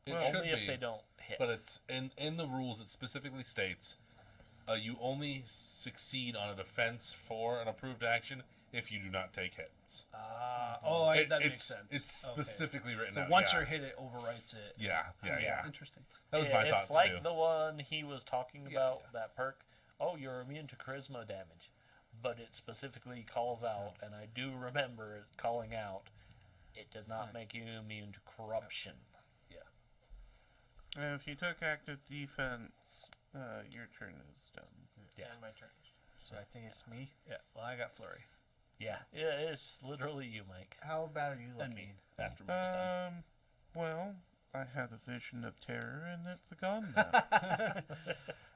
It Only should if be, they don't hit. but it's in the rules. It specifically states you only succeed on a defense for an approved action if you do not take hits. That makes it's, sense. It's Okay. specifically written So out. once yeah. you're hit, it overwrites it. Yeah. Interesting. That was my it's thoughts like too. the one he was talking Yeah, about, yeah. that perk. Oh, you're immune to charisma damage. But it specifically calls out, and I do remember it calling out, it does not make you immune to corruption. And if you took active defense, your turn is done. Yeah. And my turn. So I think it's me. Yeah. Well, I got flurry. Yeah, it's literally you, Mike. How bad are you looking? And me after Mike's done. Well, I had a vision of terror, and it's gone now.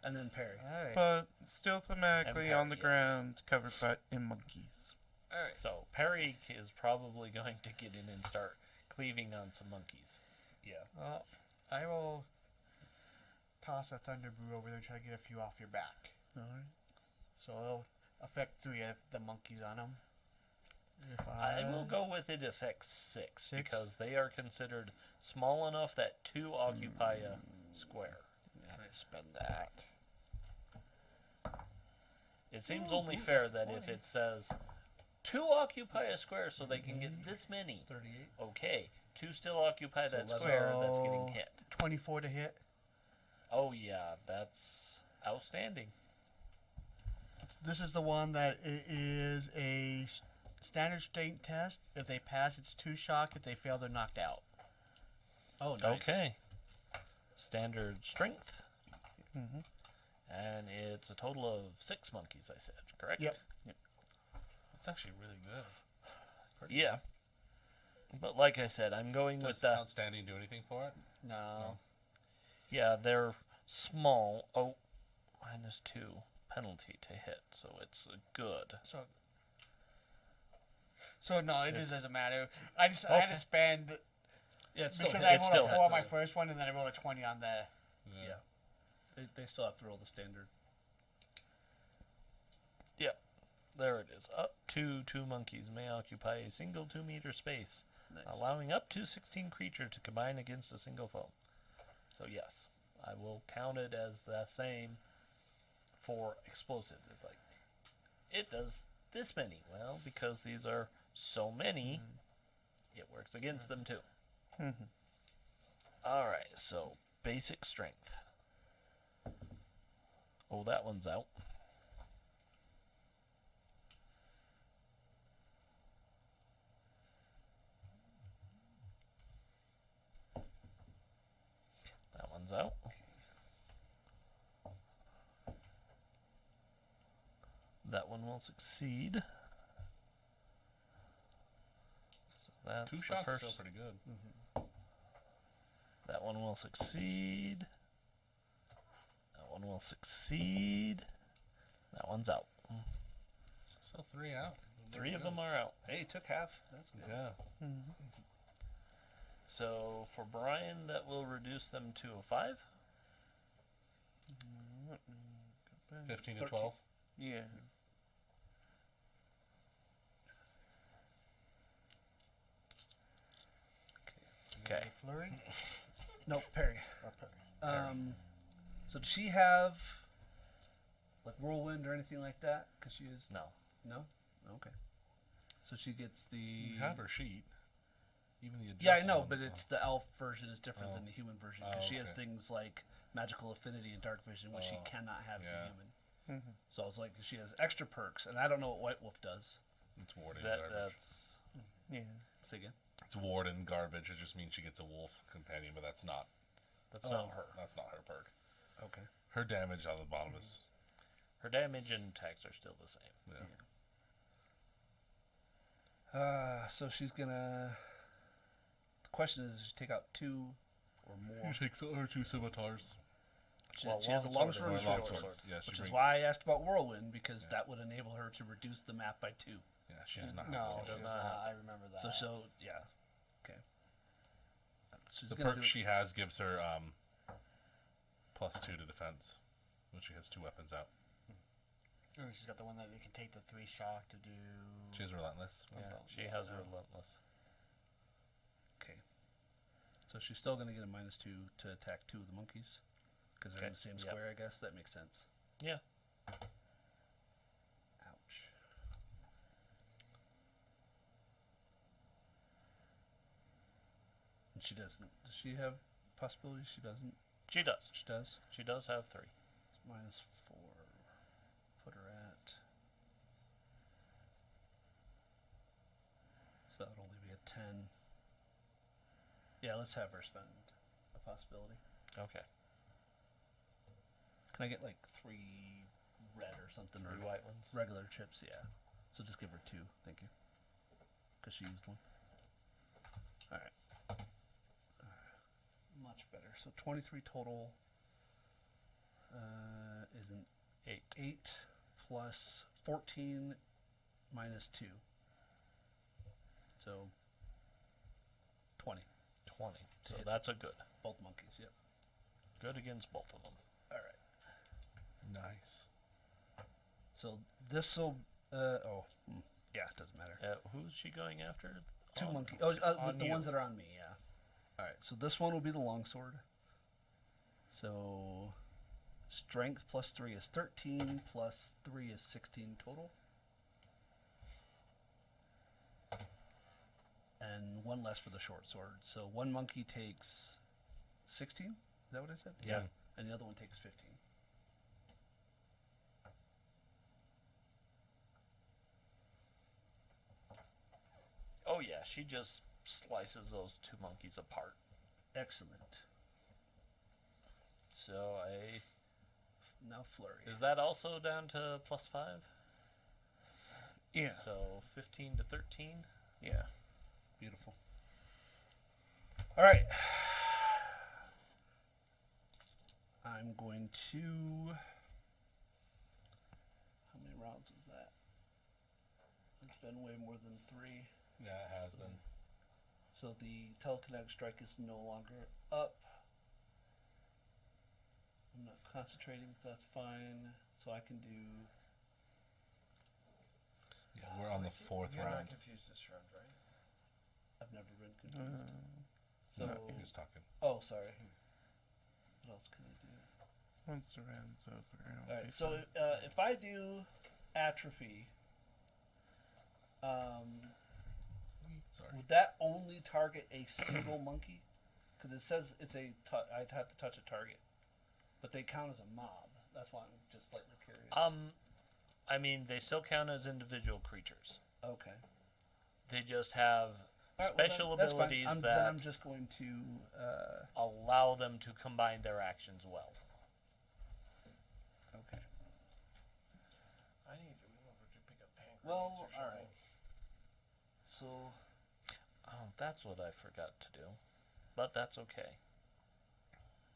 And then Perry. Alright. But still thematically on the yes. ground, covered by in monkeys. Alright. So Perry is probably going to get in and start cleaving on some monkeys. Yeah. Well, I will toss a Thunder Brew over there and try to get a few off your back. All right. So it'll affect 3 of the monkeys on them. If I will go with it affects 6 Six? because they are considered small enough that 2 occupy a square. Can I spend that? It seems only fair that if it says 2 occupy a square so they can get this many, 38. okay, 2 still occupy that 11. square that's getting So- hit. 24 to hit. Oh yeah, that's outstanding. This is the one that is a standard strength test. If they pass, it's 2 shock. If they fail, they're knocked out. Oh, nice. Okay. Standard strength. Mhm. And it's a total of 6 monkeys, I said, correct? Yep. It's actually really good. Yeah. But like I said, I'm going with Does that. outstanding do anything for it? No. Yeah, they're small. Oh, -2 penalty to hit, so it's a good. So no, it just It's- doesn't matter. I had Okay. to spend Yeah, it's still because hit. I It rolled still a 4 on hits. my first one, and then I rolled a 20 on the. Yeah. They still have to roll the standard. There it is. Up to 2 monkeys may occupy a single 2-meter space, Nice. allowing up to 16 creatures to combine against a single foe. So yes, I will count it as the same for explosives. It's like, it does this many. Well, because these are so many, it works against them too. Mhm. Alright, so basic strength. Oh, that one's out. one's out. That one will succeed. So that's 2 the shots first. still pretty good. That one will succeed. That one will succeed. That one's out. So 3 out. 3 of them are out. Hey, took half. That's good. Yeah. So for Brian, that will reduce them to a 5. 15 to 13. 12. Yeah. Okay. Flurry? No, Perry. Or Perry? So does she have like whirlwind or anything like that? Because she is. No. No. Okay. So she gets the. You have her sheet. Even the Yeah, I adjusted know, one. but it's the elf version is different Oh. than the human version because Oh, she has okay. things like magical affinity and dark vision, which she Oh, cannot have as yeah. a human. So I was like, she has extra perks, and I don't know what White Wolf does. It's warden That garbage. that's Yeah. Say again. It's warden garbage. It just means she gets a wolf companion, but that's not not her. That's not her perk. Okay. Her damage on the bottom is Her damage and attacks are still the same. So she's gonna. The question is, does she take out 2 or more? She takes her 2 scimitars. She has a longsword and a Long short sword, swords. Yeah, she which is brings- why I asked about whirlwind because that would enable her to reduce the map by 2. Yeah, she does not have No, whirlwind. she does not. I remember that. So yeah. Okay. She's The gonna perk do- she has gives her +2 to defense when she has 2 weapons out. And she's got the one that you can take the 3 shock to do. She has relentless. Yeah, she has relentless. Okay. So she's still gonna get a -2 to attack 2 of the monkeys because they're in Okay, the same yep. square. I guess that makes sense. Yeah. Ouch. And she doesn't. Does she have possibilities? She doesn't. She does. She does. She does have 3. It's -4. Put her at. So that would only be a 10. Yeah, let's have her spend a possibility. Okay. Can I get like 3 red or something? 3 or white ones. regular chips, yeah. So just give her 2, thank you. Because she used 1. Alright. Much better. So 23 total is an 8. 8 plus 14 minus 2. So 20. 20. So hit. that's a good. Both monkeys, yep. Good against both of them. Alright. Nice. So this will. Yeah, it doesn't matter. Who's she going after? 2 On- monkeys. Oh, on with the you. ones that are on me, yeah. Alright, so this one will be the longsword. So strength plus 3 is 13, plus 3 is 16 total. And 1 less for the short sword. So one monkey takes 16? Is that what I said? Yeah. And the other one takes 15. Oh yeah, she just slices those 2 monkeys apart. Excellent. So I Now flurry. is that also down to +5? Yeah. So 15 to 13. Yeah. Beautiful. All right. I'm going to. How many rounds was that? It's been way more than 3. Yeah, it has been. So the telekinetic strike is no longer up. I'm not concentrating, so that's fine. So I can do. Yeah, we're on the 4th You're not round. confused this round, right? I've never been confused. So. No, he was talking. Oh, sorry. What else can I do? Once the round's over. I'll Alright, be so fine. if I do atrophy, Sorry. would that only target a single monkey? Because it says it's I'd have to touch a target, but they count as a mob. That's why I'm just slightly curious. I mean, they still count as individual creatures. Okay. They just have special that's fine. abilities Then that I'm just going to. allow them to combine their actions well. Okay. I need to remember to pick up hand Well, grenades or all something. right. So Oh, that's what I forgot to do. But that's okay.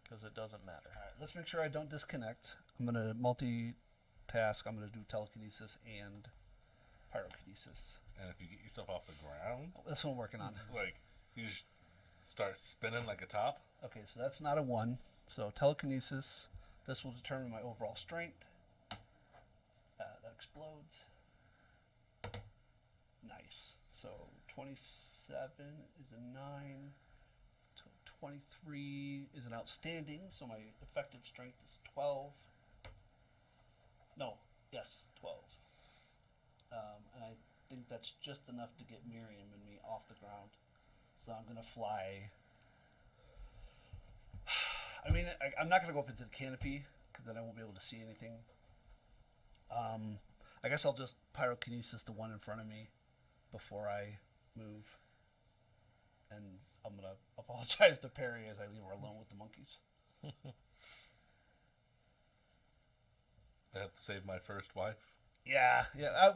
Because it doesn't matter. all right, let's make sure I don't disconnect. I'm gonna multitask. I'm gonna do telekinesis and pyrokinesis. And if you get yourself off the ground, That's what I'm working on. like you just start spinning like a top. Okay, so that's not a 1. So telekinesis. This will determine my overall strength. That explodes. Nice. So 27 is a 9. 23 is an outstanding. So my effective strength is 12. No, yes, 12. And I think that's just enough to get Miriam and me off the ground. So I'm gonna fly. I mean, I'm not gonna go up into the canopy because then I won't be able to see anything. I guess I'll just pyrokinesis the one in front of me before I move, and I'm gonna apologize to Perry as I leave her alone with the monkeys. I have to save my first wife. Yeah.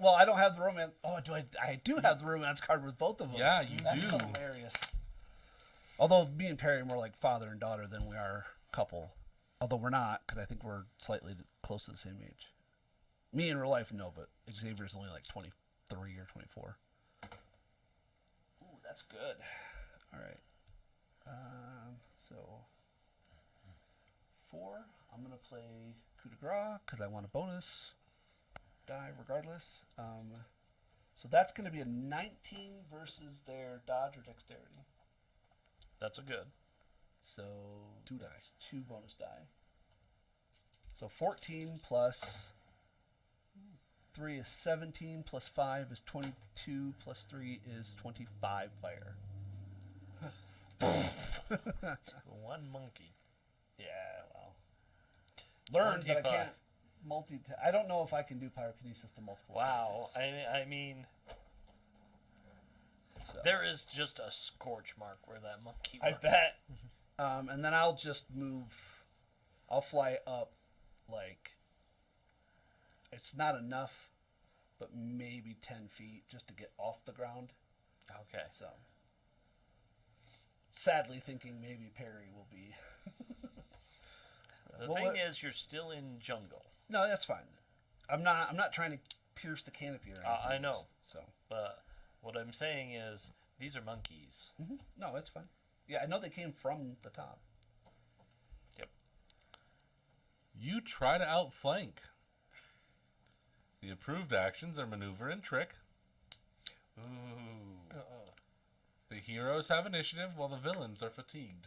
Well, I don't have the romance. Oh, do I? I do have the romance card with both of them. Yeah, you That's do. hilarious. Although me and Perry are more like father and daughter than we are couple. Although we're not, because I think we're slightly close to the same age. Me in real life, no, but Xavier's only like 23 or 24. Ooh, that's good. All right. So 4. I'm gonna play coup de grace because I want a bonus die regardless. So that's gonna be a 19 versus their dodge or dexterity. That's a good. So 2 die. that's 2 bonus die. So 14 plus 3 is 17 plus 5 is 22 plus 3 is 25 fire. One monkey. Yeah, well. Learned that I 25. can't I don't know if I can do pyrokinesis to multiple. Wow. characters. I mean, So, there is just a scorch mark where that monkey I was. bet. And then I'll just move. I'll fly up, like. It's not enough, but maybe 10 feet just to get off the ground. Okay. So. Sadly, thinking maybe Perry will be. The Well, thing what- is, you're still in jungle. No, that's fine. I'm not trying to pierce the canopy or anything. I know. So. But what I'm saying is, these are monkeys. No, it's fine. Yeah, I know they came from the top. Yep. You try to outflank. The approved actions are maneuver and trick. Ooh. The heroes have initiative while the villains are fatigued.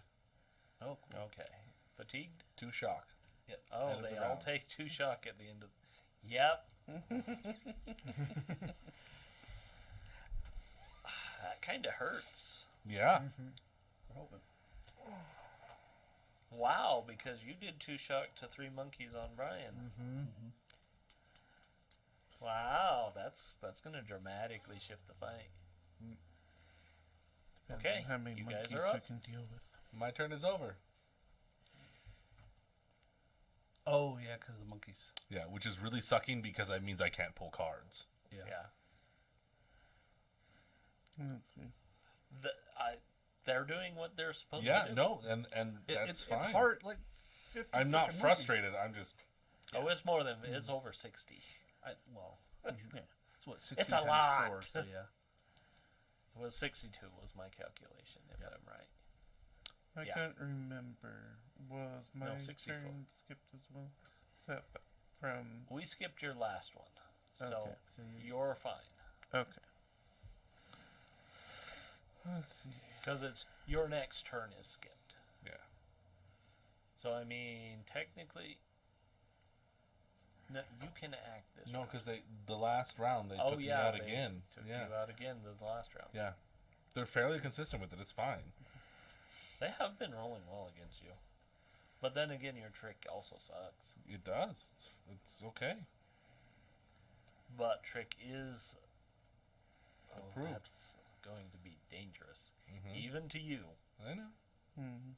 Oh, cool. Okay. Fatigued? 2 shock. Oh, End of they the all round. take 2 shock at the end of. Yep. That kind of hurts. Yeah. We're hoping. Wow, because you did 2 shock to 3 monkeys on Brian. Wow, that's gonna dramatically shift the fight. Depends Okay, on how many you guys monkeys are we up. can deal with. My turn is over. Oh yeah, because of the monkeys. Yeah, which is really sucking because that means I can't pull cards. Yeah. Let's see. They're doing what they're supposed Yeah, to do. no, and that's It's fine. hard. Like 50. I'm not frickin' monkeys. frustrated. I'm just Oh, it's more than it's over 60. Well, yeah. It's what 16 It's a times lot. 4, so yeah. It was 62 was my calculation, if I'm right. I Yeah. can't remember. Was my 64. turn skipped as well? Except from. We skipped your last one, so Okay. So you're fine Okay. Let's see. because it's your next turn is skipped. yeah. So I mean, technically, no, you can act this. No, round. because the last round they Oh took me yeah, out they again. took Yeah, you out again the last round. yeah. They're fairly consistent with it. It's fine. They have been rolling well against you, but then again, your trick also sucks. It does. It's okay. But trick is Approved. that's going to be dangerous, even to you. I know. Hmm.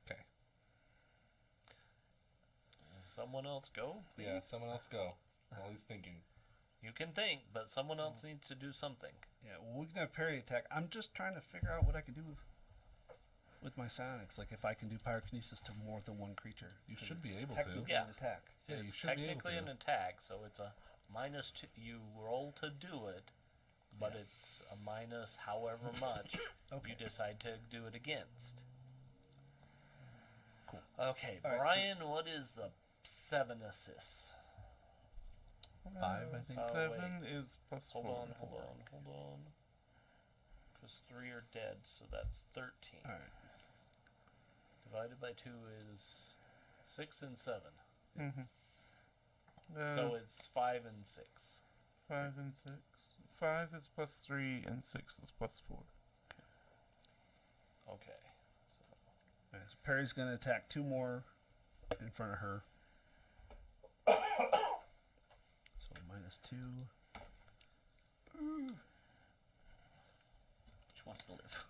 Okay. Someone else go, please? Yeah, someone else go. While he's thinking. You can think, but someone else needs to do something. Yeah, well, we can have parry attack. I'm just trying to figure out what I can do with my psionics. Like if I can do pyrokinesis to more than one creature. You 'Cause should it's be able technically to. Yeah. an attack. Yeah, you It's should be able technically to. an attack, so it's a -2. You roll to do it, but it's a minus however much Okay. you decide to do it against. Cool. Okay, All right, Brian, what is the 7 assists? 5, I think. Oh, 7 is plus Hold 4. on. Because 3 are dead, so that's 13. All right. Divided by 2 is 6 and 7. Mm-hmm. So it's 5 and 6. 5 and 6. 5 is plus 3 and 6 is plus 4. Okay. All right, so Perry's going to attack 2 more in front of her. So -2. She wants to live.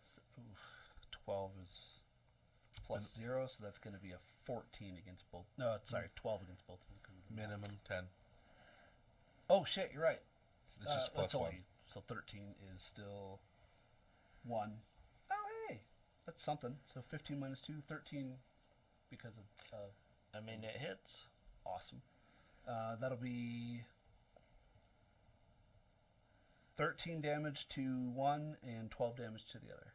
So, 12 is plus 0, so that's going to be a 14 against both. No, sorry, 12 against both of them. Minimum 10. Oh shit, you're right. It's just plus that's 1. only, so 13 is still 1. Oh hey, that's something. So 15 minus 2, 13 because of I mean, it hits. awesome. That'll be 13 damage to one and 12 damage to the other.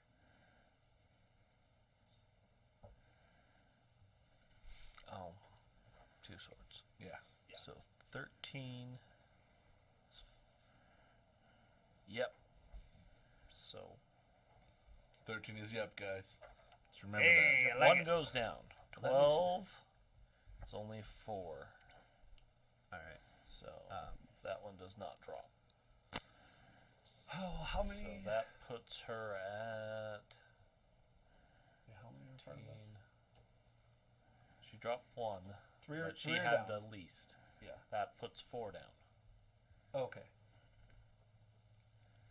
Oh, 2 swords. Yeah. So 13. Yep. So 13 is yep, guys. Just remember Hey, that. I like one it. goes down. That makes 12. It's only 4. All right. So that one does not drop. Oh, how many? So that puts her at How many are in front of us? 15. She dropped 1, Three or but she three are had down. the least. Yeah. That puts 4 down. Okay.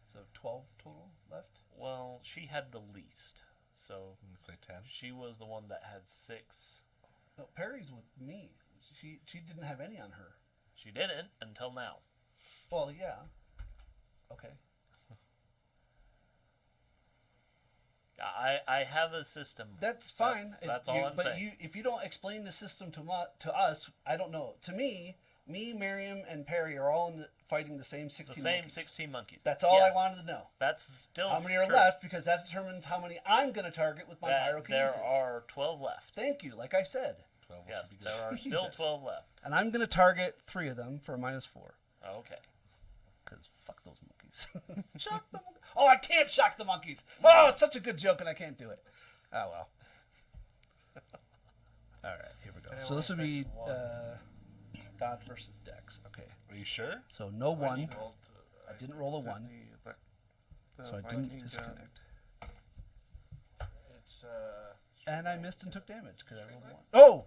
So 12 total left. Well, she had the least. So Let's say 10. she was the one that had 6. No, Perry's with me. She didn't have any on her. She didn't until now. Well, yeah. Okay. I have a system. That's fine. That's all I'm but saying. If you don't explain the system to us, I don't know. To me, Miriam, and Perry are all fighting the same 16 The same monkeys. 16 monkeys. That's all Yes. I wanted to know. That's still How many are true. left? Because that determines how many I'm going to target with my pyrokinesis. There are 12 left. Thank you. Like I said. 12 Yes, should be there good. are still Jesus. 12 left. And I'm going to target 3 of them for a -4. Okay. Because fuck those monkeys. Shock the monkeys. Oh, I can't shock the monkeys. Oh, it's such a good joke and I can't do it. Oh, well. All right, here we go. It So this would only be affects Dodge versus Dex. Okay. Are you sure? So no 1. Rolled, I didn't roll a Set 1. the So I didn't lightning gun. disconnect. It's And I missed and took damage because I rolled a 1. Oh!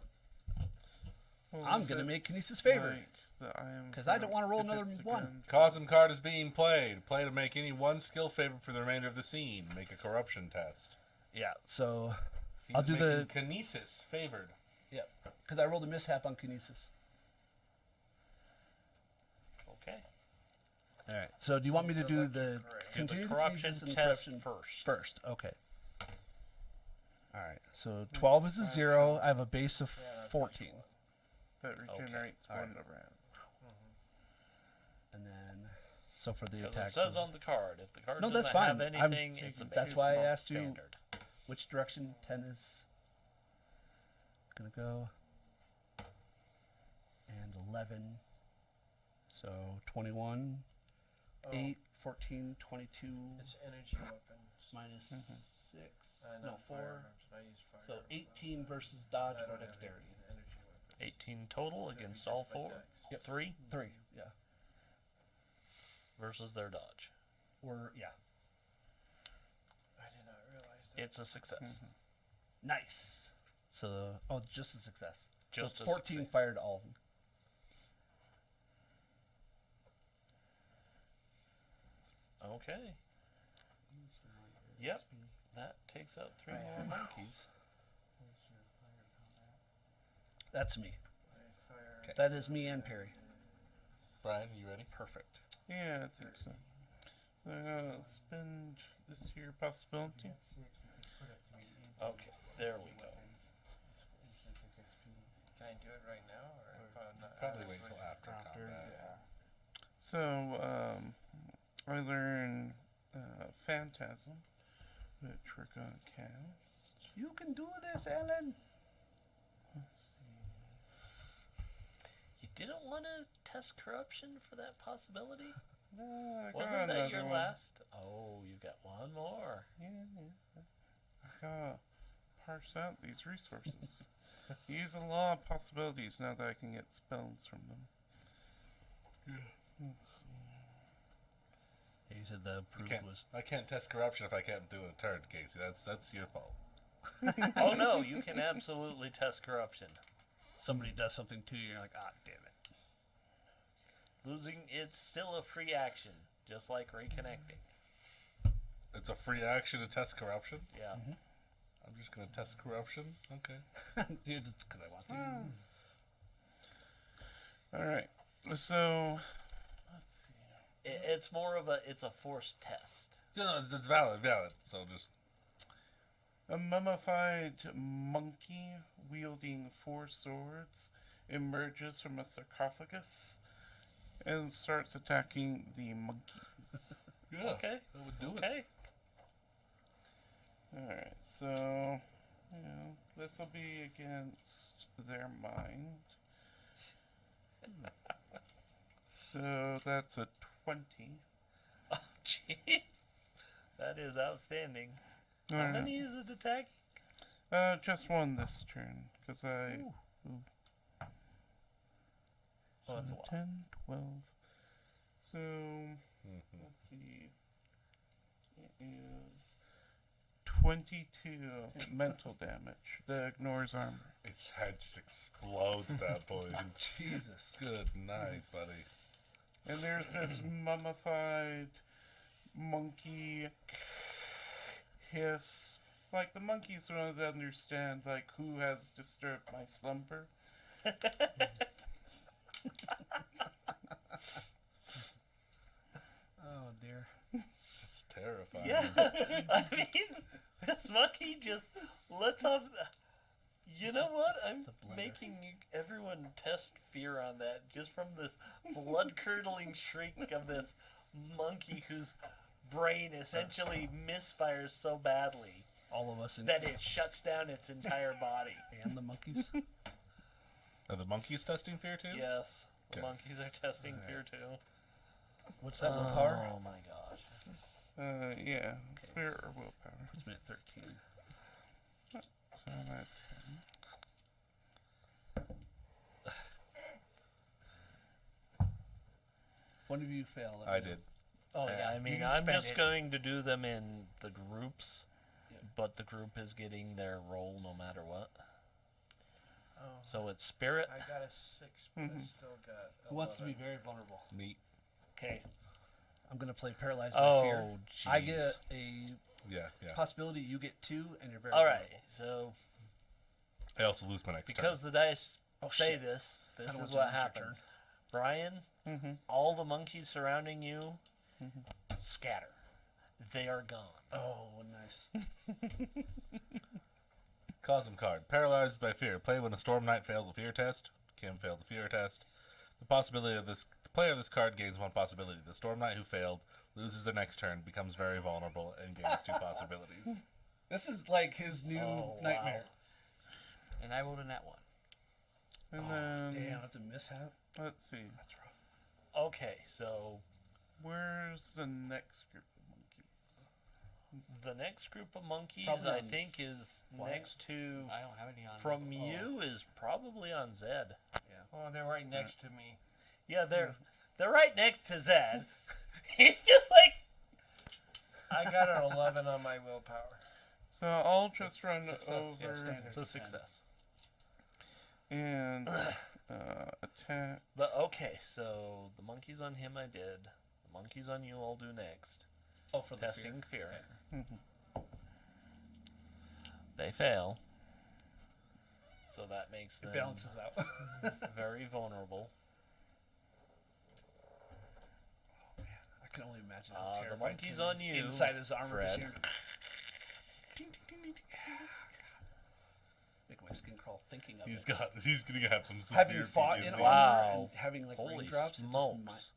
Well, I'm gonna make that's Kinesis favor. like the iron 'Cause I don't wanna roll if another it's a 1. gun. Cosm card is being played. Play to make any one skill favor for the remainder of the scene. Make a corruption test. Yeah, so He's I'll do the- making Kinesis favored. yeah, because I rolled a mishap on Kinesis. Okay. All right. So do you want me to do the Do the continue the corruption Kinesis and test corruption first. first? Okay. All right. So 12 is a 0. I have a base of 14, That regenerates All right. 1 around. and then so for the Because attack. it says so on the card, if the card No, doesn't that's fine. have I'm anything, it's a base. that's why I asked you- standard. which direction 10 is gonna go, and 11. So 21, 8, 14, 22 it's energy weapons. minus 6. No, 4. Firearms, and I use So firearms. 18 versus dodge I or don't have dexterity. any energy weapons. 18 total against all Just my 4. dex. Yep. 3 3. Yeah. versus their dodge. Or yeah. I did not realize It's a success. Nice. So, just a success. Just so a 14 success. fire to all of them. Okay. Yep. That takes out 3 more monkeys. That's me. Fire. That is me and Perry. Brian, you ready? Perfect. Yeah, I think so. Spend this year possibility. Okay, there we go. Can I do it right now, or if I'm not? Probably wait till after combat. So, I learn Phantasm, which we're going to cast. You can do this, Ellen. Let's see. You didn't want to test corruption for that possibility? No, I got Wasn't that another your one. last? Oh, you got one more. Yeah. I gotta parse out these resources. Use a lot of possibilities now that I can get spells from them. You said the You proof can't, was. I can't test corruption if I can't do a turn, Casey. That's your fault. Oh no, you can absolutely test corruption. Somebody does something to you, you're like, ah, damn it. Losing, it's still a free action, just like reconnecting. It's a free action to test corruption. Yeah. I'm just gonna test corruption. Okay. Dude, just because I want to. Alright, so, let's see. It's more of it's a forced test. No, it's valid. So just A mummified monkey wielding 4 swords emerges from a sarcophagus and starts attacking the monkeys. yeah. Okay. That would do it. Okay. Alright, so, this will be against their mind. So that's a 20. Oh, jeez. That is outstanding. How Alright. many is it attacking? Just one this turn, because I... Oh, that's a lot. 10, 12. So, let's see. It is 22 mental damage that ignores armor. Its head just explodes at that point. Jesus. Good night, buddy. And there's this mummified monkey hiss. Like, the monkeys don't understand, like, who has disturbed my slumber. Oh, dear. It's terrifying. Yeah. I mean, this monkey just lets off. You know what? I'm making everyone test fear on that just from this blood-curdling shriek of this monkey whose brain essentially misfires so badly All of us in that it shuts down its entire body. and the monkeys. Are the monkeys testing fear too? Yes, the Okay. monkeys are testing fear too. What's that willpower? Oh my gosh. Yeah, spirit or willpower. Puts me at 13. So I'm at 10. One of you failed. I did. Oh yeah. I you mean, can I'm spend just it. going to do them in the groups, Yeah. but the group is getting their roll no matter what. Oh, So it's spirit. I got a 6, but I still got. Who wants to be 11. very vulnerable? Neat. Okay. I'm going to play Paralyzed by Fear. Oh, jeez. I get a Yeah. possibility, you get 2, and you're very All right. vulnerable. So I also lose my next because the dice Oh, say shit. this, I this don't is want what to lose your happens. Brian, all the monkeys surrounding you scatter. They are gone. Oh, nice. Cosm card. Paralyzed by fear. Play when a Storm Knight fails a fear test. Kim failed the fear test. The player of this card gains 1 possibility. The Storm Knight who failed loses their next turn, becomes very vulnerable, and gains 2 possibilities. This is like his new Oh, nightmare. And I rolled a nat 1. And then, Damn, that's a mishap. let's see. Okay, so Where's the next group of monkeys? the next group of monkeys, Probably I on think, is Wyatt. next to I don't have any on. from you is probably on Zed. Oh, they're right next to me. Yeah, they're right next to Zed. He's just like I got an 11 on my willpower. So I'll just run success. over Yeah, standard. It's a success. and attack. But okay, so the monkeys on him I did. The monkeys on you I'll do next. Oh, for the Testing fear. Mhm. They fail. So that makes It them balances out. very vulnerable. I can only imagine The how terrified monkey's Ken on is you, inside his armor. Just Fred. hearing ding, ding, ding, ding, ding, ding. Make my skin crawl thinking of He's it. he's gonna have some severe Having fought in PTSD. armor Wow. and having like Holy raindrops. smokes.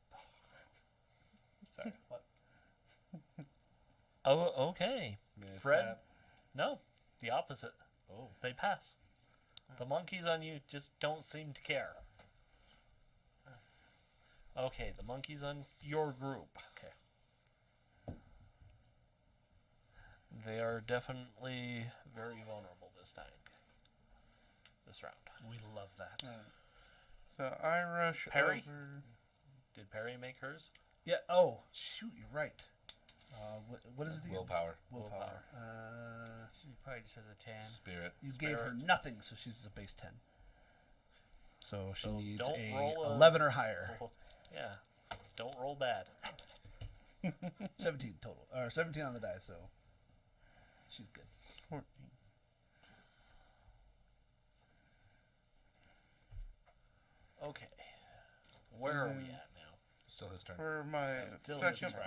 Sorry. What? Oh, okay. Miss Fred? that. No, the opposite. Oh. They pass. The monkeys on you just don't seem to care. Okay, the monkeys on your group. Okay. They are definitely very vulnerable this time. This round. We love that. So I rush Parry? over. Did Perry make hers? Yeah. Oh, shoot! You're right. What is it again? Willpower, Willpower. She probably just has a 10. spirit. You gave her nothing, so she's a base 10. So she So needs don't a roll a- 11 or higher. Yeah. Don't roll bad. 17 total, or 17 on the die. So she's good. 14. Okay. Where are we at now? Still his turn. For my Still second his turn.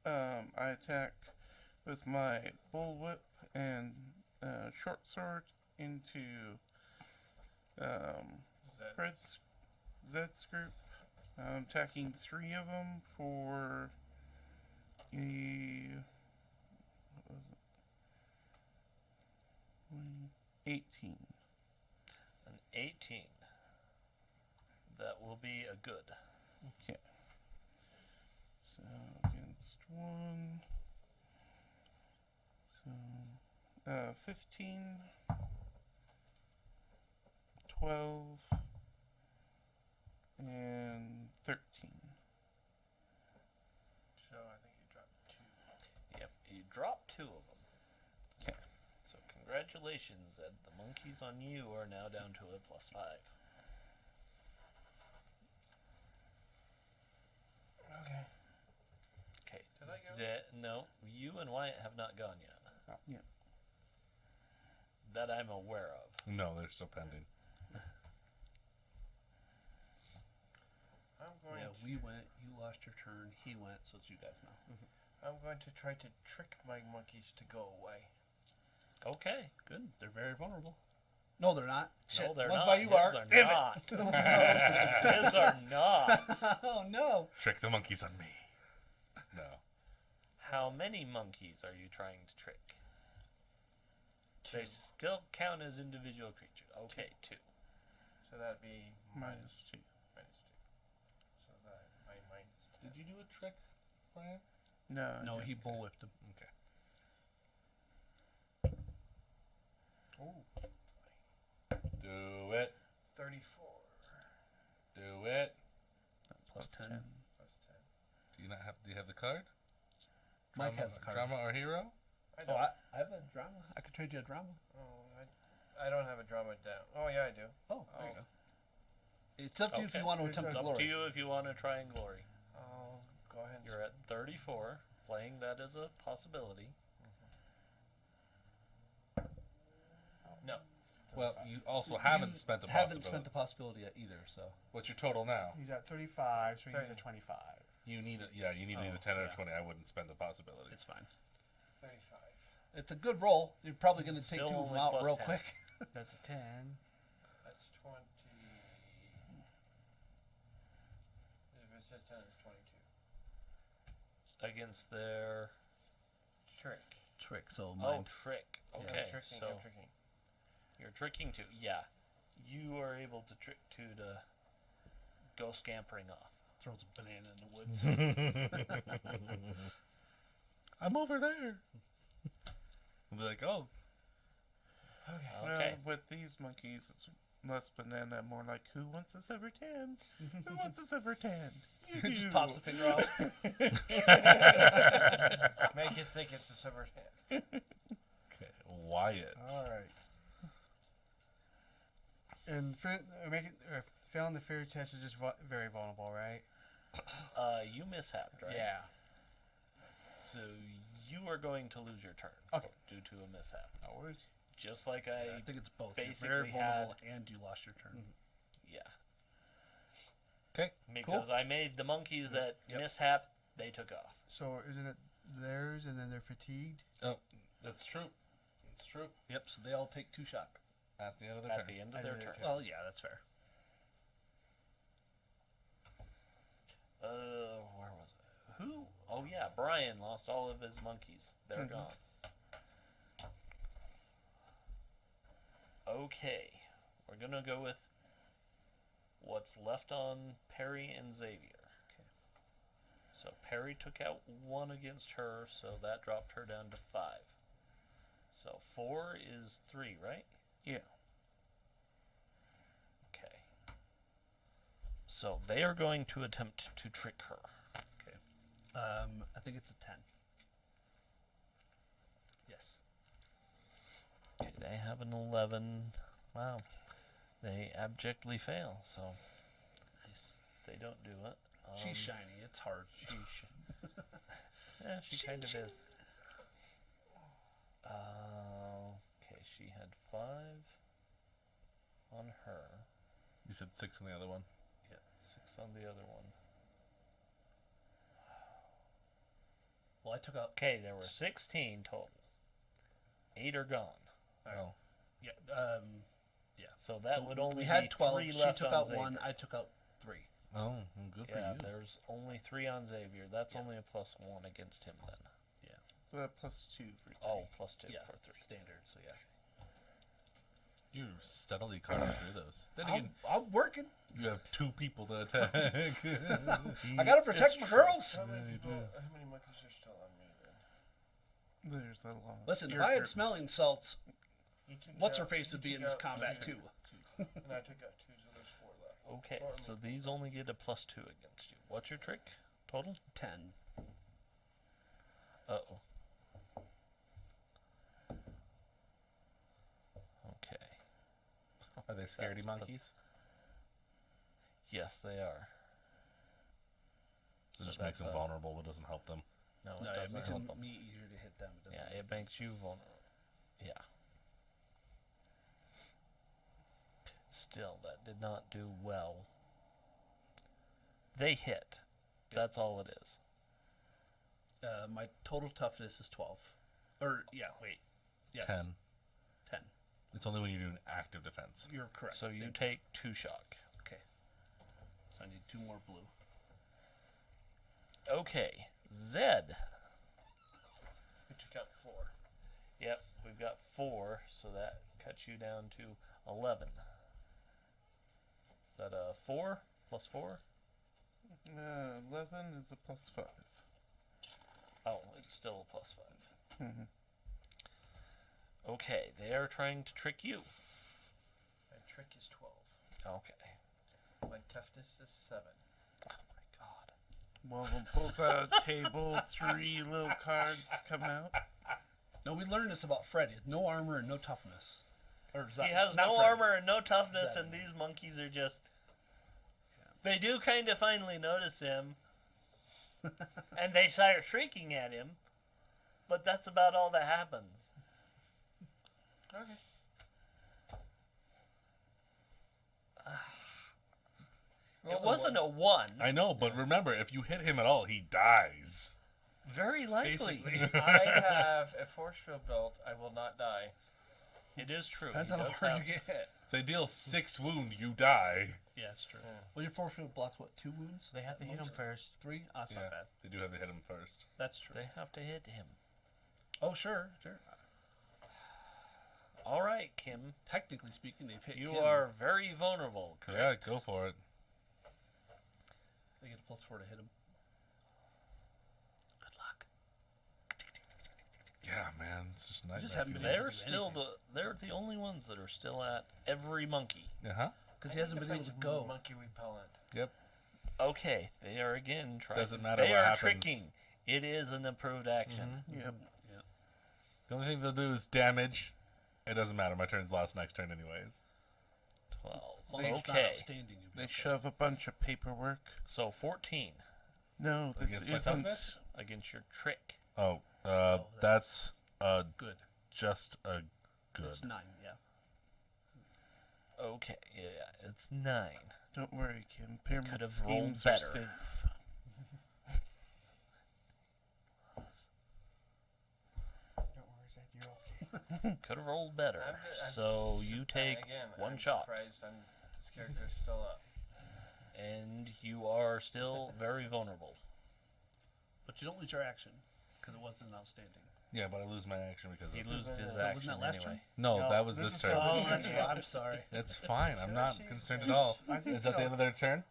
part, I attack with my bullwhip and short sword into Fred's Zed's group. I'm attacking 3 of them for a what was it? 18. An 18. That will be a good. Okay. So against 1. So 15, 12, and 13. So I think you dropped 2. Yep, you dropped 2 of them. 'Kay. So congratulations, Ed. The monkeys on you are now down to a +5. Okay. Okay. Did I go? No, you and Wyatt have not gone yet. Yeah. That I'm aware of. No, they're still pending. I'm going Yeah, to we went. You lost your turn. He went. So it's you guys now. I'm going to try to trick my monkeys to go away. Okay. Good. They're very vulnerable. No, they're not. No, Shit. they're One's not. by you His are. are Damn not. it. His are not. Oh no. Trick the monkeys on me. No. How many monkeys are you trying to trick? They still count as individual creatures. Okay, 2. So that'd be Minus 2. minus 2. So that my minus 2. Did you do a trick, Brian? No. I No, didn't. he bullwhipped him. Okay. Do it. 34 Do it. Plus 10. plus 10. Do you not have? Do you have the card? Mike Drama, has the card. Drama or hero? I Oh, don't. I have a drama. I could trade you a drama. I don't have a drama down. Oh yeah, I do. Oh, there you go. It's up to you if you want to attempt It's up glory. to you if you want to try and glory. I'll go ahead and. You're at 34, playing that as a possibility. No. Well, you also haven't spent the Haven't possibility. spent the possibility yet either. So What's your total now? He's at 35, so he's Thirty. at 25. You need you need either 10 or 20. I wouldn't spend the possibility. it's fine. 35. It's a good roll. You're probably going to take Still 2 of them only out plus real 10. quick. That's a 10. That's 20. If it's just 10, it's 22. Against their Trick. Trick. So oh mine. trick. Yeah, Okay, I'm tricking. so I'm tricking. you're tricking 2. Yeah, you are able to trick 2 to go scampering off. Throws a banana in the woods. I'm over there. I'll be like, oh, Okay. Well, with these monkeys, it's less banana, more like, who wants a silver 10? Who wants a silver 10? You Just do. pops the finger off. Make it think it's a silver hand. quiet. All right. And failing the fear test is just very vulnerable, right? You mishapped, right? Yeah. So you are going to lose your turn. Okay. Due to a mishap. No worries. Just like I think it's both. You're basically very vulnerable and you lost your turn. Yeah. Okay. Because I made the monkeys that Yep. mishap, they took off. So isn't it theirs and then they're fatigued? Oh, that's true. That's true. Yep. So they all take 2 shock. At the end of the At turn. the end of their turn. Well, yeah, that's fair. Where was it? Who? Oh yeah, Brian lost all of his monkeys. They're gone. Okay, we're gonna go with what's left on Perry and Xavier. Okay. So Perry took out 1 against her, so that dropped her down to 5. So 4 is 3, right? Yeah. Okay. So they are going to attempt to trick her. Okay. I think it's a 10. Yes. Okay, they have an 11. Wow. They abjectly fail, so Nice. they don't do it. She's shiny. It's hard. Yeah, she kind of is. Okay, she had 5 on her. You said 6 on the other one. Yeah, 6 on the other one. Well, I took out. Okay, there were 16 total. 8 are gone. Oh. Yeah. So that So would only we had be 12. 3 She left took on out Xavier. 1. I took out 3. Oh, well, good for Yeah, you. there's only 3 on Xavier. That's only a +1 against him then. So that +2 for 3. Oh, +2 Yeah, for 3. standard. So yeah. You're steadily cutting through those. Then again, I'm working. you have 2 people to attack. I gotta protect my girls. How many monkeys are still on me then? There's a lot. Listen, if Your I had turn. smelling salts, You took what's her out- face you would be took in this out combat 2, too. And I took out 2, so there's 4 left. Okay, Or so me. these only get a +2 against you. What's your trick total? 10. Uh-oh. Okay. Are they scaredy That's monkeys? Yes, they are. So it just So makes them that's, vulnerable, but doesn't help them. No, No, it it doesn't makes help them. me easier to hit them. It Yeah, doesn't it makes you vulnerable. Yeah. Still, that did not do well. They hit. That's all it is. my total toughness is 12. Or yeah, wait. Yes. 10. 10. It's only when you're doing active defense. You're correct. So you Thank take 2 shock. Okay. So I need 2 more blue. Okay, Zed. We took out 4. Yep, we've got 4, so that cuts you down to 11. Is that a 4 plus 4? 11 is a +5. Oh, it's still a +5. Mhm. Okay, they are trying to trick you. My trick is 12. Okay. My toughness is 7. Oh my god. One of them pulls out a table, 3 little cards come out. No, we learned this about Fred. He has no armor and no toughness. Or is that, He has not no Fred. armor and no toughness, Zed. and these monkeys are just. They do kind of finally notice him, and they start shrieking at him, but that's about all that happens. Okay. It wasn't a 1. I know, but remember, if you hit him at all, he dies. Very likely. Basically. I have a force field belt. I will not die. It is true. Depends He on how does hard have- you get hit. If they deal 6 wound, you die. Yeah, that's true. Well, your force field blocks what? 2 wounds? They have to hit them first. 3? Oh, that's Yeah, not bad. they do have to hit him first. That's true. They have to hit him. Oh, sure. All right, Kim. Technically speaking, they've hit You Kim. are very vulnerable, Yeah, correct? go for it. They get a +4 to hit him. Good luck. Yeah, man, it's just nice. just haven't been They're do still anything. they're the only ones that are still at every monkey. Uh-huh. Because he hasn't been able to go. Monkey repellent. Yep. Okay, they are again trying. Doesn't matter They what are happens. tricking. It is an approved action. Yep. The only thing they'll do is damage, It doesn't matter. My turn's last next turn, anyways. 12. As long as it's not Okay. outstanding, you'll be They okay. shove a bunch of paperwork. So 14 No, this Against my isn't. toughness? against your trick. Oh, that's- that's Good. just a good. It's 9, yeah. Okay, yeah, it's 9. Don't worry, Kim. Pyramid Could've schemes rolled are better. safe. Don't worry, Zach, you're okay. Could have rolled better. So you take one I'm shot, surprised this character's still up. and you are still very vulnerable. But you don't lose your action because it wasn't outstanding. Yeah, but I lose my action because He of loses his Wasn't action that last anyway. turn? No, No, that was this this is turn. so- Oh, that's right. I'm sorry. It's fine. I'm not Should I concerned see- at all. I think Is that the so. end of their turn?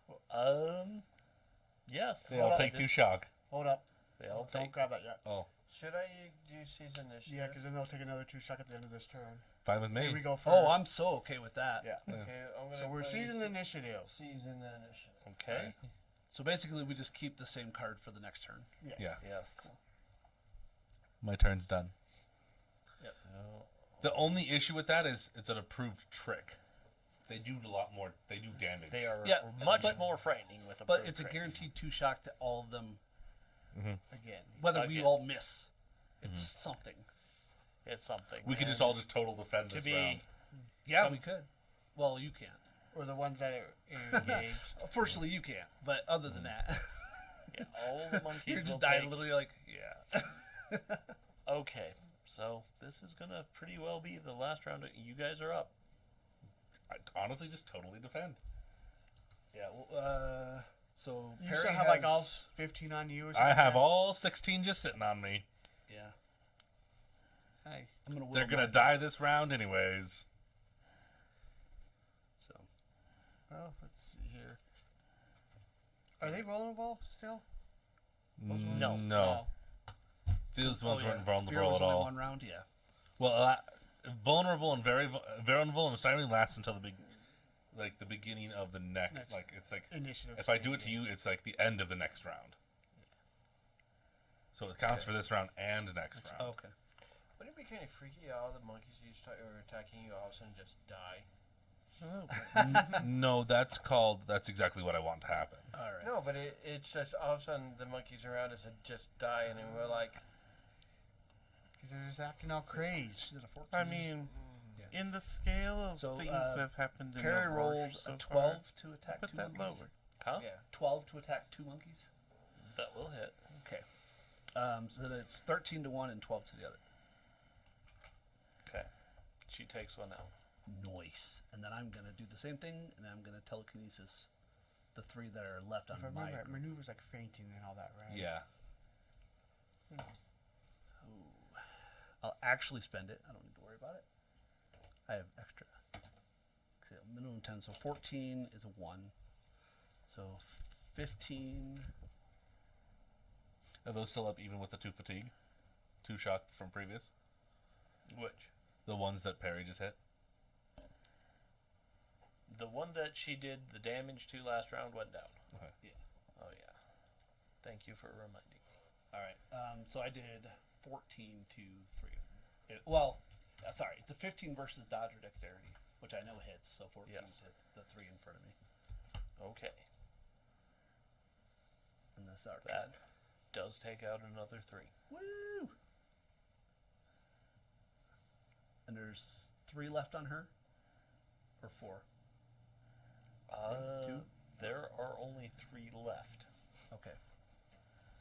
Yes. They all I take 2 just- shock. Hold up. They all Don't take. grab that yet. Oh, Should I use his initiative? Yeah, because then they'll take another 2 shock at the end of this turn. fine with Here we me. go first. Oh, I'm so okay with that. Yeah. Okay, I'm gonna So we're play seizing the initiative. Season the initiative. Okay. So basically, we just keep the same card for the next turn. Yes. Yeah. Yes. My turn's done. Yep. So, The only issue with that is it's an approved trick. They do a lot more. They do damage. they are Yeah, much but- more frightening with a But proof it's a trick. guaranteed 2 shock to all of them, Again. whether we Again. all miss. It's something. It's something. We could just And all just total defend to this be round. Yeah, we could. Well, you can't. Or the ones that are engaged. Fortunately, you can't. But other than that, yeah, all the monkeys you're will just dying take. literally like, yeah. Okay, so this is gonna pretty well be the last round. You guys are up. I honestly just totally defend. Yeah. Well, so You Perry still have has, like all 15 on you or something? I have like that? all 16 just sitting on me. Yeah. Nice. I'm gonna. They're whittle gonna mine die this round anyways. So Well, let's see here. Are they vulnerable still? No. No. These ones weren't Fear vulnerable was at only all. 1 round. Yeah. Well, vulnerable and very vulnerable and only lasts until the the beginning of the next. Next. Like it's like Initiative. if I do it to you, it's like the end of the next round. So it counts for this round and next round. Okay. Wouldn't it be kind of freaky? All the monkeys you start are attacking you, all of a sudden just die. No, that's exactly what I want to happen. All right. No, but it's just all of a sudden the monkeys around us just die, and then we're like, Because they're just acting all crazy. She's at a 14. I mean, in the scale of So, things uh, that have happened in Perry Aurora rolled so a 12 to far, attack put 2 that monkeys. lower. Huh? yeah. 12 to attack 2 monkeys. That will hit. Okay. So then it's 13 to 1 and 12 to the other. Okay. She takes one out. Noise. And then I'm gonna do the same thing, and I'm gonna telekinesis the 3 that are left on If I my remember, group. maneuvers like fainting and all that, right? Yeah. I'll actually spend it. I don't need to worry about it. I have extra. Okay, minimum 10, so 14 is a 1. So 15. Are those still up even with the 2 fatigue? 2 shock from previous? Which? The ones that Perry just hit? The one that she did the damage to last round went down. Okay. Yeah. Oh yeah. Thank you for reminding me. All right. So I did 14 to 3. Sorry. It's a 15 versus dodge or dexterity, which I know hits. So 14 Yes. hits the 3 in front of me. Okay. And that's our That turn. does take out another 3. Woo! And there's 3 left on her? Or 4? Two? There are only 3 left. Okay.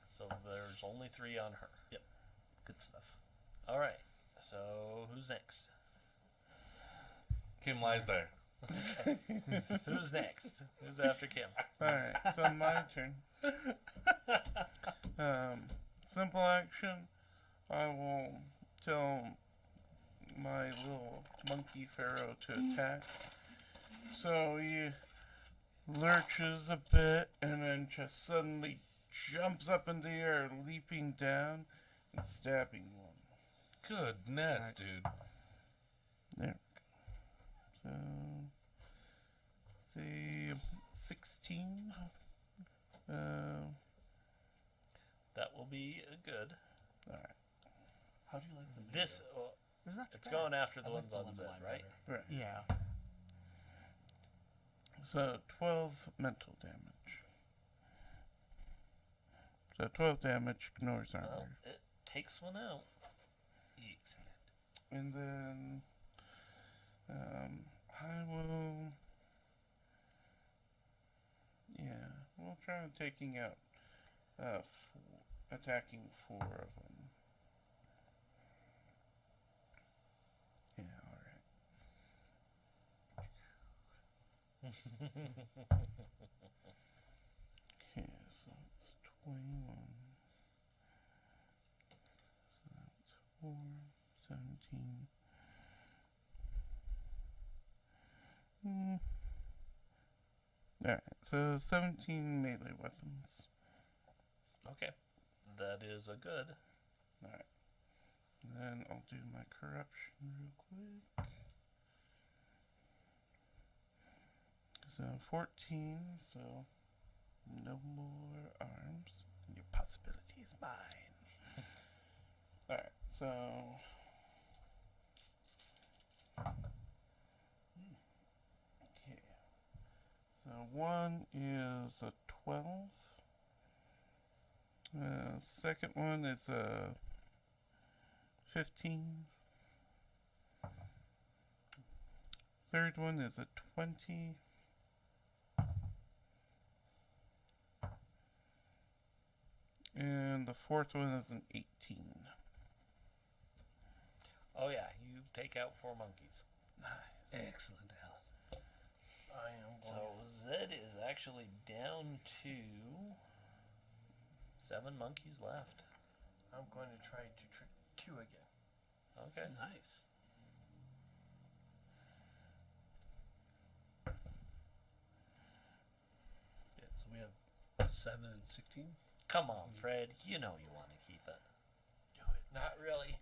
So there's only 3 on her. Yep. Good stuff. All right. So who's next? Kim lies there. Who's next? Who's after Kim? Alright, so my turn. Simple action. I will tell my little monkey pharaoh to attack. So he lurches a bit and then just suddenly jumps up in the air, leaping down and stabbing one. Goodness, dude. There. So, say 16. That will be good. Alright. How do you like the This It's not too It's bad. going after the I like ones the on lemon Z, lime right? better. Right. Yeah. So 12 mental damage. So 12 damage ignores armor. Well, it takes one out. Excellent. And then I will. Yeah, we'll try taking out attacking 4 of them. Yeah, alright. Okay, so it's 21. So that's 4, 17. Alright, so 17 melee weapons. Okay. That is a good. Alright. Then I'll do my corruption real quick. So 14, so no more arms. Your possibility is mine. Alright, so okay. So one is a 12. Second one is a 15. Third one is a 20. And the fourth one is an 18. Oh yeah, you take out 4 monkeys. Nice. Excellent, Alan. I am So going Zed is actually down to 7 monkeys left. I'm going to try to trick 2 again. Okay. Nice. Yeah, so we have 7 and 16. Come on, Fred. You know you want to keep it. Not really.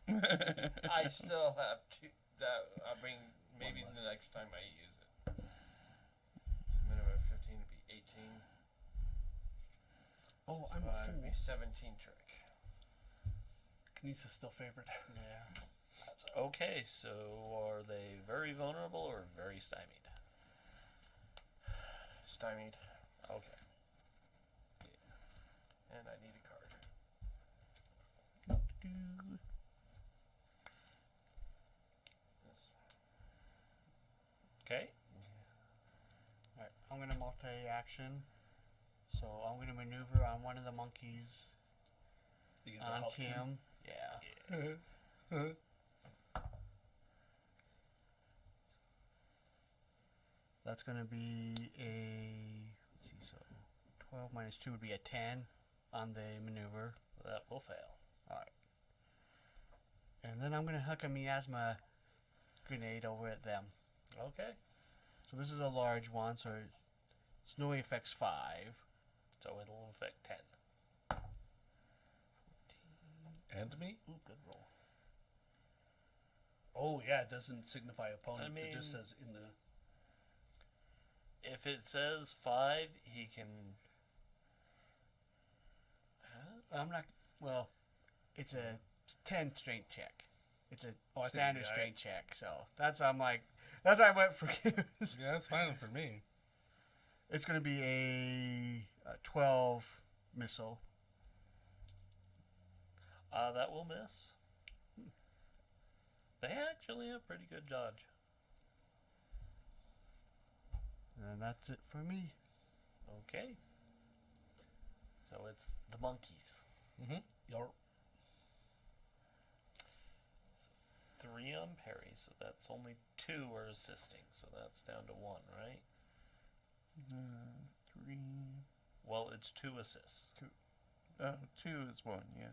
I still have 2. That I'll bring maybe the next time I use it. Minimum of 15 would be 18. Oh, I'm a 5 would be fool. 17 trick. Kinesis still favored. Yeah. That's Okay, so are they very vulnerable or very stymied? Stymied. Okay. And I need a card. This. Okay. Alright, I'm gonna multi-action. So I'm gonna maneuver on one of the monkeys You gonna on help him? Kim. Yeah. That's gonna be a, let's see, so 12 minus 2 would be a 10 on the maneuver. That will fail. Alright. And then I'm gonna huck a miasma grenade over at them. Okay. So this is a large one, so snowy affects 5. So it'll affect 10. And me? Ooh, good roll. Oh yeah, it doesn't signify opponents. It just mean- says in the. If it says 5, he can. I'm not, well, it's a 10 strength check. It's a Oh, I think standard you'd be strength check, so that's I'm like, that's why I went for Yeah, that's fine for me. It's gonna be a 12 missile. That will miss. They actually have pretty good dodge. And that's it for me. Okay. So it's the monkeys. Your 3 on parry, so that's only 2 are assisting, so that's down to 1, right? 3. Well, it's 2 assists. 2 is 1, yeah.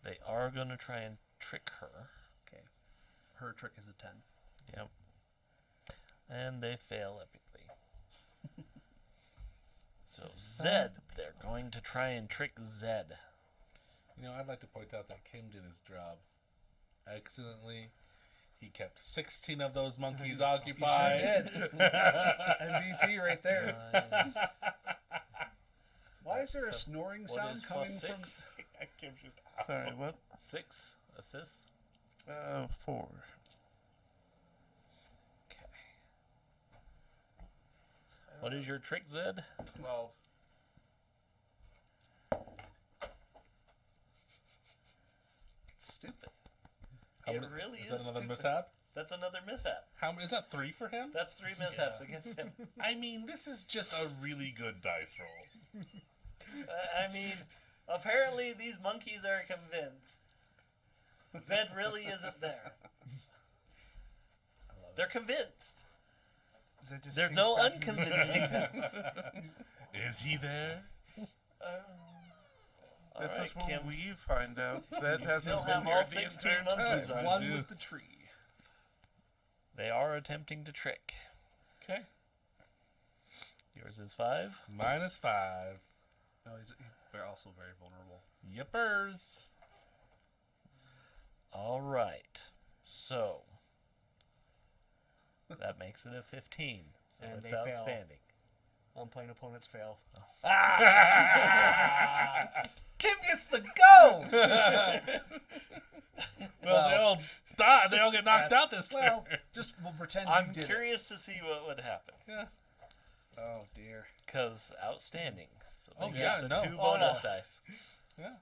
They are going to try and trick her. okay. Her trick is a 10. Yep. And they fail epically. So Zed, they're going to try and trick Zed. You know, I'd like to point out that Kim did his job excellently. He kept 16 of those monkeys occupied. MVP right there. Why is there a So snoring what sound is coming plus from? 6? Kim's just Sorry, what? 6 assists. 4. What is your trick, Zed? 12. Stupid. How It many- really is is that another stupid. mishap? That's another mishap. How is that 3 for him? That's 3 mishaps against him. I mean, this is just a really good dice roll. I mean, apparently these monkeys are convinced. Zed really isn't there. They're convinced. Is that just There's sinks no back into the unconvincing drain? them. Is he there? This Alright, is what Kim. we find out. Zed hasn't still been have here all the 16 entire monkeys time. I One do. with the tree. They are attempting to trick. Okay. Yours is 5. -5. No, he's also very vulnerable. Yippers. All right. So that makes it a 15. So And it's they fail. outstanding. Unplaying opponents fail. Kim gets to go! Well, they all die. They all get knocked out this turn. Well, just we'll pretend I'm you did curious to see what would happen. Yeah. it. Oh, dear. Because outstanding. So they Oh, get yeah, the no. 2 Oh, bonus no. dice. Yeah.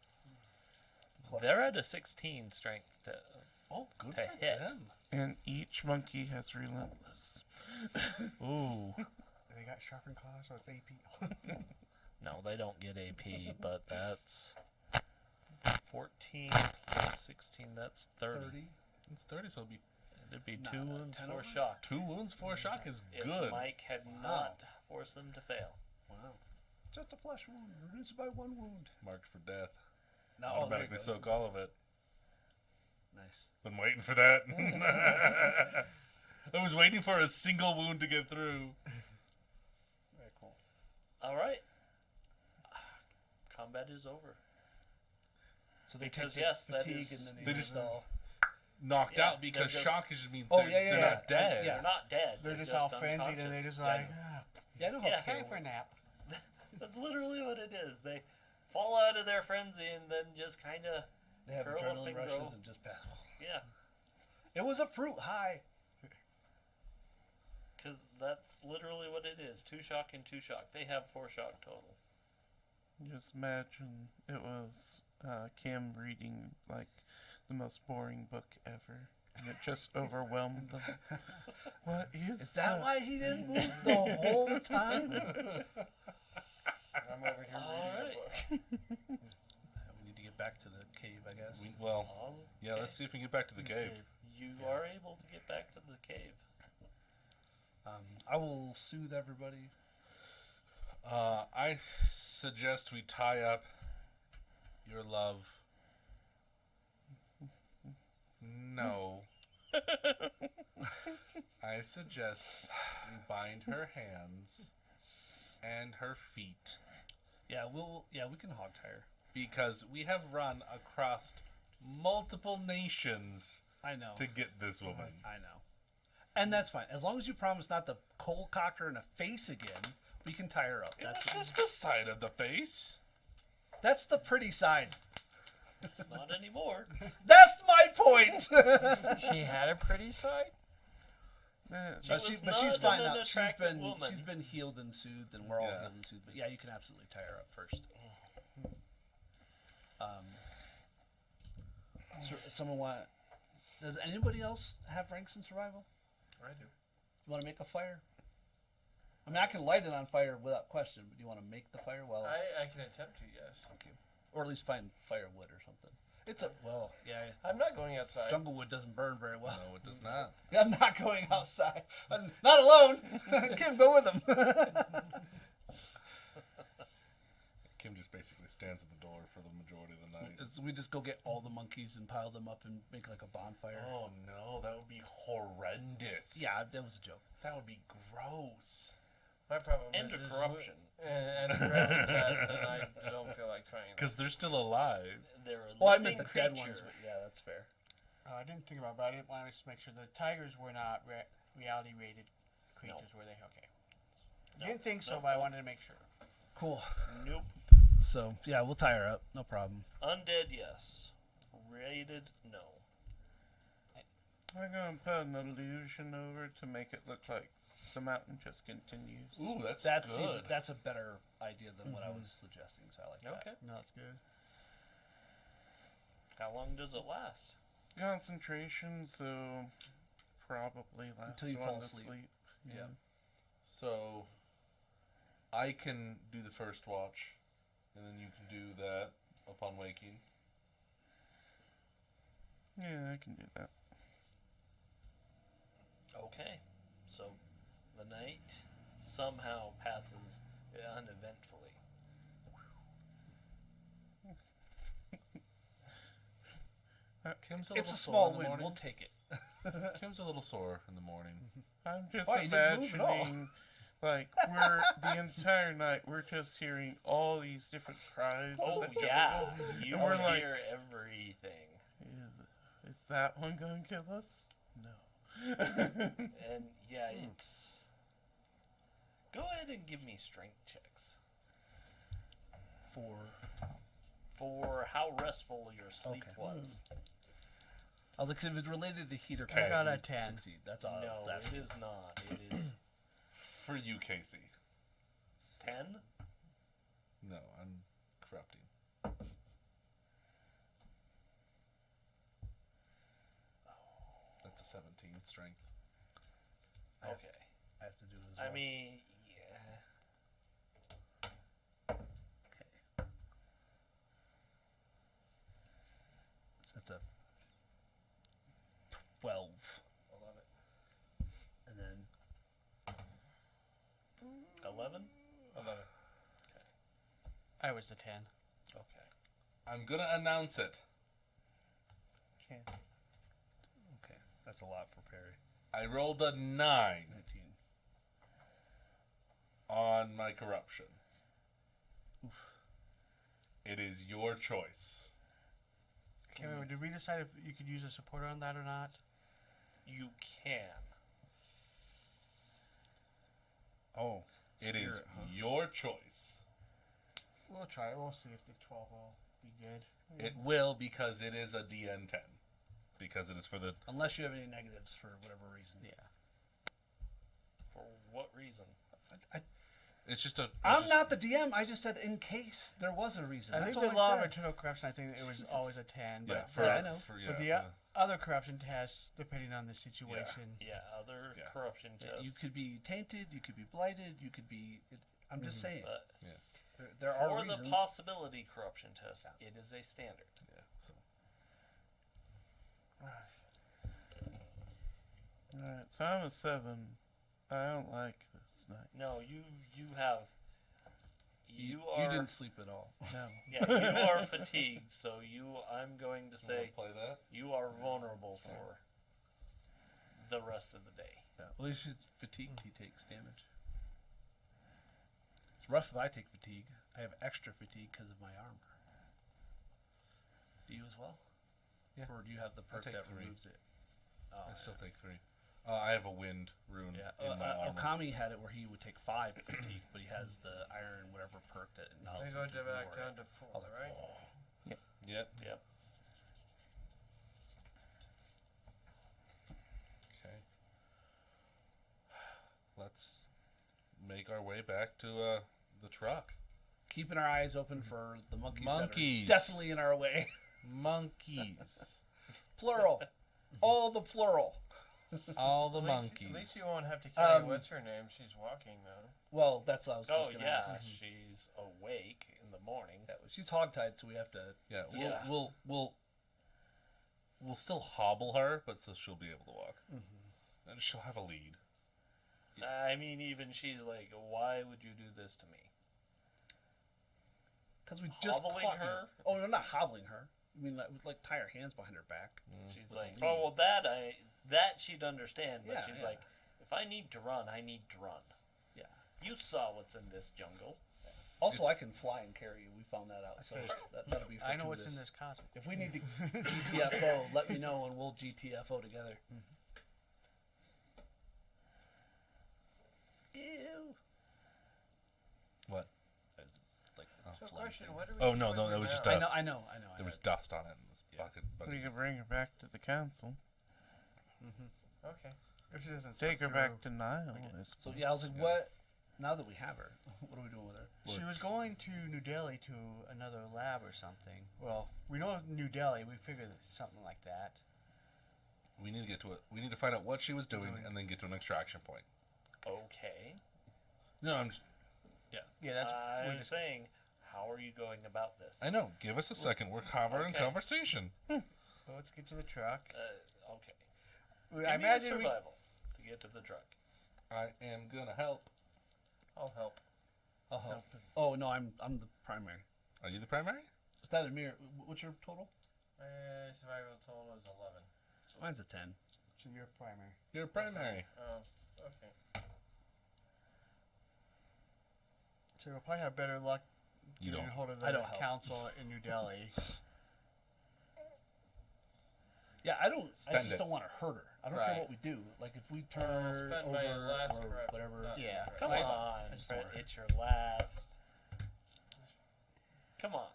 They're at a 16 strength. Oh, good To for hit. them. And each monkey has relentless. Ooh. They got sharpened claws, or it's AP. No, they don't get AP, but that's 14 plus 16. That's 30. 30. It's 30, so it'll be It'd be Nah, 2 wounds 10 for over? shock. 2 wounds, 4 shock is If good. Mike had not forced them to fail. Wow. Just a flesh wound. Reduce it by 1 wound. Marked for death. No, Automatically soak all of it. Nice. Been waiting for that. I was waiting for a single wound to get through. Very cool. All right. Combat is over. So they Because, take the yes, that fatigue is- and then They they just- install. Knocked Yeah, out because they're just- shock is just mean Oh, they're, yeah, they're yeah, not dead. yeah. They're not dead. They're just all frenzied and they're just like, ah, Yeah, I know how Yeah, Kale time for a works. nap. That's literally what it is. They fall out of their frenzy and then just kind of, They have Curl up adrenaline and rushes grow. and just pass. yeah. It was a fruit high. Because that's literally what it is. 2 shock and 2 shock. They have 4 shock total. Just imagine it was Kim reading like the most boring book ever, and it just overwhelmed them. What Is that why he didn't move the whole time? I'm over here All reading right. a book. We need to get back to the cave, I guess. Well, yeah, Okay. let's see if we can get back to the cave. You are able to get back to the cave. I will soothe everybody. I suggest we tie up your love. No. I suggest we bind her hands and her feet Yeah, we can hog tie her. because we have run across multiple nations I know. to get this woman. I know. And that's fine. As long as you promise not to cold cock her in the face again, we can tie her up. It was That's just the side of the face. that's the pretty side. It's not anymore. That's my point. She had a pretty side. but was but she's not fine an now. attractive woman. She's been healed and soothed, and we're all Yeah. healed and soothed. But yeah, you can absolutely tie her up first. Someone want? Does anybody else have ranks in survival? I do. You want to make a fire? I mean, I can light it on fire without question. But do you want to make the fire? Well, I can attempt to, yes. okay. Or at least find firewood or something. It's a yeah. I'm not going outside. Jungle wood doesn't burn very well. No, it does not. I'm not going outside. I'm not alone. Kim, go with him. Kim just basically stands at the door for the majority of the night. We just go get all the monkeys and pile them up and make like a bonfire. Oh no, that would be horrendous. Yeah, that was a joke. That would be gross. My problem And is corruption. And a corruption test, and I don't feel like trying that. Because they're still alive. They're a Well, I living meant the dead creature. ones, but yeah, that's fair. I didn't think about it, but I didn't want to make sure the tigers were not reality rated creatures, were they? Okay. No, Didn't think so, no, but I no. wanted to make sure. Cool. Nope. So yeah, we'll tie her up. No problem. Undead, yes. Rated, no. I'm gonna put an illusion over to make it look like the mountain just continues. Ooh, that's That's good. that's a better idea than what I was suggesting. So I like that. Okay. No, that's good. How long does it last? Concentration, so probably last Until you one fall to asleep. sleep. Yeah. So, I can do the first watch, and then you can do that upon waking. Yeah, I can do that. Okay. So, the night somehow passes uneventfully. Kim's a It's little a sore small in the win. morning. We'll take it. Kim's a little sore in the morning. I'm just Why, you didn't move at all. imagining, like, we're the entire night we're just hearing all these different cries. Oh, in the yeah. jungle. You And we're like, hear everything. is that one gonna kill us? No. And, yeah, it's... Go ahead and give me strength checks. For how restful your sleep Okay. was. I was like, if it's related to heat or I cold, got a we 10. Succeed. That's all. No, That's it is not. It is For you, Casey. 10? No, I'm corrupting. That's a 17 strength. I have- Okay. I have to do it as well. I mean, yeah. Okay. So that's a 12. 11. And then 11? 11. I was the 10. Okay. I'm gonna announce it. okay, that's a lot for Perry. I rolled a 9 19. on my corruption. It is your choice. Okay, wait, did we decide if you could use a supporter on that or not? You can. Oh, It is Spirit, huh? your choice. We'll try it. We'll see if the 12 will be good. It will because it is a DN10. Because it is for the. Unless you have any negatives for whatever reason. Yeah. For what reason? It's just a. I'm not the DM. I just said in case there was a reason. I That's think all the law of said. eternal corruption, I think it was always a 10. Yeah, But, for, Yeah, I know. For, yeah, but the for other corruption tests, depending on the situation. Yeah, other Yeah. corruption Yeah, tests. you could be tainted. You could be blighted. You could be. I'm just saying. But There are for reasons. the possibility corruption test, it is a standard. yeah, so. Alright, so I'm a 7. I don't like this night. No, you have. You are. You didn't sleep at all. No. Yeah, you are fatigued. So I'm going to You say wanna play that? you are vulnerable for the rest of the day. Yeah. Well, if he's fatigued, he takes damage. It's rough if I take fatigue. I have extra fatigue because of my armor. Do you as well? Yeah. Or do you have the perk take that 3. removes it? Oh, I still take 3. I have a wind rune Yeah. in my armor. Okami had it where he would take 5 fatigue, but he has the iron whatever perk that allows I him go to back ignore down it. to 4, I was like, right? oh. Yep. Yep. Okay. Let's make our way back to the truck. Keeping our eyes open for the monkeys. That Monkeys. are definitely in our way. Monkeys. Plural. All the plural. All the At monkeys. least you won't have to carry what's her name. She's walking now. Well, that's what I was Oh just going to yeah, ask. she's awake in the morning. Yeah, she's hogtied, so we have to. Yeah, Yeah. we'll still hobble her, but so she'll be able to walk. Mm-hmm. And she'll have a lead. I mean, even she's like, "Why would you do this to me?" Because we just Hobbling caught her? You. Oh, no, not hobbling her. I mean, like tie her hands behind her back. She's With a like, lead. "Oh, well, that she'd understand." But Yeah, she's yeah. like, "If I need to run, I need to run." Yeah. You saw what's in this jungle. Also, I can fly and carry you. We found that out, so that'll be. I know what's in fortuitous. this cosmic. If we need to GTFO, let me know and we'll GTFO together. Ew. What? It's like Oh. flesh. question. What are we Oh, doing no, with no, her that was just now? I know. There was dust on it in this Yeah. bucket. We can bring her back to the council. Okay. If she doesn't Take her stick back to to Nile. I So suppose. yeah, I was like, what? Now that we have her, what are we doing with her? She was going to New Delhi to another lab or something. Well, we know New Delhi. We figured something like that. We need to get to it. We need to find out what she was doing and then get to an extraction point. Okay. No, I'm just, Yeah, that's. we're I'm just- saying, how are you going about this? I know. Give us a second. We're covering Okay. conversation. So let's get to the truck. Okay. I Give me a imagine we. survival to get to the truck. I am gonna help. I'll help. I'll help. Oh no, I'm the primary. Are you the primary? It's either me or what's your total? Survival total is 11. Mine's a 10. So you're primary. You're primary. Oh, okay. So we'll probably have better luck You getting don't. hold of I the don't help. council in New Delhi. Yeah, I Spend just it. don't want to hurt her. I don't Right. care what we do. Like if we turn her spend over my last or crap. whatever. Not Yeah. crap. Come I- on, just Brett, want her. it's your last. Come on.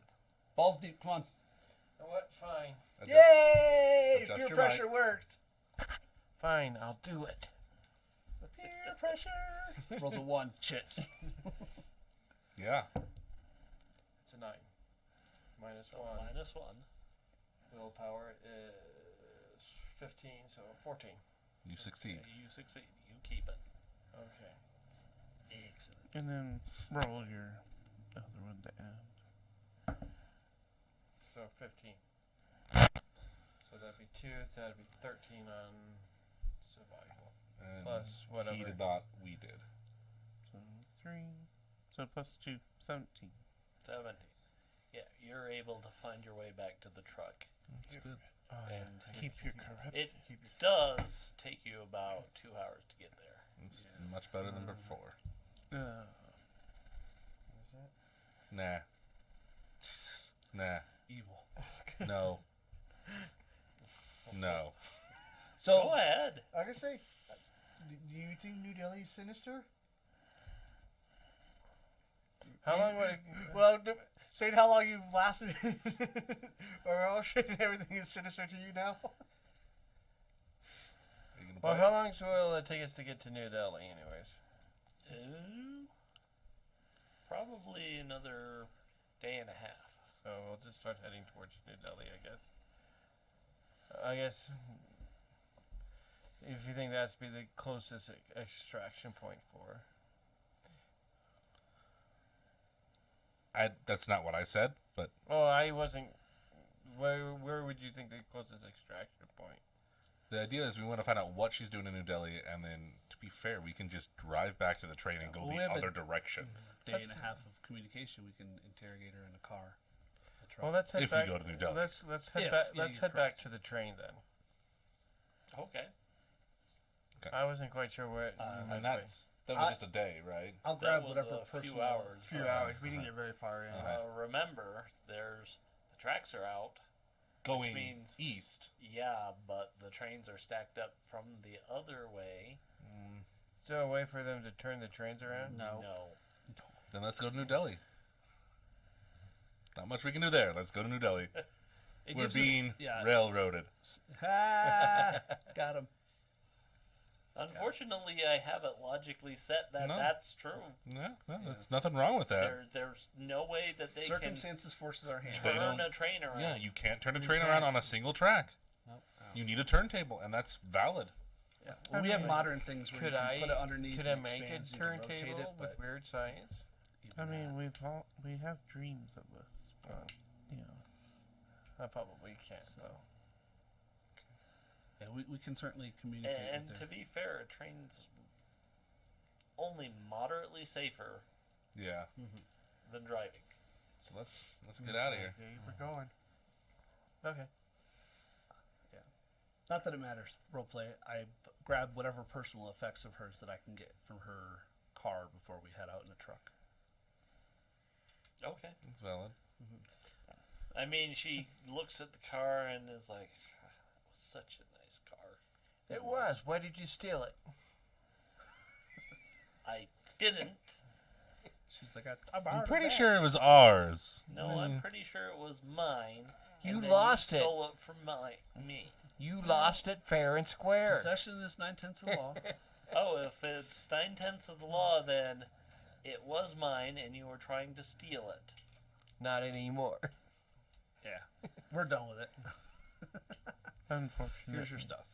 Balls deep. Come on. You know what? Fine. Adjust- Yay! adjust Peer your pressure worked. Fine, I'll do it. Peer pressure. Rolls a 1. Shit. Yeah. It's a 9. Minus So 1. -1. Willpower is 15, so 14. You succeed. You succeed. You keep it. Okay. Excellent. And then roll your other one to add. So 15. So that'd be 2, so that'd be 13 on survival. And Plus whatever. he did not. We did. So 3. So plus 2, 17. 17. Yeah, you're able to find your way back to the truck. That's good. Oh, yeah. And Keep your corrupt. it does take you about 2 hours to get there. It's much better than before. Uh, Where's that? Nah. Nah. Evil. No. No. So Go ahead. I gotta say, do you think New Delhi is sinister? How long would it? Well, saying how long you've lasted, or ocean and everything is sinister to you now. Are you gonna Well, play? how long will it take us to get to New Delhi, anyways? Probably another day and a half. So we'll just start heading towards New Delhi, I guess. I guess if you think that's be the closest extraction point for. That's not what I said, but Oh, I wasn't. Where would you think the closest extraction point? the idea is we want to find out what she's doing in New Delhi, and then, to be fair, we can just drive back to the train and go Well, we the have a- other direction. day and a half of communication. We can interrogate her in the car. The truck. Well, let's head If we back. go to New Delhi. Let's head If, back. yeah, Let's you're head back correct. to the train then. Okay. I wasn't quite sure where. And that was just a day, right? I'll That grab was whatever a few personal. hours. Few hours. We didn't get very far in. Remember, the tracks are out. Going means- east. Yeah, but the trains are stacked up from the other way. Is there a way for them to turn the trains around? No. No. Then let's go to New Delhi. Not much we can do there. Let's go to New Delhi. It We're gives us- being yeah. railroaded. Ah, got him. Unfortunately, I have it logically set that No. that's true. Yeah, no, there's nothing wrong with that. There's no way that they Circumstances forces our hand. can They turn don't- a train around. Yeah, you can't turn a train around on a single track. Nope. You need a turntable, and that's valid. Yeah. Well, we have mean, modern things where Could you can I? put it underneath. Could I and make a expands, you can rotate turntable it, with but weird science? I mean, we have dreams of this, but you know. I probably can't though. yeah, we can certainly communicate. And with to her. be fair, a train's only moderately safer Yeah. than driving. So let's get out of here. Okay, we're going. Okay. Not that it matters. Roleplay. I grab whatever personal effects of hers that I can get from her car before we head out in the truck. Okay. That's valid. I mean, she looks at the car and is like, "That was such a nice car." It was. Why did you steal it? I didn't. She's He's like, I borrowed I'm it pretty back. sure it was ours. No, I'm pretty sure it was mine. You and then lost you it. stole it from me. You lost it fair and square. Possession is 9/10 of the law. Oh, if it's 9/10 of the law, then it was mine, and you were trying to steal it. Not anymore. Yeah, we're done with it. Unfortunately. Here's your stuff.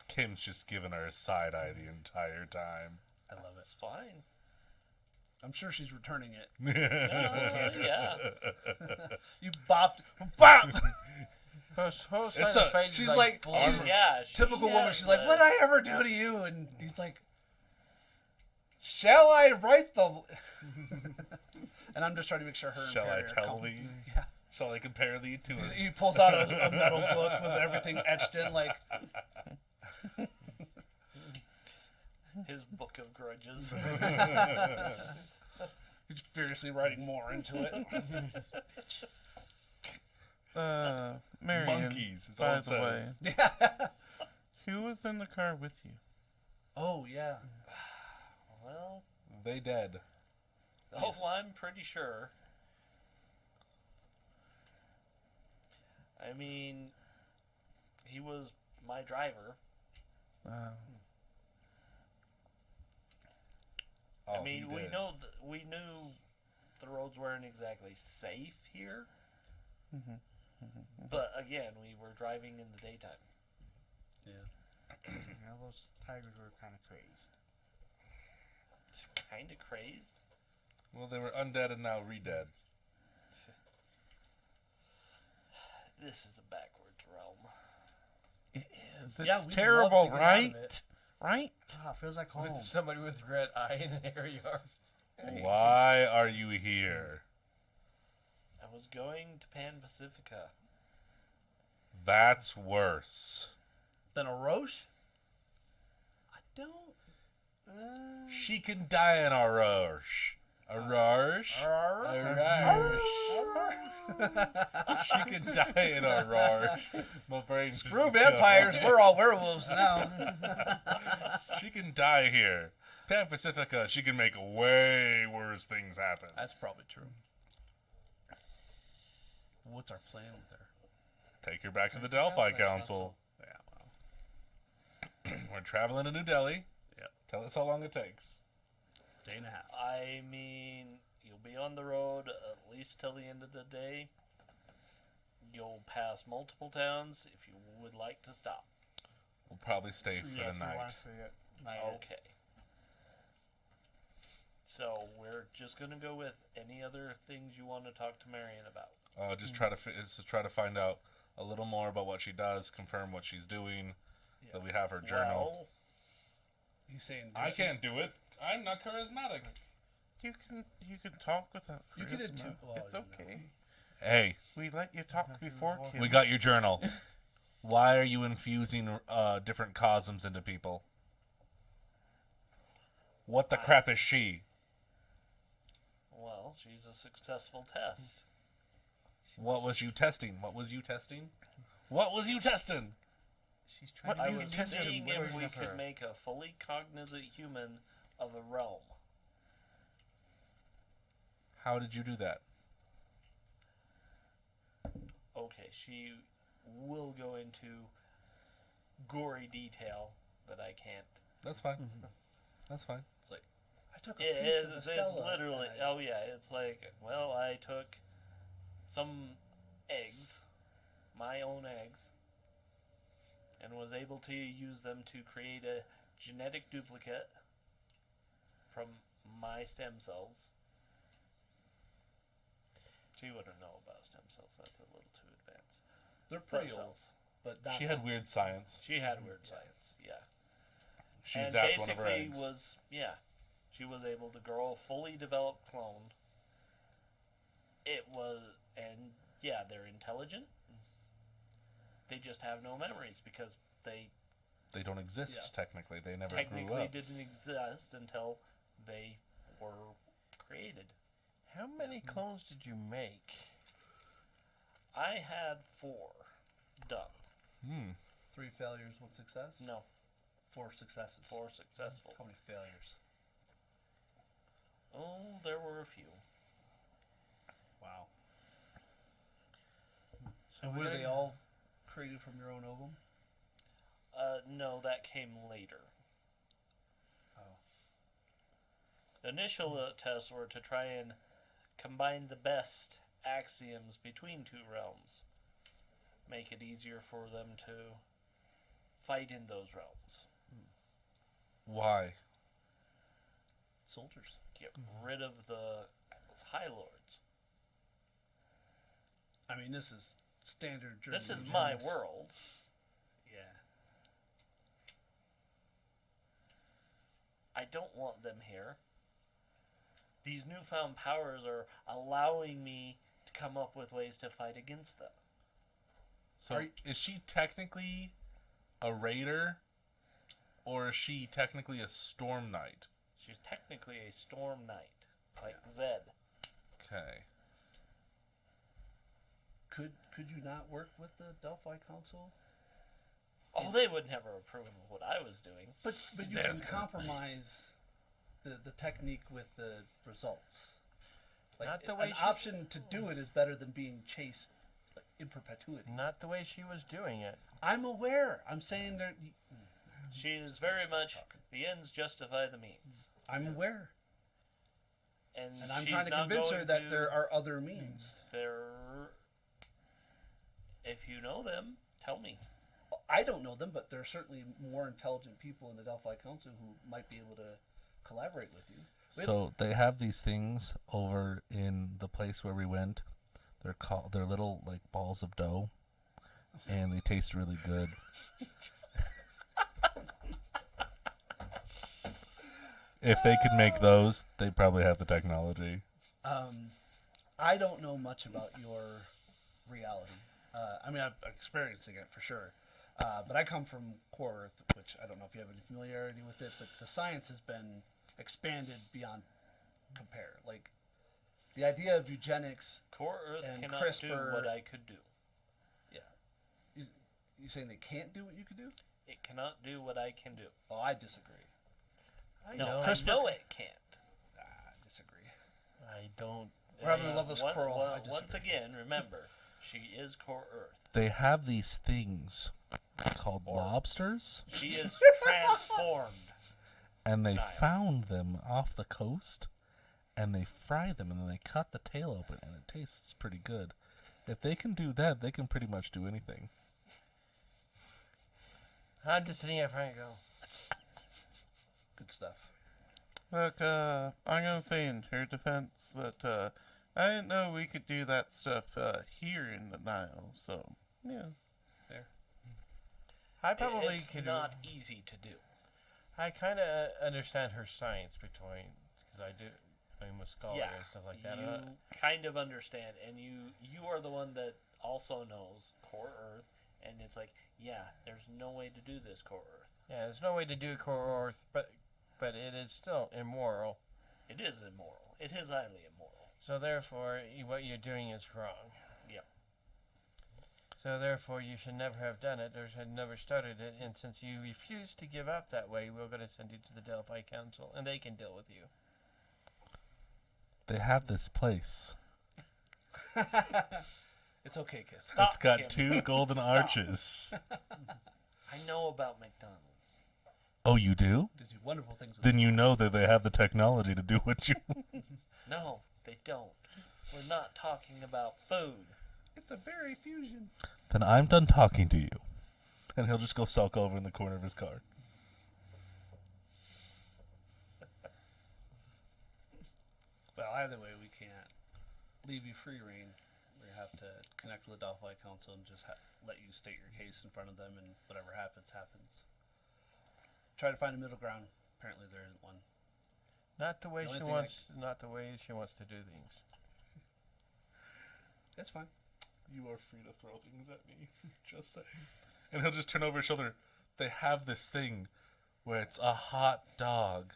Kim's just giving her a side eye the entire time. I love it. It's fine. I'm sure she's returning it. Yeah. You bopped. Bop! Her whole It's side a- of the face she's is like- blurry. she's- Yeah. Typical woman. has She's like, the- "What'd I ever do to you?" And he's like, "Shall I write the?" And I'm just trying to make sure her. and Shall I Perry are tell comfortable. thee? Yeah. Shall I compare thee to a He pulls out a metal book with everything etched in, like his book of grudges. he's furiously writing more into it. Marion, monkeys? It's by all it the way, says. Yeah. who was in the car with you? Oh yeah. Well, They dead. oh, I'm pretty sure. I mean, he was my driver. Oh, I mean, he we did. we knew the roads weren't exactly safe here. But again, we were driving in the daytime. Those tigers were kind of crazed. It's kind of crazed. Well, they were undead and now re-dead. This is a backwards realm. It is. It's Yeah, we'd love terrible, to get out of right? it. Right? Ah, feels like home. With somebody with red eye in an area yard. Why are you here? I was going to Pan Pacifica. That's worse. Then a Roche? I don't. She can die in a rush. A rush? A rush. She can die in a rush. My brain's just Screw vampires. We're all werewolves now. She can die here. Pan Pacifica, she can make way worse things happen. That's probably true. What's our plan with her? Take her back to the Delphi Council. Yeah, We're traveling to New Delhi. Yep. Tell us how long it takes. day and a half. I mean, you'll be on the road at least till the end of the day. You'll pass multiple towns if you would like to stop. We'll probably stay for Yes, the we want night. to see it. Night. Okay. So we're just gonna go with any other things you want to talk to Marion about. Just try to find out a little more about what she does, confirm what she's doing, that we have her journal. Well, He's saying I can't do it. I'm not charismatic. You can talk without You can do charisma. too. Well, It's you okay. Hey, We let you talk before, Kim. we got your journal. Why are you infusing different cosms into people? What the crap is she? well, she's a successful test. What was you testing? What was you testing? What was you testing? She's trying What to I you was tested seeing the if we words of could her. make a fully cognizant human of a realm. How did you do that? Okay, she will go into gory detail that I can't. That's fine. That's fine. It's like, I took a It piece is, of the it's Stella. literally, and I- oh yeah, it's like, well, I took some eggs, my own eggs, and was able to use them to create a genetic duplicate from my stem cells. She wouldn't know about stem cells, that's a little too advanced. They're Blood pretty old, cells. but not She had weird science. She had weird science, yeah. She And zapped one of her basically eggs. she was able to grow a fully developed clone. It was, and yeah, they're intelligent. They just have no memories because they They don't exist Yeah. technically. They never grew technically up. didn't exist until they were created. How many clones did you make? I had 4 done. 3 failures, 1 success. No, 4 successes. 4 successful. How many failures? were a few. Wow. So And we were gotta- they all created from your own ovum? No, that came later. Oh. The initial tests were to try and combine the best axioms between two realms, make it easier for them to fight in those realms, Why? Soldiers. get rid of the High Lords. I mean, this is standard German This is my eugenics. world. Yeah. I don't want them here. These newfound powers are allowing me to come up with ways to fight against them. So is she technically a raider, or is she technically a storm knight? She's technically a storm knight, like Zed. Okay. Could you not work with the Delphi Council? Oh, they would never approve of what I was doing. But you can compromise the technique with the results. Like Not the way an she- option to do it is better than being chased in perpetuity. Not the way she was doing it. I'm aware. I'm saying that. She is very much the ends justify the means, I'm aware, and and I'm she's trying to not convince her going that to- there are other means. There. If you know them, tell me. I don't know them, but there are certainly more intelligent people in the Delphi Council who might be able to collaborate with you. So they have these things over in the place where we went. They're little like balls of dough, and they taste really good. If they could make those, they probably have the technology. I don't know much about your reality. I mean, I'm experiencing it for sure. But I come from Core Earth, which I don't know if you have any familiarity with it, but the science has been expanded beyond compare. Like, the idea of eugenics, Core Earth And cannot CRISPR- do what I could do. you saying they can't do what you can do? It cannot do what I can do. Oh, I disagree. I No, don't. I know it can't. I disagree. I don't. We're having a loveless One- quarrel. well, I disagree. once again, remember, she is Core Earth. They have these things called Or- lobsters, She is transformed. and they Niall. found them off the coast, and they fry them, and then they cut the tail open, and it tastes pretty good. If they can do that, they can pretty much do anything. I'm just sitting here trying to go. Good stuff. Look, I'm gonna say in her defense that I didn't know we could do that stuff here in the Nile. So yeah, I probably It's could. not easy to do. I kind of understand her science between, because I do. I'm a scholar Yeah, and stuff like that. you kind of understand, and you are the one that also knows Core Earth, and it's like, yeah, there's no way to do this Core Earth. Yeah, there's no way to do Core Earth, but it is still immoral. It is immoral. It is highly immoral. So therefore, what you're doing is wrong. Yep. So therefore, you should never have done it, or should never started it. And since you refuse to give up that way, we're going to send you to the Delphi Council, and they can deal with you. They have this place. It's okay, kid. Stop, It's got Kim. 2 golden Stop. arches. I know about McDonald's. Oh, you do? They do wonderful things with Then you know that they have the technology to do what you. No, they don't. We're not talking about food. It's a berry fusion. Then I'm done talking to you. And he'll just go sulk over in the corner of his car. Well, either way, we can't leave you free reign. We have to connect with the Delphi Council and just let you state your case in front of them, and whatever happens, happens. Try to find a middle ground. Apparently, there isn't one. Not the way The only she thing wants. Not the way she wants to do things. That's fine. You are free to throw things at me. Just saying. And he'll just turn over his shoulder. They have this thing where it's a hot dog.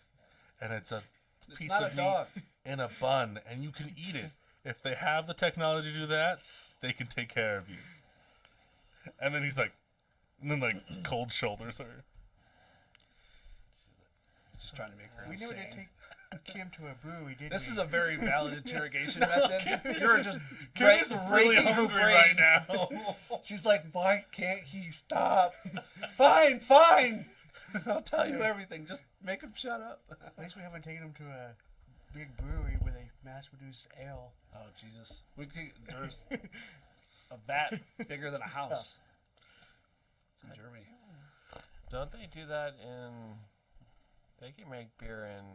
And it's a It's piece not of a meat dog. in a bun. And you can eat it. If they have the technology to do that, they can take care of you. And then he's like, and then like cold shoulders her. Just trying to make her We knew what it insane. take. came to a brewery, didn't This we? is a very valid interrogation method. You're just Kim is really breaking her hungry brain. right now. She's like, why can't he stop? Fine, fine. I'll tell you everything. Just make him shut up. At least we haven't taken him to a big brewery with a mass-produced ale. Oh Jesus! There's a vat bigger than a house. It's in Germany. Don't they do that in? They can make beer in.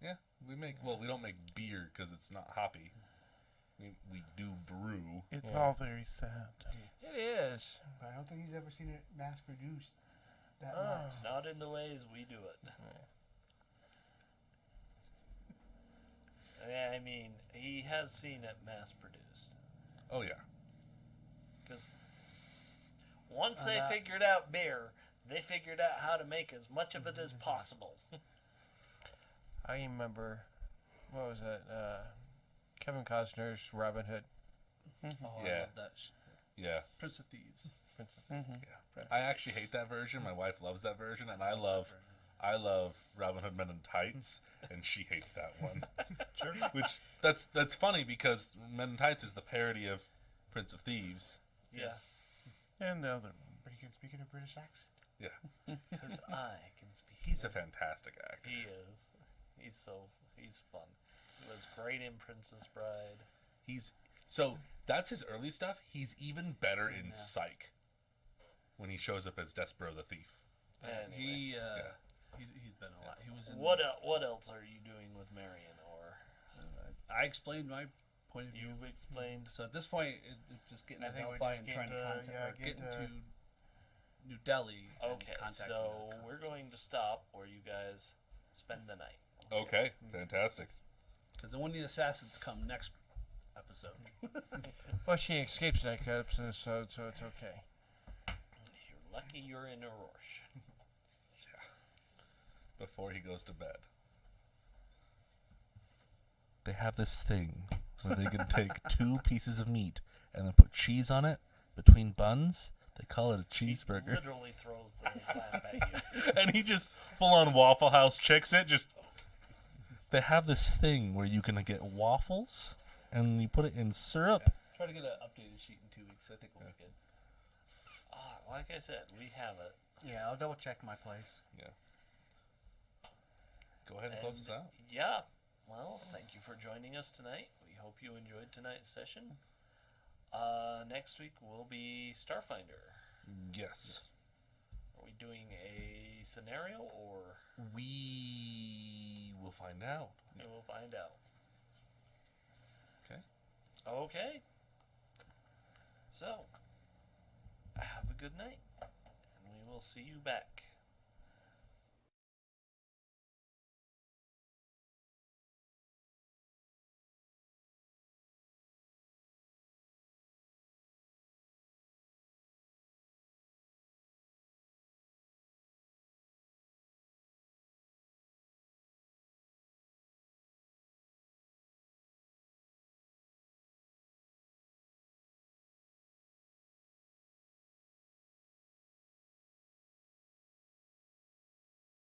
Yeah, we don't make beer because it's not hoppy. We do brew. It's Yeah. all very sad. It is. But I don't think he's ever seen it mass-produced that Oh. much. Not in the ways we do it. Yeah, I mean, he has seen it mass produced. Oh yeah. Because once they figured out beer, they figured out how to make as much of it as possible. I remember. What was that? Kevin Costner's Robin Hood. Oh, I Yeah. love that. Yeah. Prince of Thieves. I actually hate that version. My wife loves that version, and I love Robin Hood Men in Tights, and she hates that one. Sure. Which that's funny because Men in Tights is the parody of Prince of Thieves. Yeah. And the other one. But he can speak in a British accent. Yeah. Because I can speak. He's a fantastic actor. He is. He's fun. He was great in Princess Bride. So that's his early stuff. He's even better in Psych when he shows up as Despero the Thief. Anyway. He's been a lot. He was in. What else are you doing with Marion? Or I explained my point of view. you've explained? So at this point, it's just getting I to think we're Delphi just and trying to getting to- contact, yeah, or get getting to- to New Delhi. and Okay, contacting so the we're going to stop where you guys spend the night. Okay, fantastic. Because then when the assassins come next episode. Well, she escapes next episode, so it's okay. You're lucky you're in a Rorsch. Before he goes to bed. They have this thing where they can take 2 pieces of meat and then put cheese on it between buns. They call it a cheeseburger. Literally throws the lamp at you. And he just full on Waffle House chicks it. They have this thing where you can get waffles and you put it in syrup. Try to get an updated sheet in 2 weeks. I think we'll be good. Like I said, we have it. Yeah, I'll double check my place. Go ahead and close And, this out. Yeah. Well, thank you for joining us tonight. We hope you enjoyed tonight's session. Next week will be Starfinder. Yes. Are we doing a scenario or We will find out. we'll find out? Okay. Okay. So, have a good night, and we will see you back